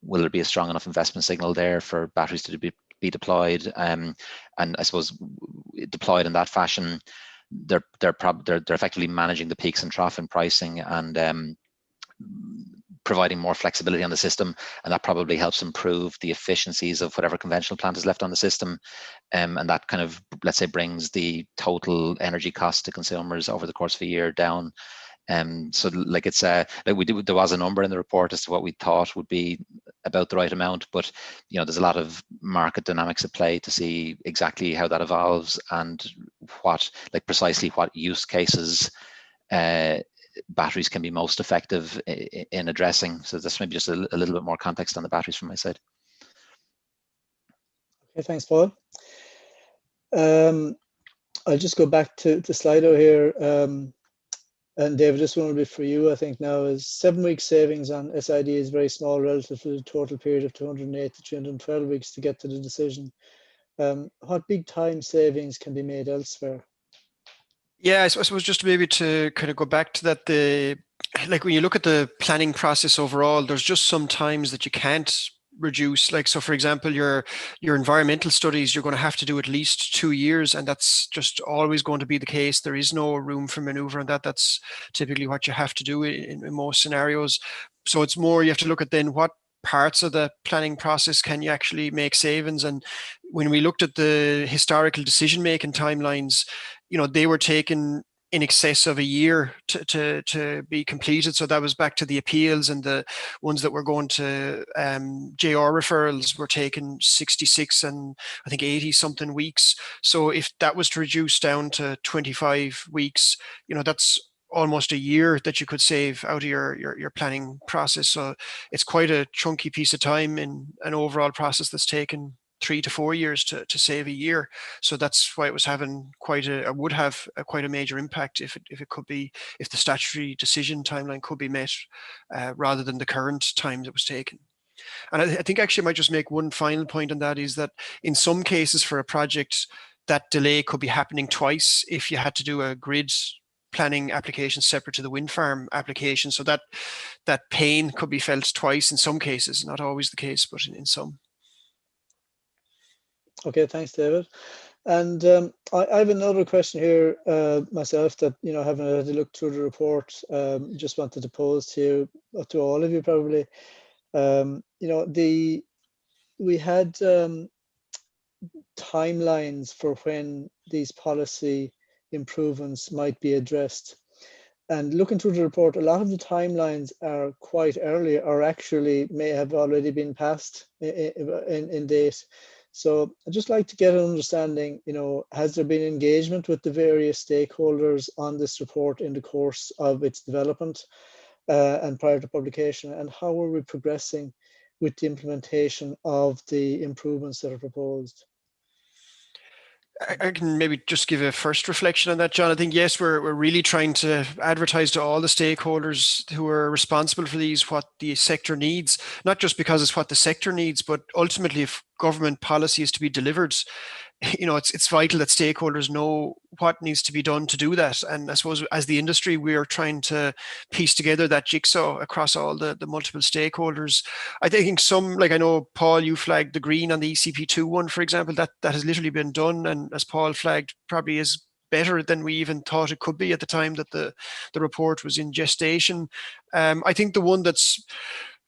will there be a strong enough investment signal there for batteries to be deployed? And I suppose deployed in that fashion, they're effectively managing the peaks and trough in pricing and providing more flexibility on the system, and that probably helps improve the efficiencies of whatever conventional plant is left on the system, and that kind of, let's say, brings the total energy cost to consumers over the course of a year down. So like it's there was a number in the report as to what we thought would be about the right amount, but there's a lot of market dynamics at play to see exactly how that evolves and precisely what use cases batteries can be most effective in addressing. So that's maybe just a little bit more context on the batteries from my side. Okay, thanks, Paul. I'll just go back to Slido here. And David, this one will be for you, I think now, is 7 weeks savings on SID is very small relative to the total period of 208 to 312 weeks to get to the decision. What big time savings can be made elsewhere? Yeah, I suppose just maybe to kind of go back to that, like when you look at the planning process overall, there's just some times that you can't reduce. Like, so for example, your environmental studies, you're going to have to do at least 2 years, and that's just always going to be the case. There is no room for maneuver on that. That's typically what you have to do in most scenarios. So it's more, you have to look at then what parts of the planning process can you actually make savings. And when we looked at the historical decision-making timelines, they were taken in excess of a year to be completed. So that was back to the appeals, and the ones that were going to JR referrals were taken 66 and I think 80 something weeks. So if that was to reduce down to 25 weeks, that's almost a year that you could save out of your planning process. So it's quite a chunky piece of time in an overall process that's taken 3 to 4 years to save a year. So that's why it was having quite a major impact if the statutory decision timeline could be met rather than the current time that was taken. And I think actually I might just make one final point on that, is that in some cases for a project, that delay could be happening twice if you had to do a grid planning application separate to the wind farm application. So that pain could be felt twice in some cases, not always the case, but in some. Okay, thanks, David. And I have another question here myself that, having had a look through the report, just wanted to pose to all of you probably. We had timelines for when these policy improvements might be addressed. And looking through the report, a lot of the timelines are quite early, or actually may have already been passed in date. So I'd just like to get an understanding, has there been engagement with the various stakeholders on this report in the course of its development and prior to publication? And how are we progressing with the implementation of the improvements that are proposed? I can maybe just give a first reflection on that, John. I think, yes, we're really trying to advertise to all the stakeholders who are responsible for these what the sector needs, not just because it's what the sector needs, but ultimately government policy is to be delivered, it's vital that stakeholders know what needs to be done to do that. And I suppose as the industry, we are trying to piece together that jigsaw across all the multiple stakeholders. I think some, like I know, Paul, you flagged the green on the ECP2 one, for example, that has literally been done. And as Paul flagged, probably is better than we even thought it could be at the time that the report was in gestation. I think the one that's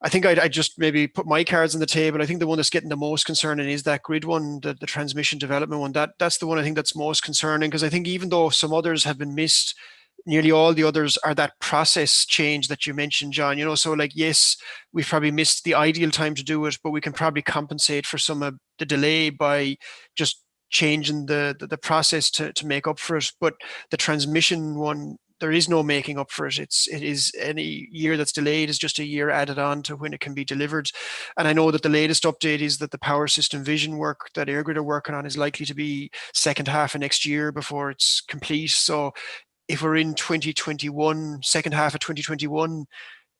I think I'd just maybe put my cards on the table. I think the one that's getting the most concerning is that grid one, the transmission development one. That's the one I think that's most concerning, because I think even though some others have been missed, nearly all the others are that process change that you mentioned, John. So like, yes, we've probably missed the ideal time to do it, but we can probably compensate for some of the delay by just changing the process to make up for it. But the transmission one, there is no making up for it. It is any year that's delayed is just a year added on to when it can be delivered. And I know that the latest update is that the power system vision work that EirGrid are working on is likely to be second half of next year before it's complete. So if we're in 2021, second half of 2021,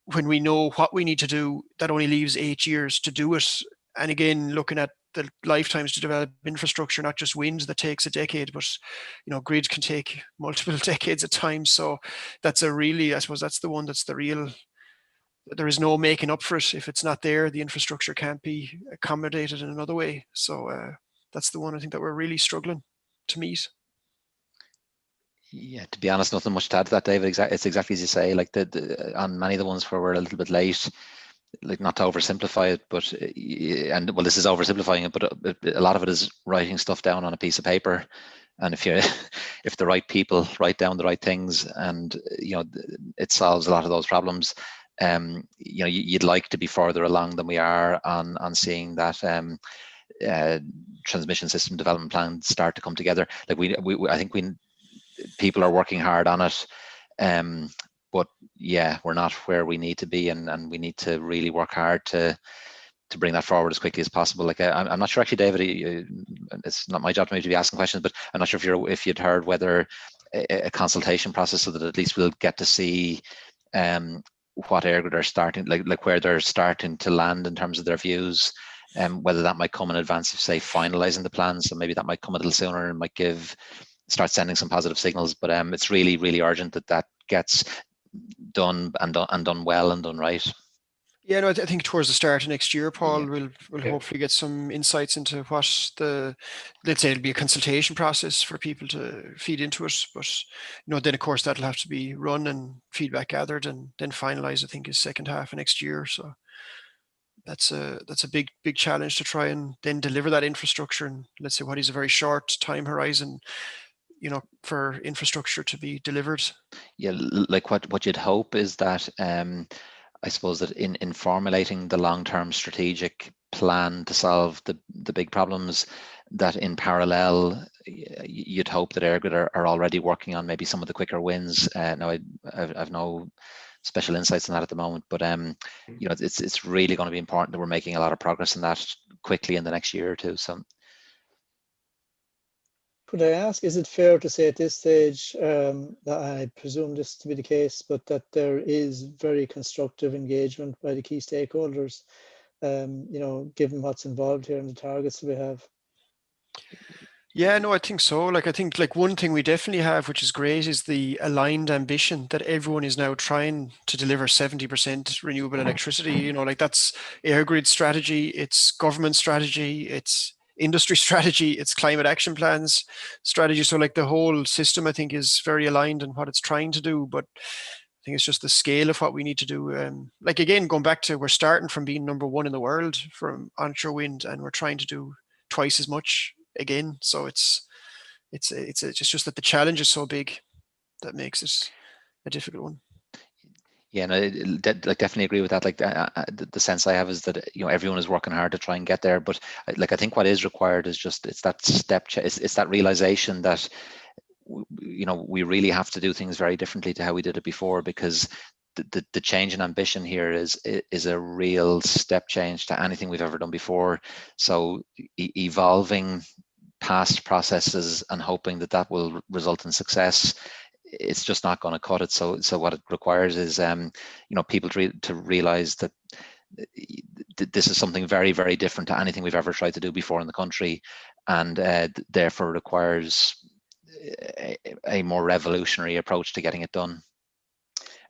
when we know what we need to do, that only leaves 8 years to do it. And again, looking at the lifetimes to develop infrastructure, not just wind that takes a decade, but grid can take multiple decades at times. So that's I suppose that's the one that's the real, there is no making up for it. If it's not there, the infrastructure can't be accommodated in another way. So that's the one I think that we're really struggling to meet. Yeah, to be honest, nothing much to add to that, David. It's exactly as you say. Like on many of the ones where we're a little bit late, like, not to oversimplify it, but and well, this is oversimplifying it, but a lot of it is writing stuff down on a piece of paper. And if the right people write down the right things, and it solves a lot of those problems. You'd like to be further along than we are on seeing that transmission system development plan start to come together. Like I think people are working hard on it, but yeah, we're not where we need to be, and we need to really work hard to bring that forward as quickly as possible. Like I'm not sure actually, David, it's not my job maybe to be asking questions, but I'm not sure if you'd heard whether a consultation process, so that at least we'll get to see what EirGrid are starting, like where they're starting to land in terms of their views, whether that might come in advance of, say, finalizing the plan. So maybe that might come a little sooner and might start sending some positive signals. But it's really, really urgent that gets done and done well and done right. Yeah, no, I think towards the start of next year, Paul, we'll hopefully get some insights into what let's say it'll be a consultation process for people to feed into it. But then of course that'll have to be run and feedback gathered and then finalized. I think is second half of next year. So that's a big challenge to try and then deliver that infrastructure. And let's say what is a very short time horizon, for infrastructure to be delivered. Yeah, like what you'd hope is that I suppose that in formulating the long-term strategic plan to solve the big problems, that in parallel you'd hope that EirGrid are already working on maybe some of the quicker wins. Now I've no special insights on that at the moment, but it's really going to be important that we're making a lot of progress in that quickly in the next year or two. So. Could I ask, is it fair to say at this stage, that I presume this to be the case, but that there is very constructive engagement by the key stakeholders, given what's involved here and the targets that we have? Yeah, no, I think so. I think one thing we definitely have, which is great, is the aligned ambition that everyone is now trying to deliver 70% renewable electricity. That's EirGrid strategy, it's government strategy, it's industry strategy, it's climate action plans strategy. So the whole system, I think, is very aligned in what it's trying to do. But I think it's just the scale of what we need to do. Again, going back to, we're starting from being number one in the world from onshore wind, and we're trying to do twice as much again. So it's just that the challenge is so big that makes it a difficult one. Yeah, no, definitely agree with that. The sense I have is that everyone is working hard to try and get there, but I think what is required is it's that step it's that realization that we really have to do things very differently to how we did it before, because the change in ambition here is a real step change to anything we've ever done before. So evolving past processes and hoping that will result in success, it's just not going to cut it. So what it requires is people to realize that this is something very, very different to anything we've ever tried to do before in the country, and therefore requires a more revolutionary approach to getting it done.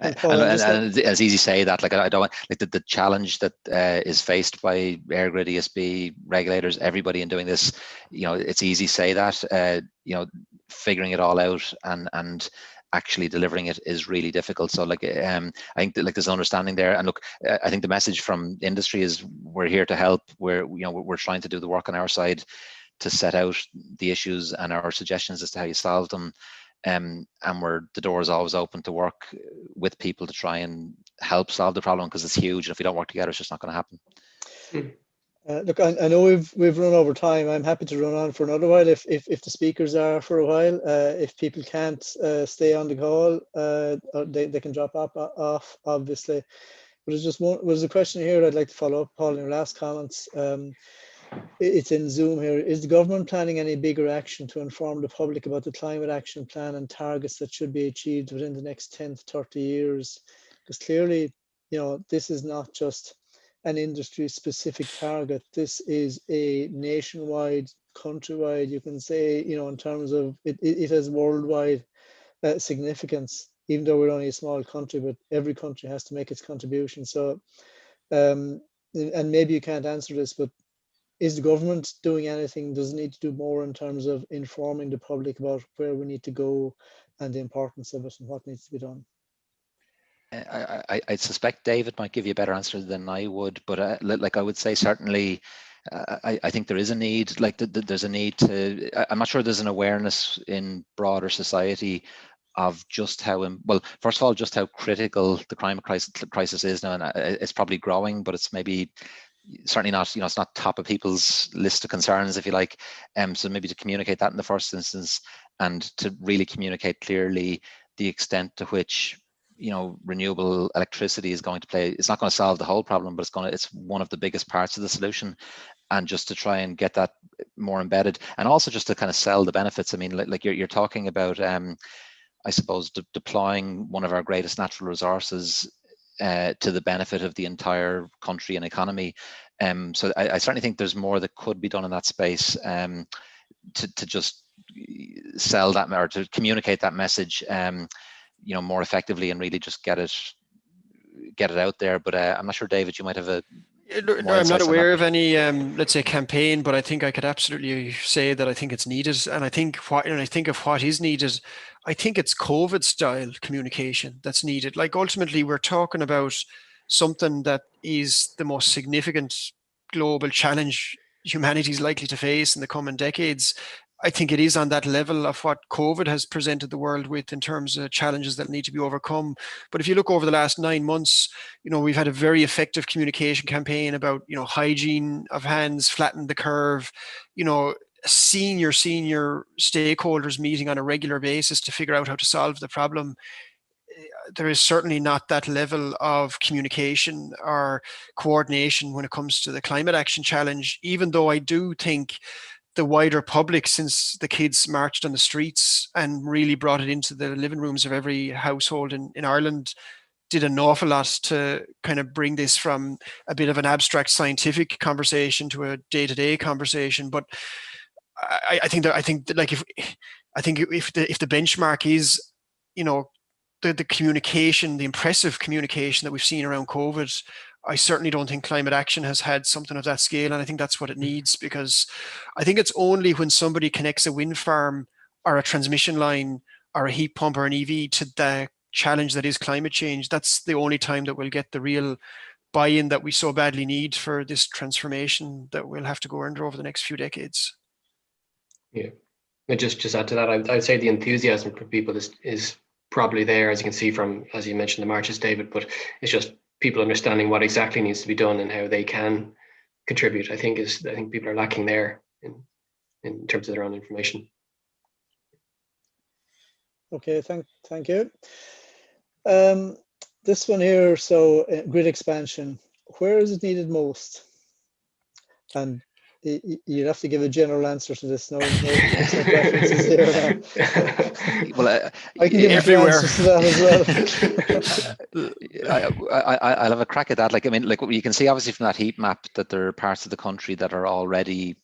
And Paul, and it's easy to say that, like, I don't want, like, the challenge that is faced by EirGrid, ESB, regulators, everybody in doing this, it's easy to say that, figuring it all out and actually delivering it is really difficult. So, like, I think that, like, there's an understanding there. And look, I think the message from industry is we're here to help. We're trying to do the work on our side to set out the issues and our suggestions as to how you solve them. And the door is always open to work with people to try and help solve the problem, because it's huge. And if we don't work together, it's just not going to happen. Look, I know we've run over time. I'm happy to run on for another while if the speakers are for a while. If people can't stay on the call, they can drop off, obviously. But there's a question here I'd like to follow up, Paul, in your last comments. It's in Zoom here. Is the government planning any bigger action to inform the public about the climate action plan and targets that should be achieved within the next 10 to 30 years? Because clearly, this is not just an industry specific target. This is a nationwide, countrywide, you can say, in terms of it has worldwide significance, even though we're only a small country, but every country has to make its contribution. So, and maybe you can't answer this, but is the government doing anything? Does it need to do more in terms of informing the public about where we need to go and the importance of it and what needs to be done? I suspect David might give you a better answer than I would, but like, I would say certainly, I think there is a need. Like, there's a need to. I'm not sure there's an awareness in broader society of just how, well, first of all, just how critical the climate crisis is now, and it's probably growing, but it's maybe certainly not, it's not top of people's list of concerns, if you like. So maybe to communicate that in the first instance, and to really communicate clearly the extent to which renewable electricity is going to play. It's not going to solve the whole problem, but it's one of the biggest parts of the solution. And just to try and get that more embedded, and also just to kind of sell the benefits. I mean, like you're talking about, I suppose, deploying one of our greatest natural resources to the benefit of the entire country and economy. So I certainly think there's more that could be done in that space, to just sell that, or to communicate that message, more effectively, and really just get it out there. But I'm not sure, David, you might have No, I'm not aware of any, let's say, campaign, but I think I could absolutely say that I think it's needed. And I think of what is needed, I think it's COVID-style communication that's needed. Like, ultimately, we're talking about something that is the most significant global challenge humanity is likely to face in the coming decades. I think it is on that level of what COVID has presented the world with in terms of challenges that need to be overcome. But if you look over the last 9 months, we've had a very effective communication campaign about, hygiene of hands, flatten the curve, senior stakeholders meeting on a regular basis to figure out how to solve the problem. There is certainly not that level of communication or coordination when it comes to the climate action challenge, even though I do think the wider public, since the kids marched on the streets and really brought it into the living rooms of every household in Ireland, did an awful lot to kind of bring this from a bit of an abstract scientific conversation to a day-to-day conversation. But I think if the benchmark is, the communication, the impressive communication that we've seen around COVID, I certainly don't think climate action has had something of that scale. And I think that's what it needs, because I think it's only when somebody connects a wind farm or a transmission line or a heat pump or an EV to the challenge that is climate change, that's the only time that we'll get the real buy-in that we so badly need for this transformation that we'll have to go under over the next few decades. Yeah, and just add to that, I'd say the enthusiasm for people is probably there, as you can see from, as you mentioned, the marches, David, but it's just people understanding what exactly needs to be done and how they can contribute. I think people are lacking there in terms of their own information. Okay, thank you. This one here, so grid expansion, where is it needed most? And you'd have to give a general answer to this. No specific references here now. Well, I can give you two answers to that as well. I'll have a crack at that. Like, I mean, like you can see obviously from that heat map that there are parts of the country that are already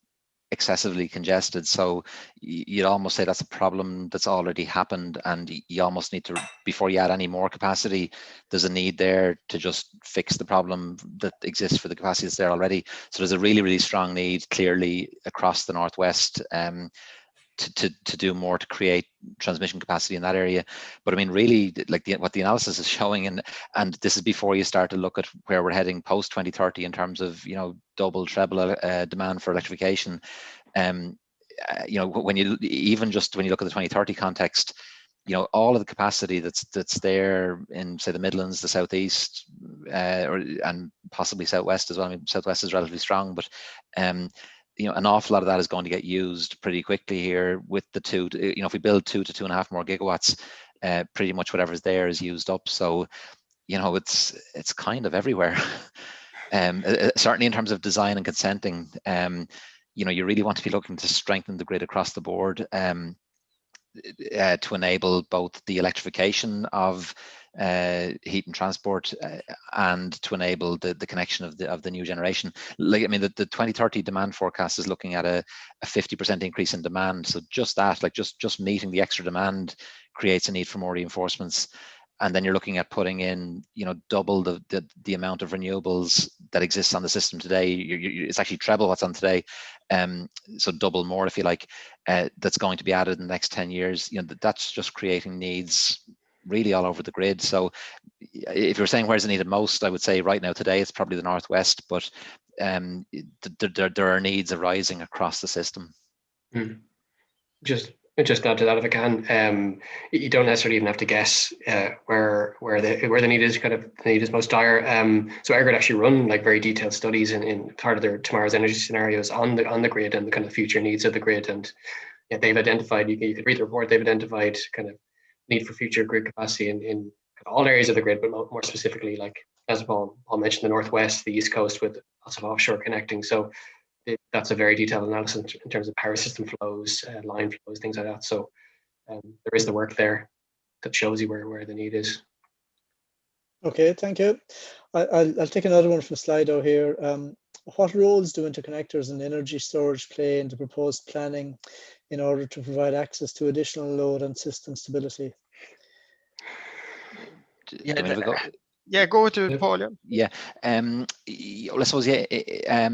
excessively congested. So you'd almost say that's a problem that's already happened, and you almost need to, before you add any more capacity, there's a need there to just fix the problem that exists for the capacity that's there already. So there's a really, really strong need clearly across the Northwest to do more to create transmission capacity in that area. But I mean, really, like what the analysis is showing, and this is before you start to look at where we're heading post 2030 in terms of, you know, double, treble demand for electrification. You know, when you even just when you look at the 2030 context, you know, all of the capacity that's there in, say, the Midlands, the Southeast, and possibly Southwest as well. I mean, Southwest is relatively strong, but you know, an awful lot of that is going to get used pretty quickly here with the you know, if we build 2 to 2.5 more gigawatts, pretty much whatever's there is used up. So, you know, it's kind of everywhere. Certainly in terms of design and consenting, you know, you really want to be looking to strengthen the grid across the board, to enable both the electrification of heat and transport, and to enable the connection of the new generation. Like, I mean, the 2030 demand forecast is looking at a 50% increase in demand. So just that, like just meeting the extra demand creates a need for more reinforcements. And then you're looking at putting in, you know, double the amount of renewables that exists on the system today. It's actually treble what's on today, so double more, if you like, that's going to be added in the next 10 years. You know, that's just creating needs really all over the grid. So if you're saying where's it needed most, I would say right now today it's probably the Northwest, but there are needs arising across the system. Just add to that if I can. You don't necessarily even have to guess where the need is. Kind of the need is most dire. So EirGrid actually run like very detailed studies in part of their tomorrow's energy scenarios on the grid and the kind of future needs of the grid. And yeah, they've identified. You could read the report. They've identified kind of need for future grid capacity in all areas of the grid, but more specifically, like as Paul mentioned, the Northwest, the East Coast, with lots of offshore connecting. So that's a very detailed analysis in terms of power system flows, line flows, things like that. So there is the work there that shows you where the need is. Okay, thank you. I'll take another one from Slido here. What roles do interconnectors and energy storage play in the proposed planning in order to provide access to additional load and system stability? Yeah, go to it, Paul. Yeah. I suppose, I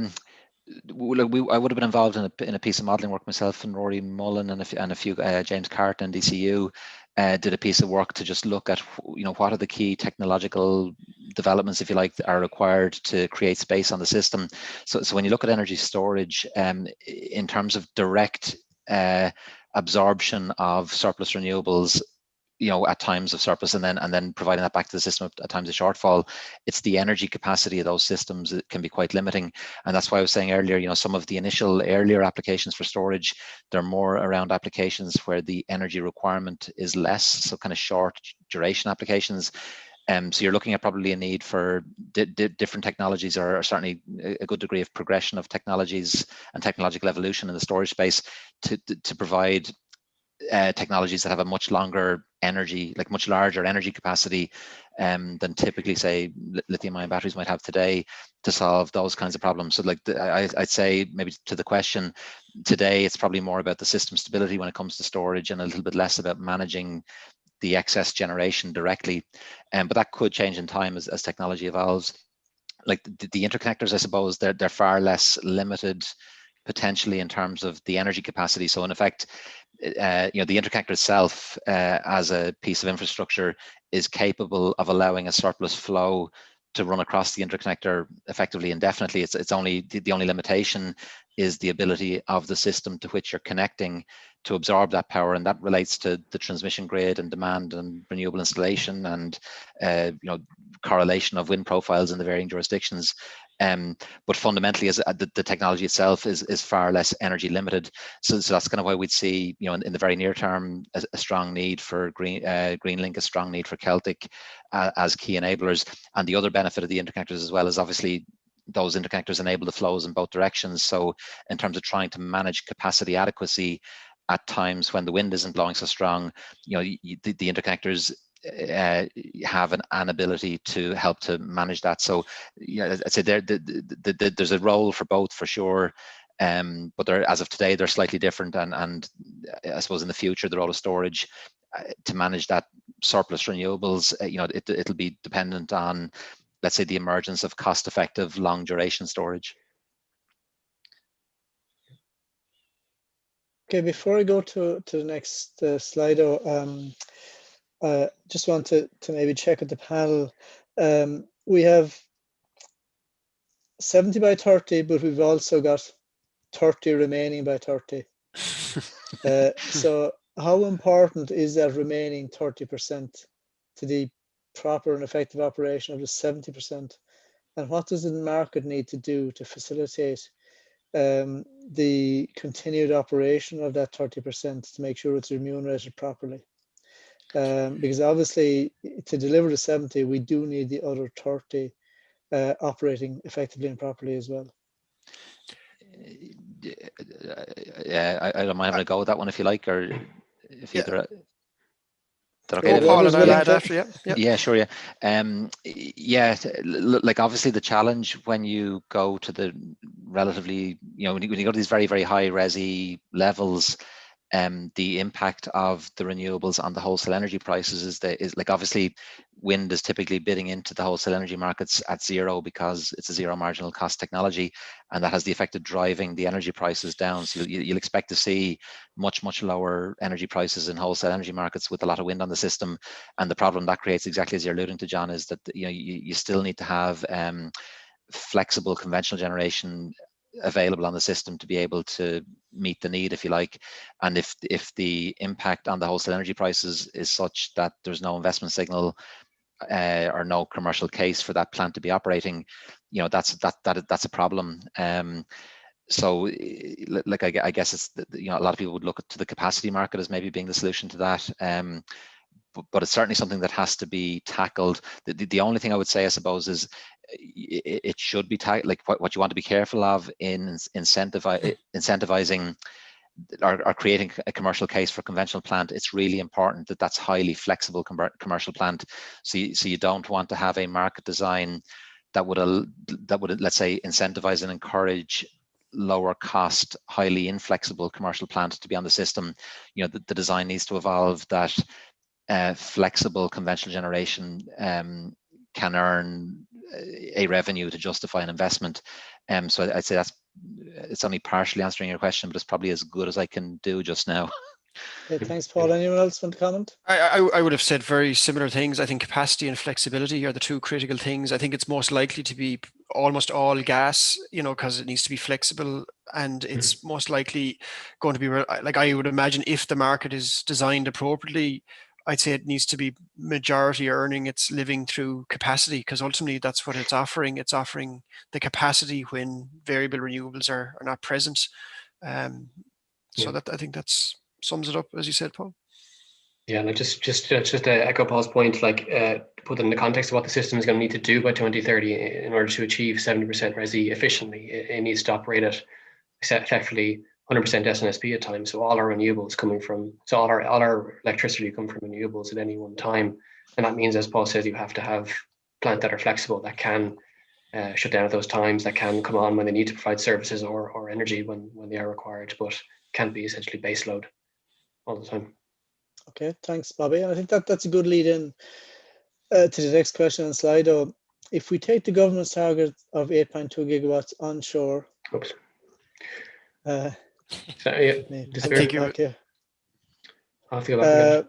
would have been involved in a piece of modelling work myself, and Rory Mullen and a few James Carton and DCU did a piece of work to just look at, you know, what are the key technological developments, if you like, that are required to create space on the system. So when you look at energy storage, in terms of direct absorption of surplus renewables, you know, at times of surplus, and then providing that back to the system at times of shortfall, it's the energy capacity of those systems that can be quite limiting. And that's why I was saying earlier, you know, some of the initial earlier applications for storage, they're more around applications where the energy requirement is less, so kind of short duration applications. So you're looking at probably a need for different technologies, or certainly a good degree of progression of technologies and technological evolution in the storage space to provide technologies that have a much longer energy, like much larger energy capacity than typically, say, lithium-ion batteries might have today, to solve those kinds of problems. So like I'd say, maybe to the question, today it's probably more about the system stability when it comes to storage, and a little bit less about managing the excess generation directly. But that could change in time as technology evolves. Like the interconnectors, I suppose, they're far less limited potentially in terms of the energy capacity. So in effect, you know, the interconnector itself as a piece of infrastructure is capable of allowing a surplus flow to run across the interconnector effectively indefinitely. It's only the only limitation is the ability of the system to which you're connecting to absorb that power, and that relates to the transmission grid and demand and renewable installation and you know, correlation of wind profiles in the varying jurisdictions. But fundamentally, as the technology itself is far less energy limited. So that's kind of why we'd see, you know, in the very near term, a strong need for Greenlink, a strong need for Celtic as key enablers. And the other benefit of the interconnectors as well is obviously those interconnectors enable the flows in both directions. So in terms of trying to manage capacity adequacy at times when the wind isn't blowing so strong, the interconnectors have an ability to help to manage that. So I'd say there's a role for both for sure. But as of today, they're slightly different, and I suppose in the future, the role of storage to manage that surplus renewables, it'll be dependent on, let's say, the emergence of cost-effective, long-duration storage. Okay, before I go to the next slide, just want to maybe check with the panel. We have 70 by 30, but we've also got 30 remaining by 30. So how important is that remaining 30% to the proper and effective operation of the 70%? And what does the market need to do to facilitate the continued operation of that 30% to make sure it's remunerated properly? Because obviously to deliver the 70, we do need the other 30 operating effectively and properly as well. Yeah, I don't mind having a go with that one if you like, or if Yeah. either. Okay, oh, Paul, and I'll add after. Yeah, sure. Yeah, like obviously the challenge when you go to the relatively, when you go to these very, very high resi levels, the impact of the renewables on the wholesale energy prices is like, obviously wind is typically bidding into the wholesale energy markets at zero because it's a zero marginal cost technology, and that has the effect of driving the energy prices down. So you'll expect to see much lower energy prices in wholesale energy markets with a lot of wind on the system. And the problem that creates, exactly as you're alluding to, John, is that you still need to have flexible conventional generation available on the system to be able to meet the need, if you like. And if the impact on the wholesale energy prices is such that there's no investment signal or no commercial case for that plant to be operating, that's a problem. So like I guess it's, a lot of people would look to the capacity market as maybe being the solution to that. But it's certainly something that has to be tackled. The only thing I would say, I suppose, is it should be like what you want to be careful of in incentivizing or creating a commercial case for conventional plant. It's really important that that's highly flexible commercial plant. So you don't want to have a market design that would let's say incentivize and encourage lower cost, highly inflexible commercial plant to be on the system. The design needs to evolve that flexible conventional generation can earn a revenue to justify an investment. So I'd say it's only partially answering your question, but it's probably as good as I can do just now. Okay, thanks, Paul. Anyone else want to comment? I would have said very similar things. I think capacity and flexibility are the two critical things. I think it's most likely to be almost all gas, because it needs to be flexible, and it's most likely going to be, like, I would imagine, if the market is designed appropriately, I'd say it needs to be majority earning its living through capacity, because ultimately that's what it's offering. It's offering the capacity when variable renewables are not present. So that, I think that's sums it up, as you said, Paul. Yeah, and just to echo Paul's point, like put in the context of what the system is going to need to do by 2030 in order to achieve 70% resi efficiently, it needs to operate at effectively 100% SNSP at times. So all our renewables all our electricity come from renewables at any one time, and that means, as Paul says, you have to have plant that are flexible, that can shut down at those times, that can come on when they need to provide services or energy when they are required, but can't be essentially base load all the time. Okay, thanks, Bobby. And I think that's a good lead in to the next question on Slido. If we take the government's target of 8.2 gigawatts onshore, Oops. I think I'll feel that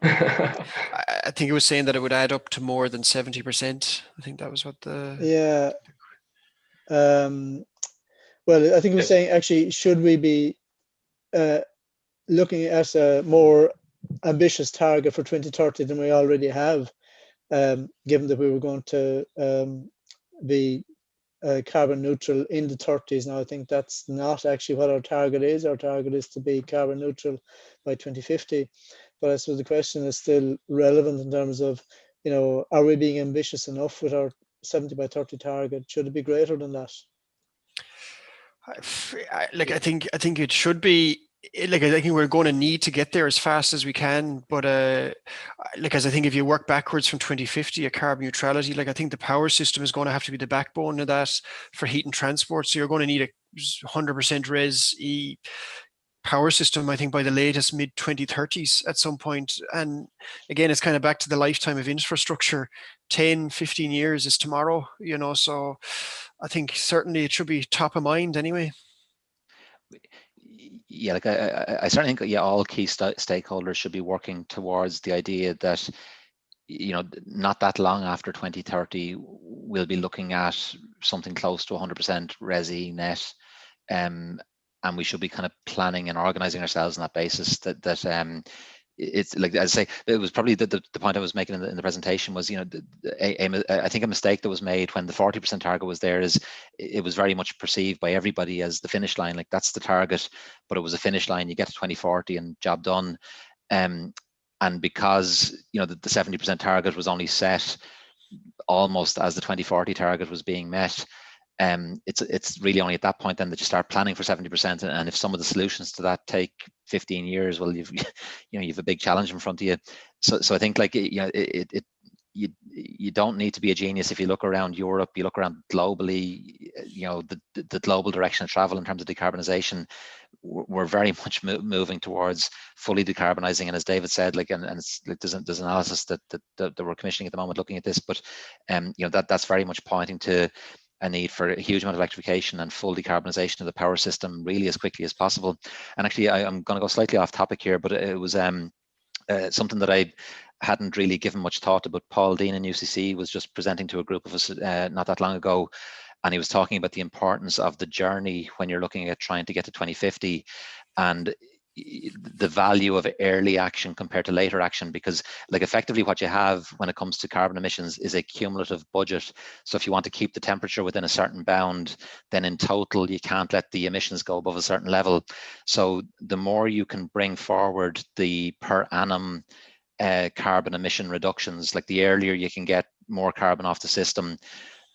I think it was saying that it would add up to more than 70%. I think that was what the... Yeah. Well, I think it was saying, actually, should we be looking at a more ambitious target for 2030 than we already have, given that we were going to be carbon neutral in the 30s. Now, I think that's not actually what our target is. Our target is to be carbon neutral by 2050. But I suppose the question is still relevant in terms of, are we being ambitious enough with our 70 by 30 target? Should it be greater than that? I think it should be. Like, I think we're going to need to get there as fast as we can, but as I think if you work backwards from 2050 at carbon neutrality, like I think the power system is going to have to be the backbone of that for heat and transport. So you're going to need a 100% res E power system, I think, by the latest mid 2030s at some point. And again, it's kind of back to the lifetime of infrastructure. 10, 15 years is tomorrow, so I think certainly it should be top of mind anyway. Yeah, like I certainly think, yeah, all key stakeholders should be working towards the idea that, not that long after 2030, we'll be looking at something close to 100% resi net, and we should be kind of planning and organizing ourselves on that basis. That it's like, as I say, it was probably the point I was making in the presentation was, I think a mistake that was made when the 40% target was there is it was very much perceived by everybody as the finish line, like that's the target, but it was a finish line. You get to 2040 and job done. And because the 70% target was only set almost as the 2040 target was being met, it's really only at that point then that you start planning for 70%. And if some of the solutions to that take 15 years, well, you've a big challenge in front of you. So I think, like, you don't need to be a genius if you look around Europe, you look around globally, the global direction of travel in terms of decarbonisation. We're very much moving towards fully decarbonizing, and as David said, like, and it's like there's analysis that we're commissioning at the moment looking at this, but that's very much pointing to a need for a huge amount of electrification and full decarbonisation of the power system really as quickly as possible. And actually, I'm going to go slightly off topic here, but it was something that I hadn't really given much thought to, but Paul Dean in UCC was just presenting to a group of us not that long ago, and he was talking about the importance of the journey when you're looking at trying to get to 2050, and the value of early action compared to later action, because, like, effectively what you have when it comes to carbon emissions is a cumulative budget. So if you want to keep the temperature within a certain bound, then in total you can't let the emissions go above a certain level. So the more you can bring forward the per annum carbon emission reductions, like the earlier you can get more carbon off the system,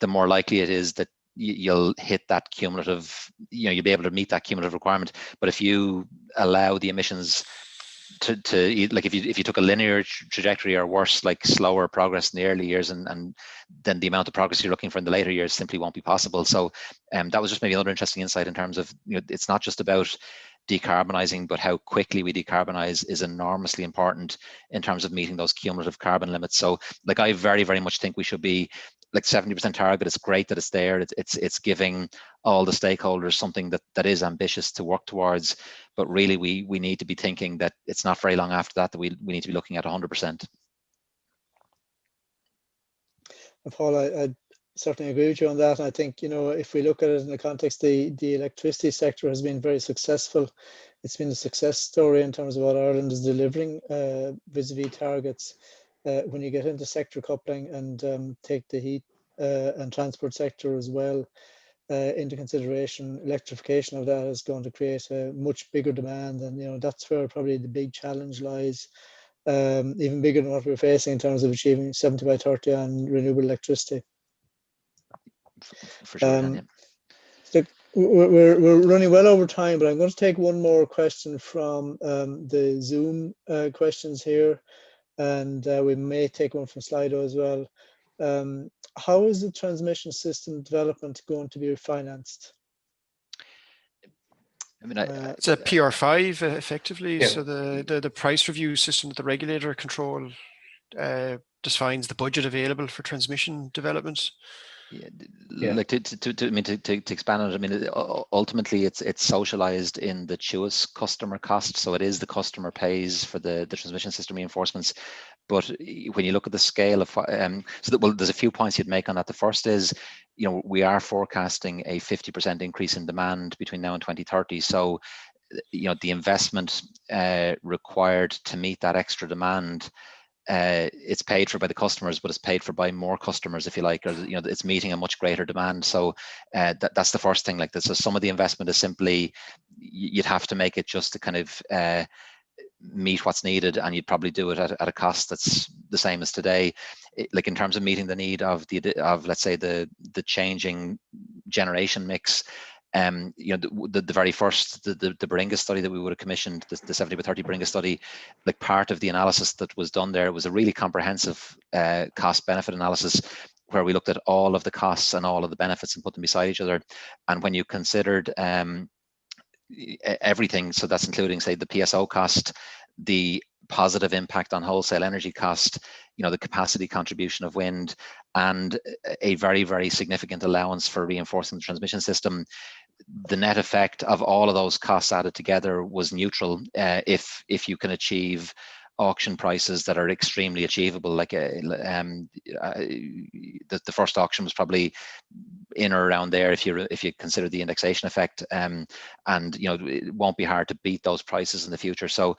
the more likely it is that you'll hit that cumulative, you'll be able to meet that cumulative requirement. But if you allow the emissions to like, if you took a linear trajectory, or worse, like slower progress in the early years, and then the amount of progress you're looking for in the later years simply won't be possible. So that was just maybe another interesting insight in terms of, it's not just about decarbonizing, but how quickly we decarbonize is enormously important in terms of meeting those cumulative carbon limits. So, like, I very, very much think we should be, like, 70% target. It's great that it's there. It's giving all the stakeholders something that is ambitious to work towards. But really, we need to be thinking that it's not very long after that we need to be looking at 100%. Paul, I certainly agree with you on that. And I think, if we look at it in the context, the electricity sector has been very successful. It's been a success story in terms of what Ireland is delivering vis-a-vis targets. When you get into sector coupling and take the heat and transport sector as well into consideration, electrification of that is going to create a much bigger demand, and that's where probably the big challenge lies, even bigger than what we're facing in terms of achieving 70 by 30 on renewable electricity. For sure. Yeah. So we're running well over time, but I'm going to take one more question from the Zoom questions here. And we may take one from Slido as well. How is the transmission system development going to be financed? I mean, it's a PR5 effectively. Yeah. So the price review system that the regulator control defines the budget available for transmission development. Yeah. Like to expand on it, I mean, ultimately it's socialized in the CHUIS customer cost. So it is the customer pays for the transmission system reinforcements. But when you look at the scale of there's a few points you'd make on that. The first is, we are forecasting a 50% increase in demand between now and 2030. So, the investment required to meet that extra demand, it's paid for by the customers, but it's paid for by more customers, if you like, or it's meeting a much greater demand. So that's the first thing. Like this, so some of the investment is simply, you'd have to make it just to kind of meet what's needed, and you'd probably do it at a cost that's the same as today. Like in terms of meeting the need of let's say the changing generation mix, The very first, the Baringa study that we would have commissioned, the 70/30 Baringa study, like part of the analysis that was done there was a really comprehensive cost benefit analysis, where we looked at all of the costs and all of the benefits and put them beside each other. And when you considered everything, so that's including, say, the PSO cost, the positive impact on wholesale energy cost, the capacity contribution of wind, and a very, very significant allowance for reinforcing the transmission system, the net effect of all of those costs added together was neutral if you can achieve auction prices that are extremely achievable. Like the first auction was probably in or around there if you consider the indexation effect, and it won't be hard to beat those prices in the future. So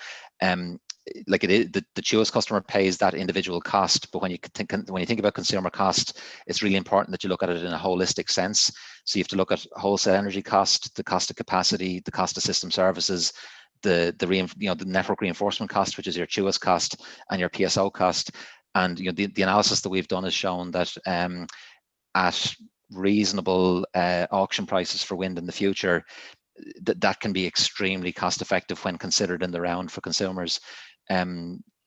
like it is, the CHUAS customer pays that individual cost, but when you think about consumer cost, it's really important that you look at it in a holistic sense. So you have to look at wholesale energy cost, the cost of capacity, the cost of system services, the network reinforcement cost, which is your CHUAS cost, and your PSO cost. And the analysis that we've done has shown that at reasonable auction prices for wind in the future, that can be extremely cost effective when considered in the round for consumers.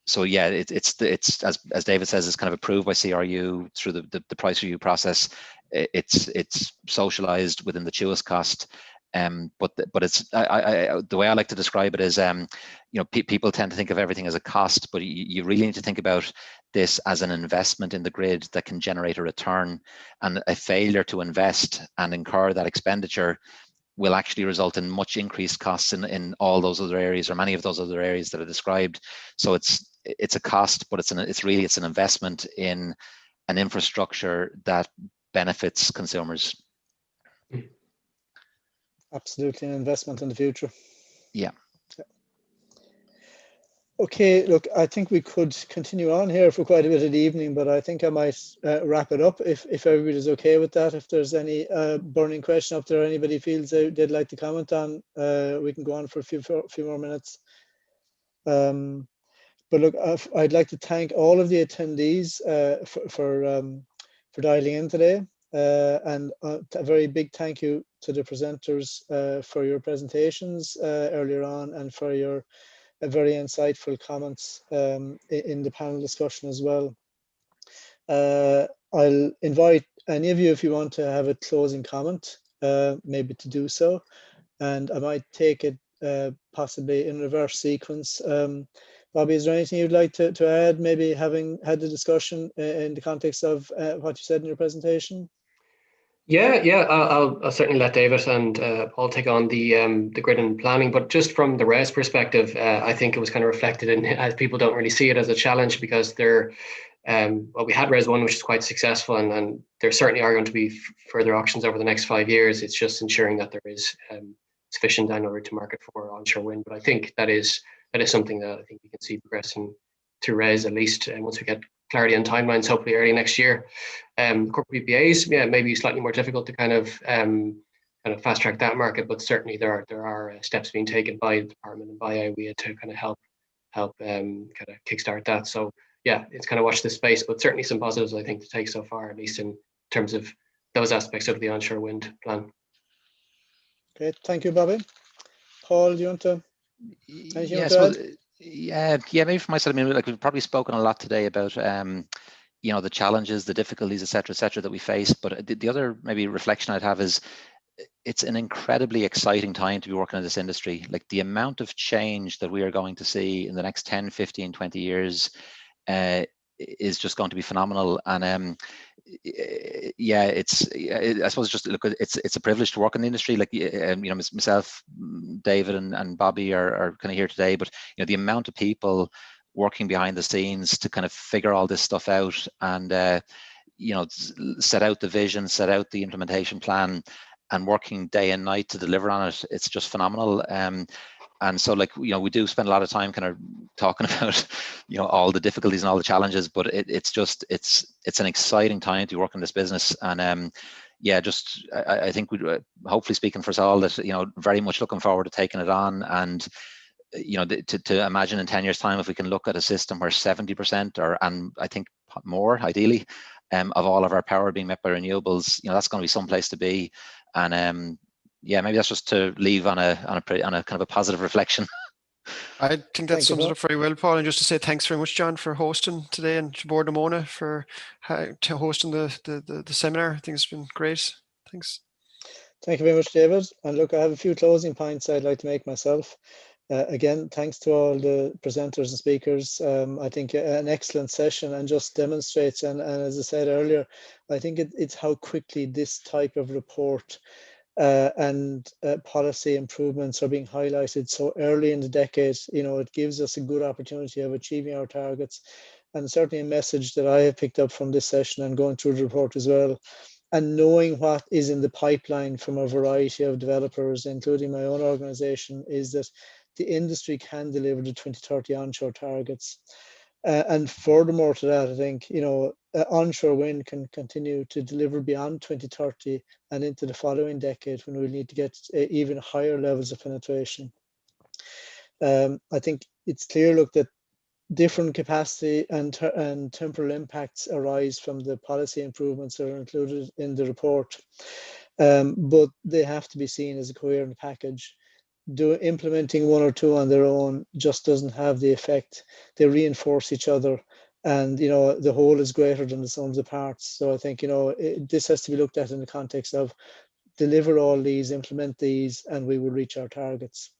So yeah, it's as David says, it's kind of approved by CRU through the price review process. It's socialized within the CHUAS cost. But it's the way I like to describe it is, people tend to think of everything as a cost, but you really need to think about this as an investment in the grid that can generate a return. And a failure to invest and incur that expenditure will actually result in much increased costs in all those other areas, or many of those other areas that are described. So it's a cost, but it's an investment in an infrastructure that benefits consumers. Absolutely, an investment in the future. Yeah. Okay, look, I think we could continue on here for quite a bit of the evening, but I think I might wrap it up if everybody's okay with that. If there's any burning question up there, anybody feels they'd like to comment on, we can go on for a few more minutes. But look, I'd like to thank all of the attendees for dialing in today, and a very big thank you to the presenters for your presentations earlier on, and for your very insightful comments in the panel discussion as well. I'll invite any of you, if you want to have a closing comment, maybe to do so, and I might take it possibly in reverse sequence. Bobby, is there anything you'd like to add, maybe having had the discussion in the context of what you said in your presentation? Yeah, I'll certainly let David and Paul take on the grid and planning, but just from the RES perspective, I think it was kind of reflected in, as people don't really see it as a challenge, because we had RES 1, which is quite successful, and there certainly are going to be further auctions over the next 5 years. It's just ensuring that there is sufficient annual route to market for onshore wind. But I think that is something that I think we can see progressing to RES, at least once we get clarity on timelines, hopefully early next year. Corporate PPAs, yeah, maybe slightly more difficult to kind of fast track that market, but certainly there are steps being taken by the department and by IWEA to kind of help kind of kickstart that. So yeah, it's kind of watch this space, but certainly some positives I think to take so far, at least in terms of those aspects of the onshore wind plan. Okay, thank you, Bobby. Paul, do you want to? Yeah, maybe from my side, I mean, like we've probably spoken a lot today about the challenges, the difficulties, et cetera, that we face. But the other maybe reflection I'd have is it's an incredibly exciting time to be working in this industry. Like the amount of change that we are going to see in the next 10, 15, 20 years is just going to be phenomenal. And I suppose just look, it's a privilege to work in the industry. Like myself, David, and Bobby are kind of here today, but the amount of people working behind the scenes to kind of figure all this stuff out and set out the vision, set out the implementation plan, and working day and night to deliver on it, it's just phenomenal. And so, like, we do spend a lot of time kind of talking about, all the difficulties and all the challenges, but it's an exciting time to work in this business. And I think we'd hopefully, speaking for us all, that, very much looking forward to taking it on. And, to imagine in 10 years time, if we can look at a system where 70% and I think more ideally, of all of our power being met by renewables, that's going to be some place to be. And yeah, maybe that's just to leave on a kind of a positive reflection. I think that Thank you, sums it Paul. up very well, Paul. And just to say thanks very much, John, for hosting today, and to Board Mona for hosting the seminar. I think it's been great. Thanks. Thank you very much, David. And look, I have a few closing points I'd like to make myself. Again, thanks to all the presenters and speakers. I think an excellent session, and just demonstrates, and as I said earlier, I think it's how quickly this type of report and policy improvements are being highlighted so early in the decade. You know, it gives us a good opportunity of achieving our targets, and certainly a message that I have picked up from this session and going through the report as well. And knowing what is in the pipeline from a variety of developers, including my own organization, is that the industry can deliver the 2030 onshore targets. And furthermore to that, I think, you know, onshore wind can continue to deliver beyond 2030 and into the following decade, when we need to get even higher levels of penetration. I think it's clear, look, that different capacity and temporal impacts arise from the policy improvements that are included in the report, but they have to be seen as a coherent package. Implementing one or two on their own just doesn't have the effect. They reinforce each other, and you know, the whole is greater than the sum of the parts. So I think, you know, this has to be looked at in the context of deliver all these, implement these, and we will reach our targets,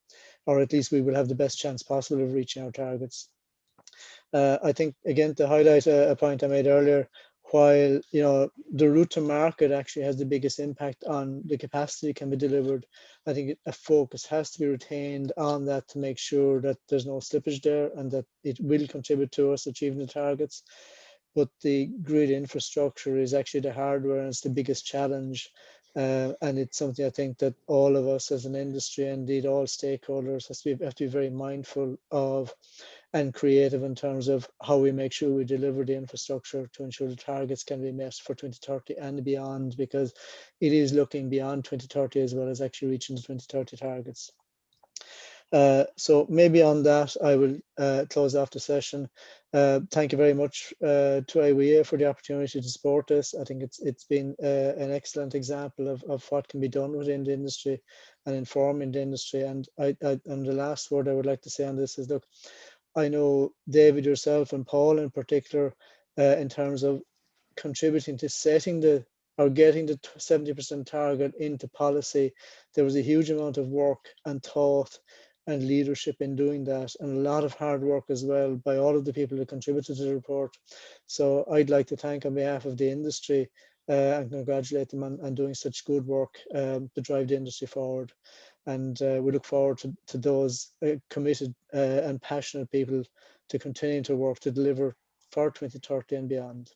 or at least we will have the best chance possible of reaching our targets. I think, again, to highlight a point I made earlier, while, you know, the route to market actually has the biggest impact on the capacity can be delivered, I think a focus has to be retained on that to make sure that there's no slippage there, and that it will contribute to us achieving the targets. But the grid infrastructure is actually the hardware, and it's the biggest challenge. And it's something I think that all of us as an industry, and indeed all stakeholders, have to be very mindful of and creative in terms of how we make sure we deliver the infrastructure to ensure the targets can be met for 2030 and beyond, because it is looking beyond 2030 as well as actually reaching the 2030 targets. So maybe on that, I will close off the session. Thank you very much to IWEA for the opportunity to support this. I think it's been an excellent example of what can be done within the industry and informing the industry. And and the last word I would like to say on this is, look, I know David, yourself, and Paul in particular, in terms of contributing to setting or getting the 70% target into policy. There was a huge amount of work and thought and leadership in doing that, and a lot of hard work as well by all of the people who contributed to the report. So I'd like to thank on behalf of the industry and congratulate them on doing such good work to drive the industry forward. And we look forward to those committed and passionate people to continue to work to deliver for 2030 and beyond.